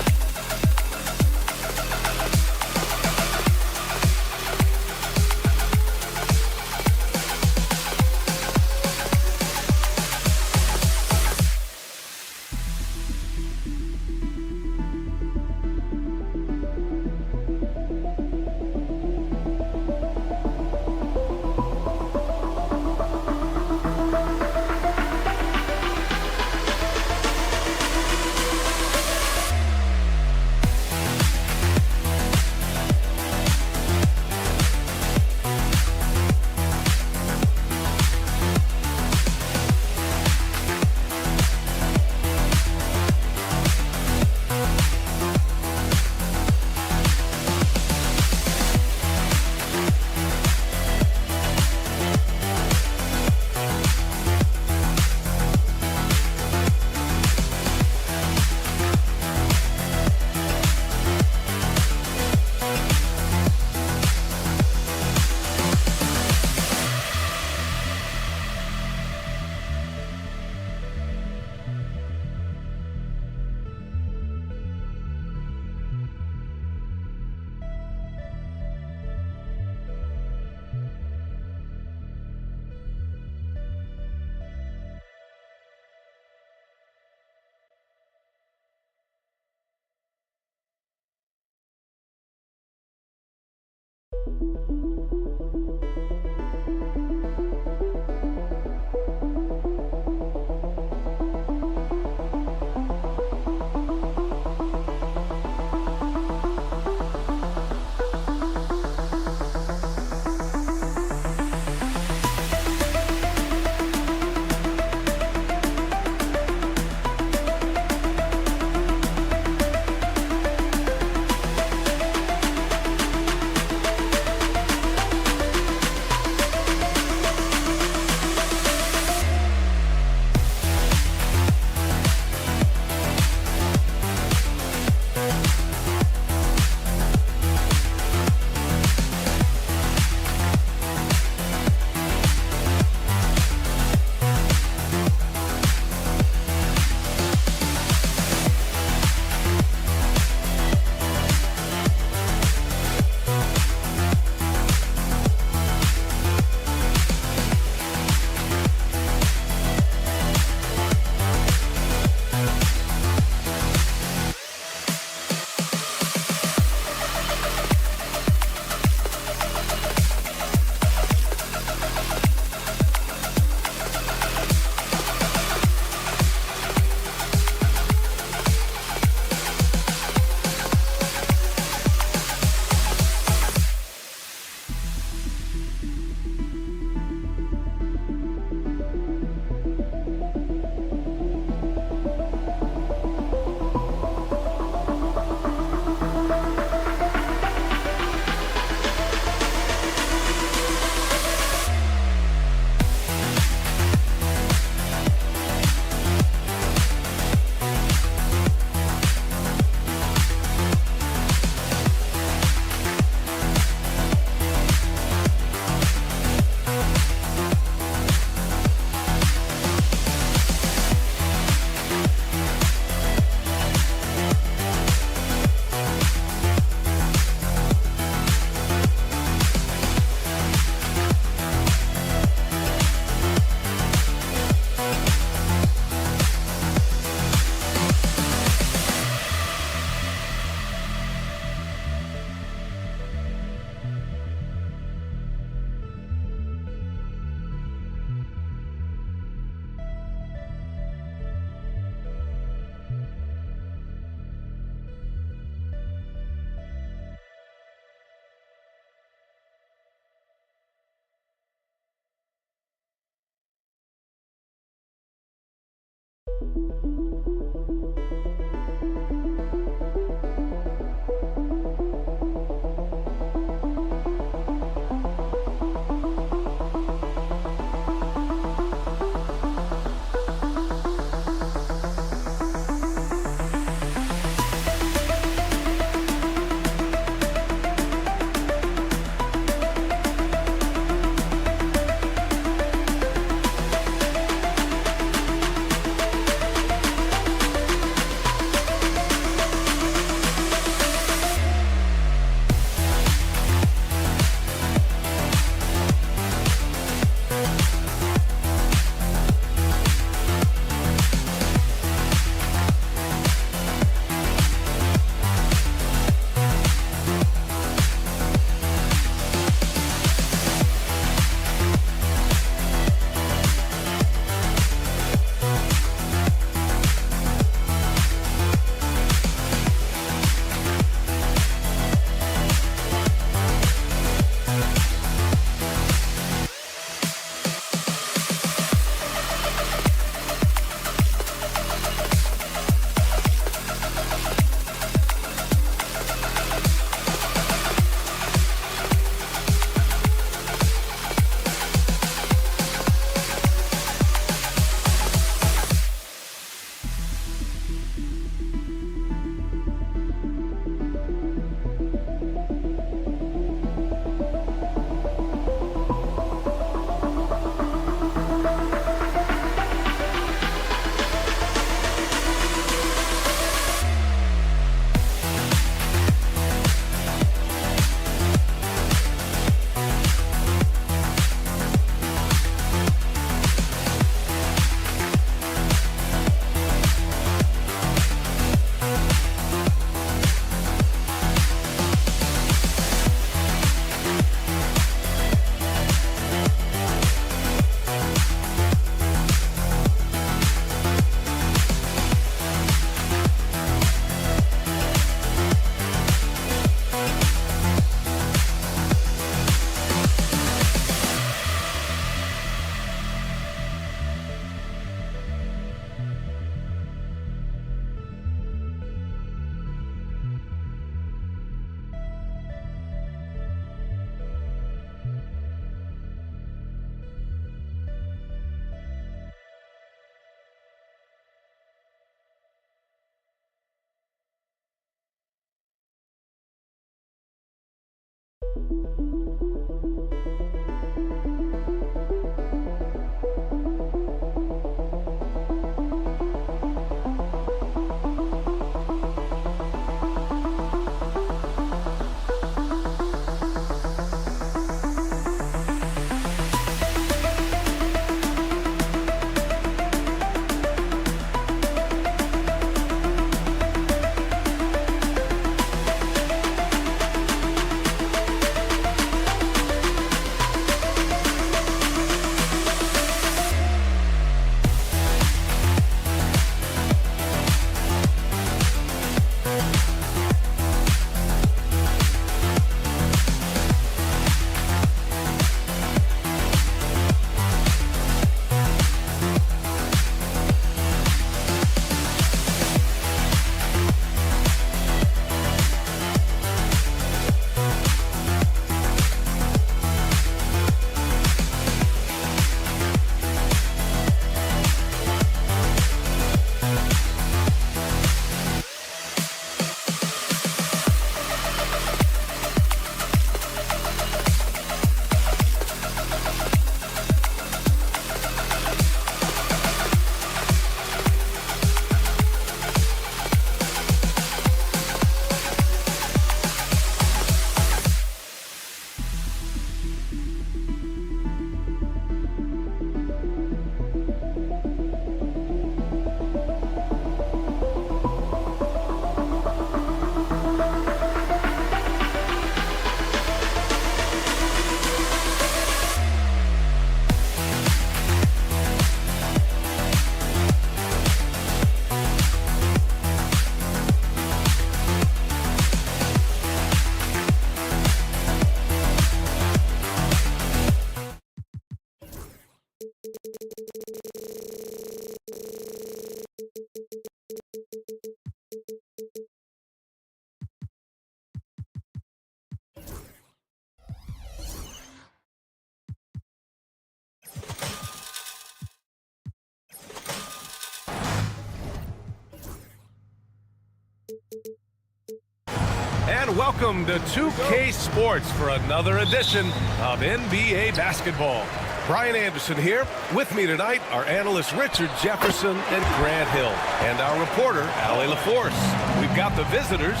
And welcome to 2K Sports for another edition of NBA basketball. Brian Anderson here. With me tonight are analysts Richard Jefferson and Grant Hill, and our reporter, Allie LaForce. We've got the visitors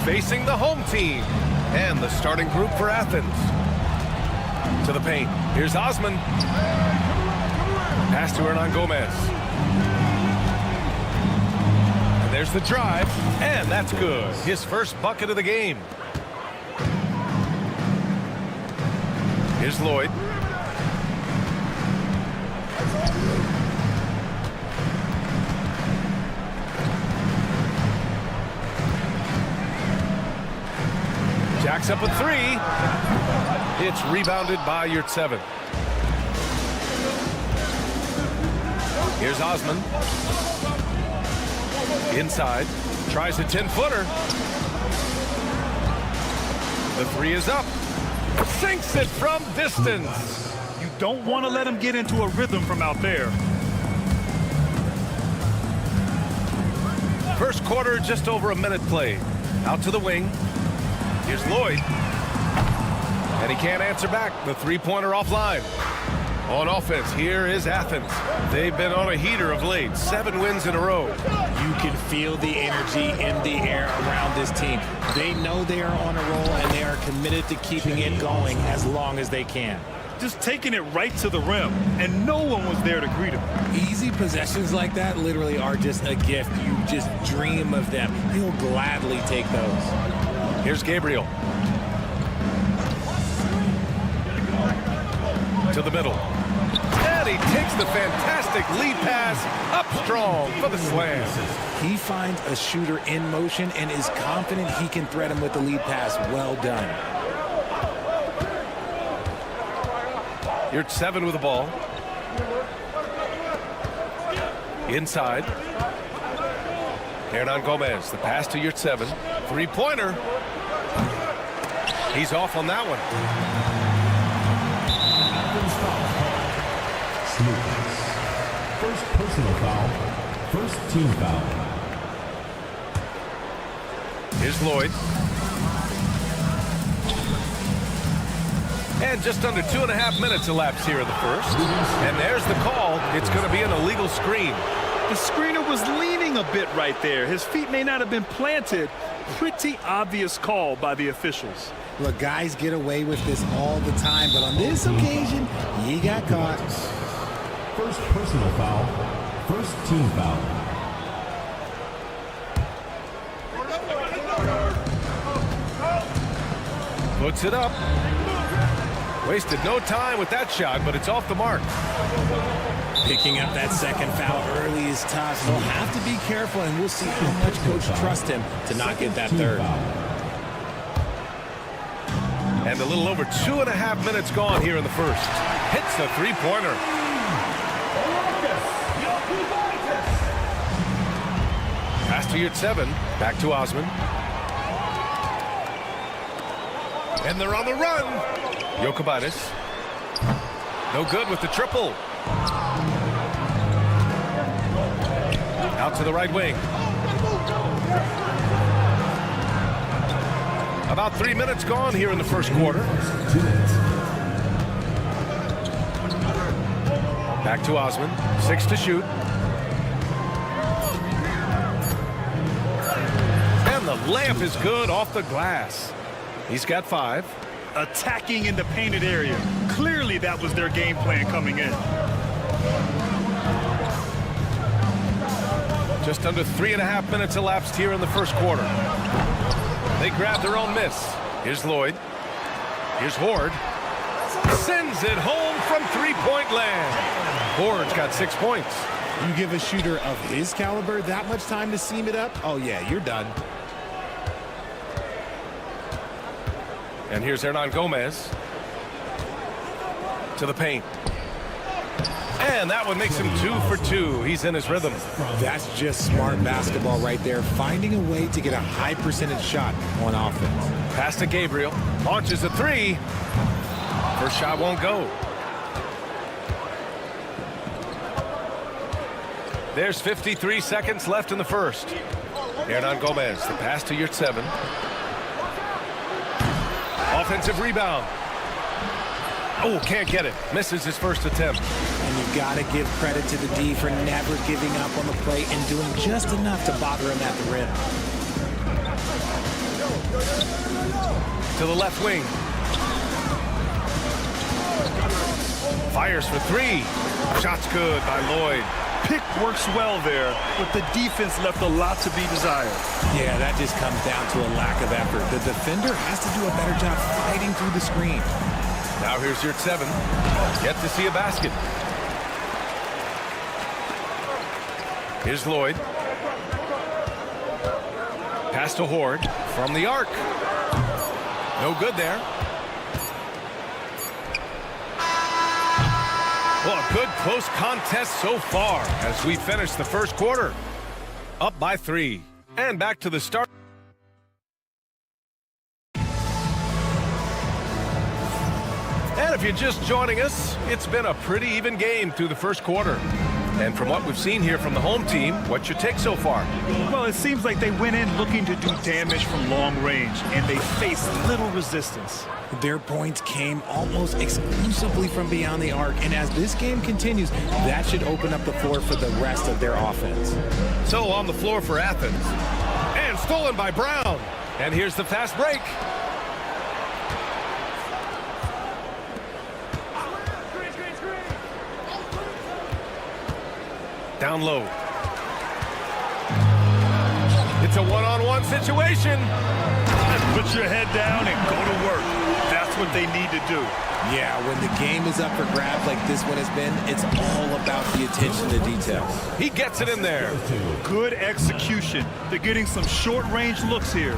facing the home team and the starting group for Athens. To the paint. Here's Osman. Pass to Hernan Gomez. And there's the drive, and that's good. His first bucket of the game. Here's Lloyd. Jacks up a three. It's rebounded by Yurtseven. Here's Osman. Inside. Tries a 10-footer. The three is up. Sinks it from distance. You don't want to let him get into a rhythm from out there. First quarter, just over a minute played. Out to the wing. Here's Lloyd. And he can't answer back. The three-pointer offline. On offense, here is Athens. They've been on a heater of late. 7 wins in a row. You can feel the energy in the air around this team. They know they are on a roll, and they are committed to keeping it going as long as they can. Just taking it right to the rim, and no one was there to greet him. Easy possessions like that literally are just a gift. You just dream of them. He'll gladly take those. Here's Gabriel. To the middle. And he takes the fantastic lead pass up strong for the slam. He finds a shooter in motion and is confident he can thread him with the lead pass. Well done. Yurtseven with the ball. Inside. Hernan Gomez. The pass to Yurtseven. Three-pointer. He's off on that one. First personal foul. First team foul. Here's Lloyd. And just under 2.5 minutes elapsed here in the first. And there's the call. It's going to be an illegal screen. The screener was leaning a bit right there. His feet may not have been planted. Pretty obvious call by the officials. Look, guys get away with this all the time, but on this occasion, he got caught. First personal foul. First team foul. Puts it up. Wasted no time with that shot, but it's off the mark. Picking up that second foul early is tough. He'll have to be careful, and we'll see how much coach trusts him to not get that third. And a little over 2.5 minutes gone here in the first. Hits the three-pointer. Pass to Yurtseven. Back to Osman. And they're on the run. Jokibatis. No good with the triple. Out to the right wing. About 3 minutes gone here in the first quarter. Back to Osman. 6 to shoot. And the layup is good off the glass. He's got 5. Attacking in the painted area. Clearly that was their game plan coming in. Just under 3.5 minutes elapsed here in the first quarter. They grab their own miss. Here's Lloyd. Here's Horde. Sends it home from three-point land. Horde's got 6 points. You give a shooter of his caliber that much time to seam it up? Oh, yeah, you're done. And here's Hernan Gomez. To the paint. And that one makes him 2 for 2. He's in his rhythm. That's just smart basketball right there. Finding a way to get a high percentage shot on offense. Pass to Gabriel. Launches a 3. First shot won't go. There's 53 seconds left in the first. Hernan Gomez. The pass to Yurtseven. Offensive rebound. Oh, can't get it. Misses his first attempt. And you've got to give credit to the D for never giving up on the play and doing just enough to bother him at the rim. To the left wing. Fires for three. Shot's good by Lloyd. Pick works well there, but the defense left a lot to be desired. Yeah, that just comes down to a lack of effort. The defender has to do a better job fighting through the screen. Now here's your 7. Yet to see a basket. Here's Lloyd. Pass to Horde from the arc. No good there. Well, a good close contest so far as we finish the first quarter. Up by 3. And back to the start. And if you're just joining us, it's been a pretty even game through the first quarter. And from what we've seen here from the home team, what's your take so far? Well, it seems like they went in looking to do damage from long range, and they faced little resistance. Their points came almost exclusively from beyond the arc, and as this game continues, that should open up the floor for the rest of their offense. So on the floor for Athens. And stolen by Brown. And here's the fast break. Down low. It's a one-on-one situation. Put your head down and go to work. That's what they need to do. Yeah, when the game is up for grabs like this one has been, it's all about the attention to detail. He gets it in there. Good execution. They're getting some short-range looks here.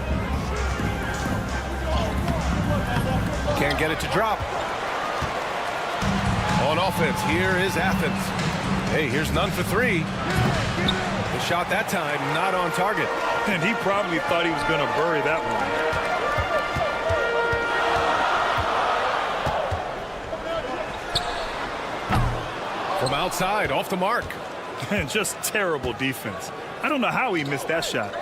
Can't get it to drop. On offense, here is Athens. Hey, here's none for 3. The shot that time, not on target. And he probably thought he was going to bury that one. From outside, off the mark. And just terrible defense. I don't know how he missed that shot.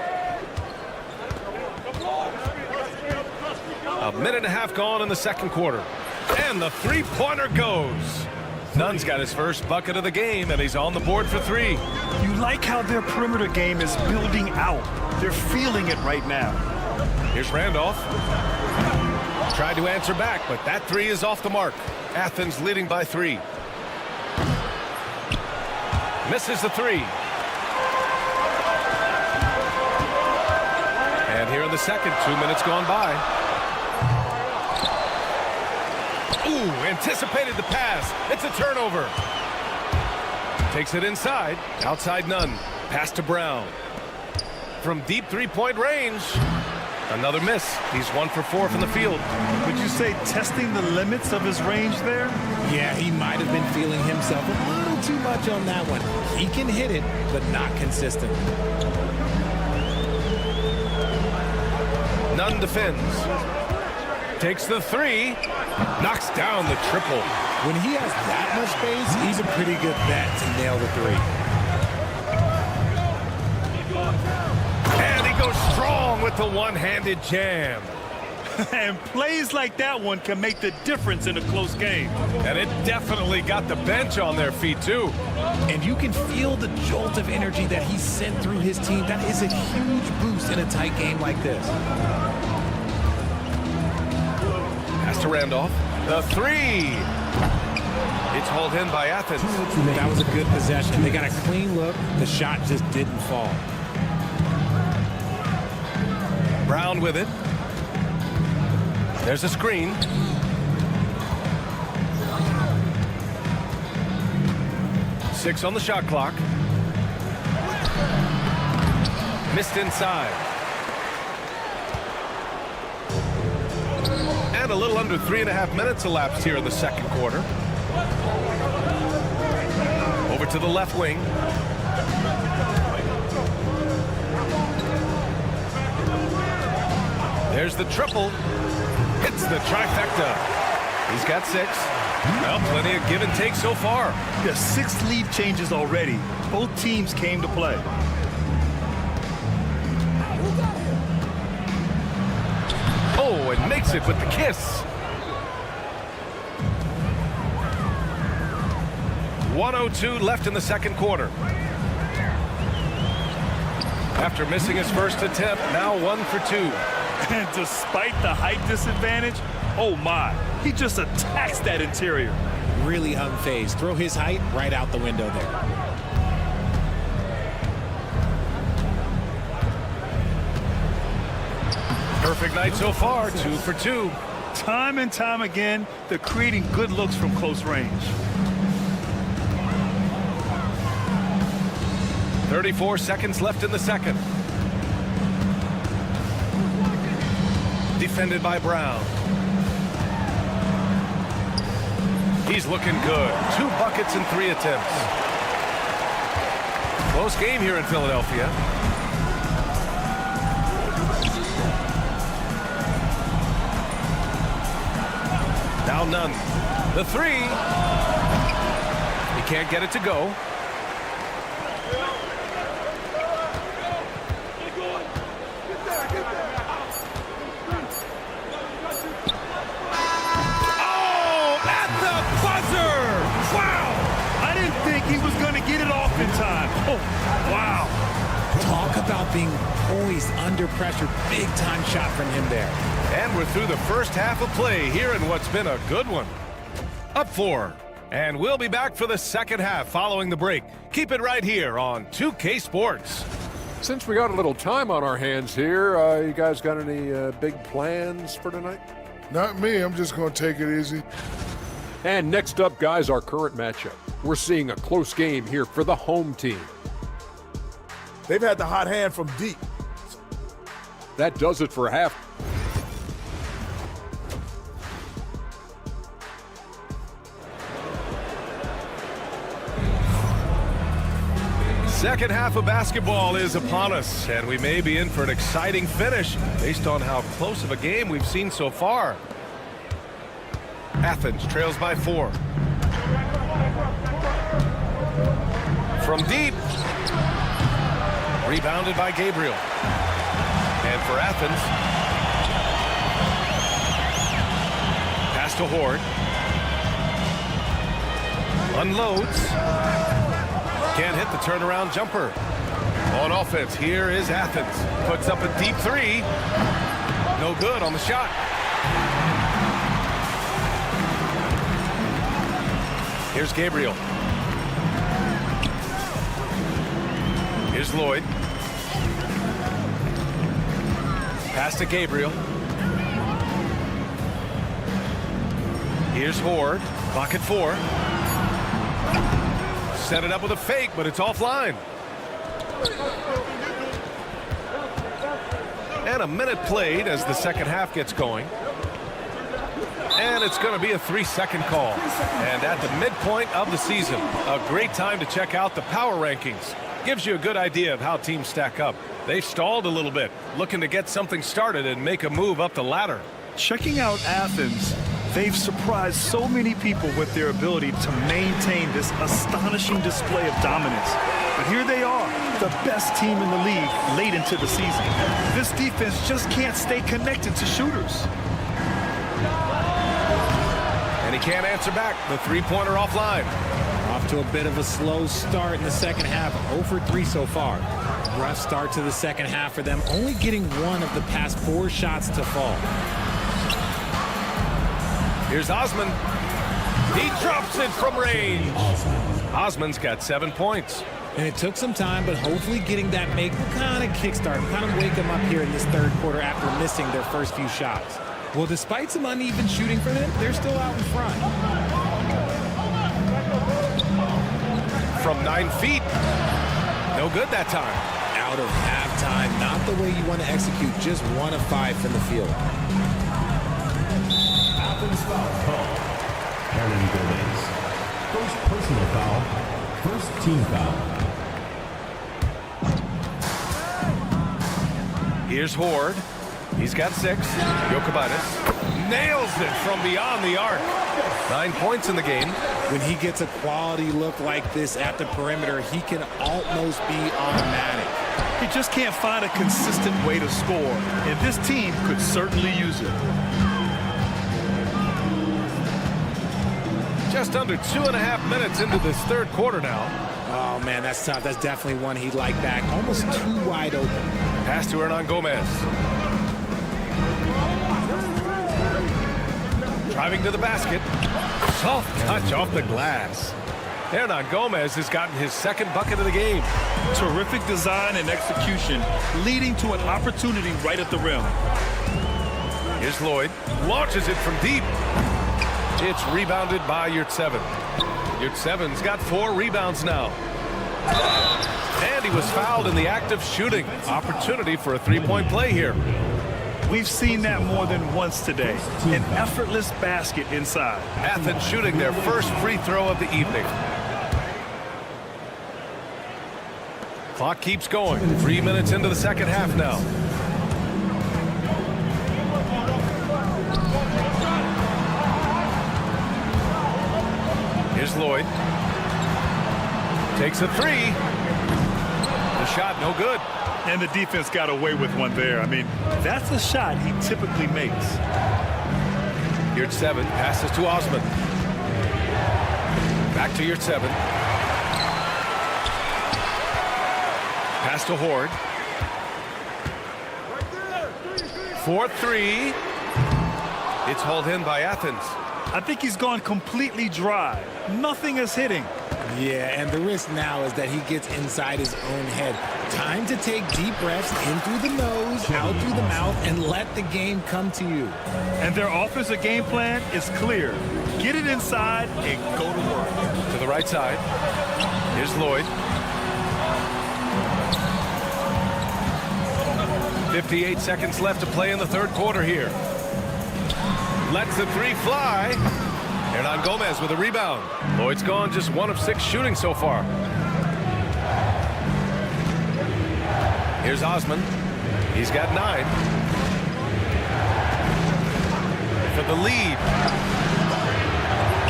A minute and a half gone in the second quarter. And the three-pointer goes. Nunn's got his first bucket of the game, and he's on the board for 3. You like how their perimeter game is building out. They're feeling it right now. Here's Randolph. Tried to answer back, but that 3 is off the mark. Athens leading by 3. Misses the 3. And here in the second, 2 minutes gone by. Ooh, anticipated the pass. It's a turnover. Takes it inside. Outside Nunn. Pass to Brown. From deep three-point range. Another miss. He's 1 for 4 from the field. Would you say testing the limits of his range there? Yeah, he might have been feeling himself a little too much on that one. He can hit it, but not consistently. Nunn defends. Takes the 3. Knocks down the triple. When he has that much space, he's a pretty good bet to nail the 3. And he goes strong with the one-handed jam. And plays like that one can make the difference in a close game. And it definitely got the bench on their feet, too. And you can feel the jolt of energy that he sent through his team. That is a huge boost in a tight game like this. Pass to Randolph. The 3. It's hauled in by Athens. That was a good possession. They got a clean look. The shot just didn't fall. Brown with it. There's a screen. Six on the shot clock. Missed inside. And a little under 3.5 minutes elapsed here in the second quarter. Over to the left wing. There's the triple. Hits the trifecta. He's got 6. Well, plenty of give and take so far. Yeah, 6 lead changes already. Both teams came to play. Oh, and makes takes it with the kiss. 1:02 left in the second quarter. After missing his first attempt, now 1 for 2. And despite the height disadvantage, oh my, he just attacks that interior. Really unfazed. Throw his height right out the window there. Perfect night so far, 2 for 2. Time and time again, they're creating good looks from close range. 34 seconds left in the second. Defended by Brown. He's looking good. 2 buckets in 3 attempts. Close game here in Philadelphia. Now none. The 3. He can't get it to go. In time. Oh, wow. Talk about being poised under pressure. Big time shot from him there. And we're through the first half of play here in what's been a good one. Up 4. And we'll be back for the second half following the break. Keep it right here on 2K Sports. Since we got a little time on our hands here, you guys got any big plans for tonight? Not me. I'm just going to take it easy. And next up, guys, our current matchup. We're seeing a close game here for the home team. They've had the hot hand from deep. That does it for half. Second half of basketball is upon us, and we may be in for an exciting finish based on how close of a game we've seen so far. Athens trails by 4. From deep. Rebounded by Gabriel. And for Athens. Pass to Horde. Unloads. Can't hit the turnaround jumper. On offense, here is Athens. Puts up a deep 3. No good on the shot. Here's Gabriel. Here's Lloyd. Pass to Gabriel. Here's Horde. Pocket 4. Set it up with a fake, but it's offline. And a minute played as the second half gets going. And it's going to be a 3-second call. And at the midpoint of the season, a great time to check out the power rankings. Gives you a good idea of how teams stack up. They've stalled a little bit, looking to get something started and make a move up the ladder. Checking out Athens, they've surprised so many people with their ability to maintain this astonishing display of dominance. But here they are, the best team in the league late into the season. This defense just can't stay connected to shooters. And he can't answer back. The 3-pointer offline. Off to a bit of a slow start in the second half. 0 for 3 so far. Rough start to the second half for them. Only getting 1 of the past 4 shots to fall. Here's Osman. He drops it from range. Osman's got 7 points. And it took some time, but hopefully getting that make will kind of kickstart, kind of wake them up here in this third quarter after missing their first few shots. Well, despite some uneven shooting for them, they're still out in front. From 9 feet. No good that time. Out of halftime. Not the way you want to execute. Just 1 of 5 from the field. Athens foul call. Aaron Gomez. First personal foul. First team foul. Here's Horde. He's got 6. Jokibatis nails it from beyond the arc. 9 points in the game. When he gets a quality look like this at the perimeter, he can almost be automatic. He just can't find a consistent way to score, and this team could certainly use it. just under 2.5 minutes into this third quarter now. Oh, man, that's tough. That's definitely one he'd like back. Almost too wide open. Pass to Hernan Gomez. Driving to the basket. Soft touch off the glass. Hernan Gomez has gotten his second bucket of the game. Terrific design and execution, leading to an opportunity right at the rim. Here's Lloyd. Launches it from deep. It's rebounded by Yurtseven. Yurtseven's got 4 rebounds now. And he was fouled in the act of shooting. Opportunity for a three-point play here. We've seen that more than once today. An effortless basket inside. Athens shooting their first free throw of the evening. Clock keeps going. 3 minutes into the second half now. Here's Lloyd. Takes a 3. The shot no good. And the defense got away with one there. I mean, that's a shot he typically makes. Yurtseven passes to Osman. Back to Yurtseven. Pass to Horde. 4-3. It's hauled in by Athens. I think he's gone completely dry. Nothing is hitting. Yeah, and the risk now is that he gets inside his own head. Time to take deep breaths in through the nose, out through the mouth, and let the game come to you. And their offensive game plan is clear. Get it inside and go to work. To the right side. Here's Lloyd. 58 seconds left to play in the third quarter here. Lets the 3 fly. Hernan Gomez with a rebound. Lloyd's gone just 1 of 6 shooting so far. Here's Osman. He's got 9. For the lead.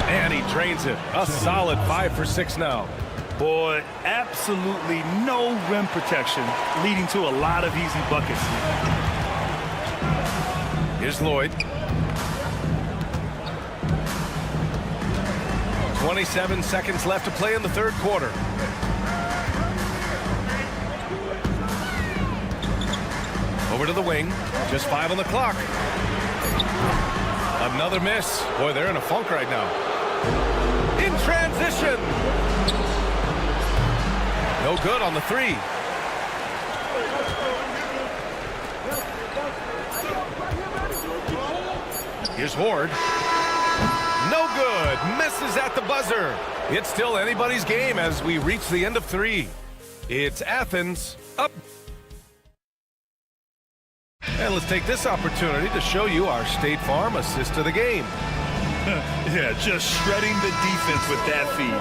And he drains it. A solid 5 for 6 now. Boy, absolutely no rim protection, leading to a lot of easy buckets. Here's Lloyd. 27 seconds left to play in the third quarter. Over to the wing. Just 5 on the clock. Another miss. Boy, they're in a funk right now. In transition. No good on the 3. Here's Horde. No good. Misses at the buzzer. It's still anybody's game as we reach the end of 3. It's Athens up. And let's take this opportunity to show you our State Farm assist of the game. Yeah, just shredding the defense with that feed.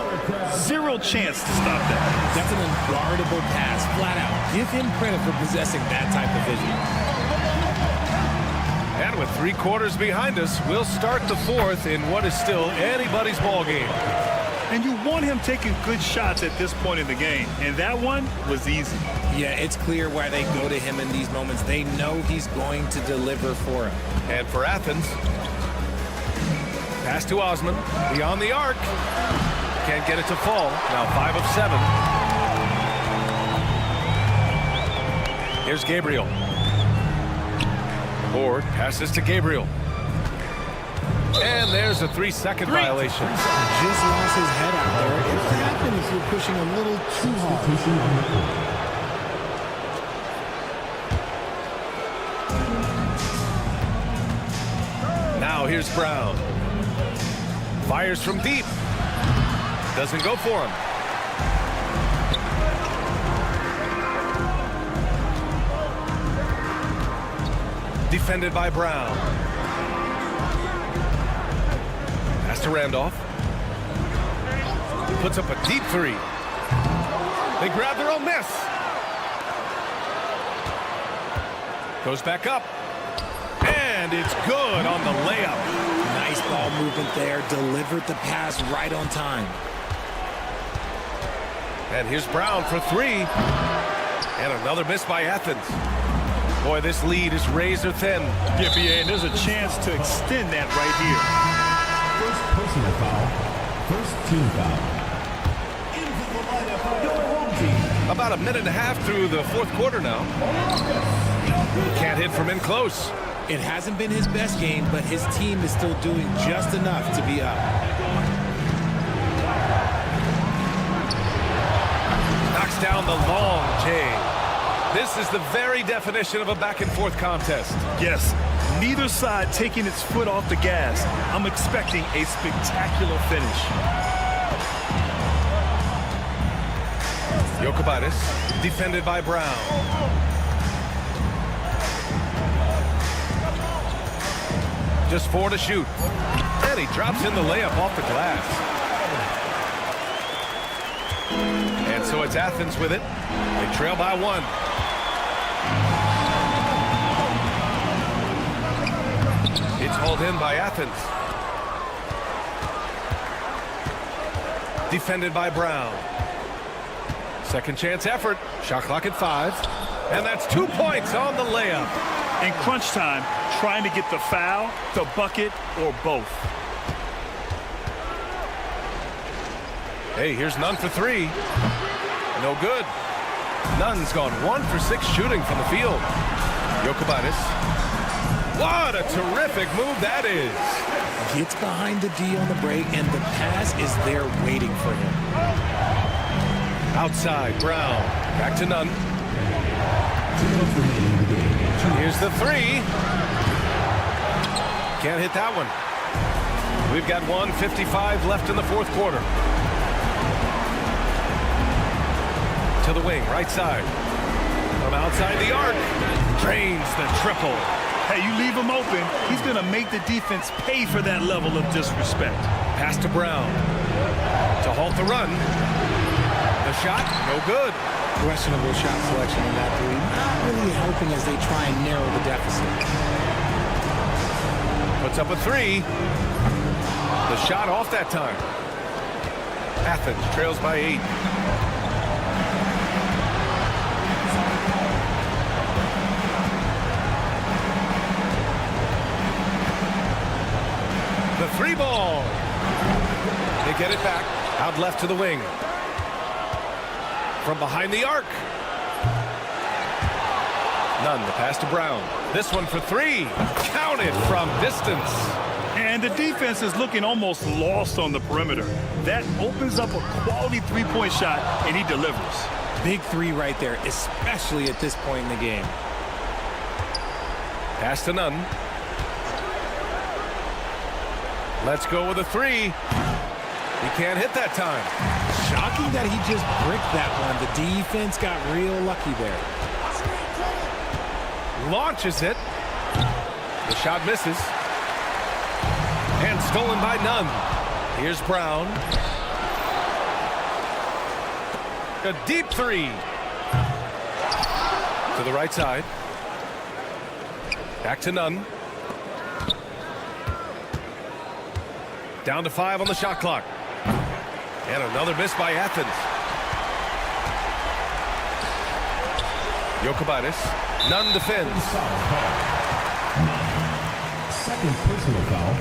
Zero chance to stop that. That's an unguardable pass, flat out. Give him credit for possessing that type of vision. And with 3 quarters behind us, we'll start the fourth in what is still anybody's ball game. And you want him taking good shots at this point in the game. And that one was easy. Yeah, it's clear why they go to him in these moments. They know he's going to deliver for him. And for Athens, pass to Osman, beyond the arc. Can't get it to fall. Now 5 of 7. Here's Gabriel. Horde passes to Gabriel. And there's a 3-second violation. Just lost his head out there. It happens if you're pushing a little too hard. Now here's Brown. Fires from deep. Doesn't go for him. Defended by Brown. Pass to Randolph. Puts up a deep 3. They grab their own miss. Goes back up. And it's good on the layup. Nice ball movement there. Delivered the pass right on time. And here's Brown for 3. And another miss by Athens. Boy, this lead is razor thin. Yeah, BA, and there's a chance to extend that right here. First personal foul, First team foul. Into the lineup of your home team. About a minute and a half through the fourth quarter now. Can't hit from in close. It hasn't been his best game, but his team is still doing just enough to be up. Knocks down the long J. This is the very definition of a back-and-forth contest. Yes, neither side taking its foot off the gas. I'm expecting a spectacular finish. Jokic, defended by Brown. Just 4 to shoot. And he drops in the layup off the glass. And so it's Athens with it. They trail by 1. It's hauled in by Athens. Defended by Brown. Second chance effort. Shot clock at 5. And that's 2 points on the layup. In crunch time, trying to get the foul, the bucket, or both. Hey, here's Nunn for 3. No good. Nunn's gone 1 for 6 shooting from the field. Jokic. What a terrific move that is. Gets behind the D on the break, and the pass is there waiting for him. Outside, Brown. Back to Nunn. Here's the 3. Can't hit that one. We've got 1:55 left in the fourth quarter. To the wing, right side. From outside the arc. Drains the triple. Hey, you leave him open, he's going to make the defense pay for that level of disrespect. Pass to Brown. To halt the run. The shot, no good. Questionable shot selection in that 3. Not really helping as they try and narrow the deficit. Puts up a 3. The shot off that time. Athens trails by 8. The 3 ball. They get it back. Out left to the wing. From behind the arc. Nunn, the pass to Brown. This one for 3. Counted from distance. And the defense is looking almost lost on the perimeter. That opens up a quality three-point shot, and he delivers. Big 3 right there, especially at this point in the game. Pass to Nunn. Let's go with a 3. He can't hit that time. Shocking that he just bricked that one. The defense got real lucky there. Launches it. The shot misses. And stolen by Nunn. Here's Brown. A deep 3. To the right side. Back to Nunn. Down to 5 on the shot clock. And another miss by Athens. Jokic. Nunn defends. Second personal foul.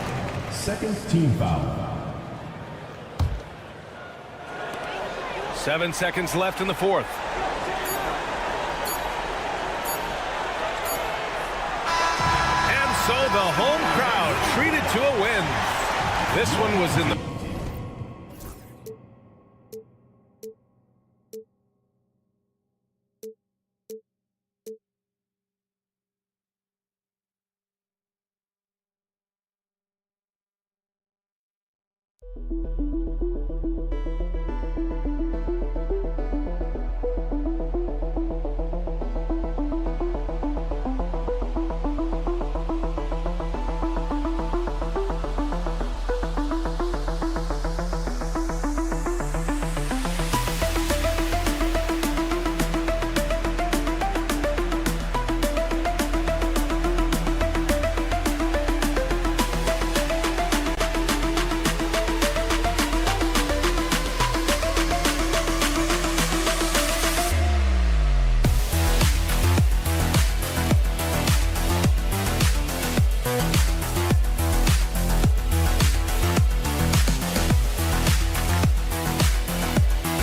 Second team foul. 7 seconds left in the fourth. And so the home crowd treated to a win. This one was in the...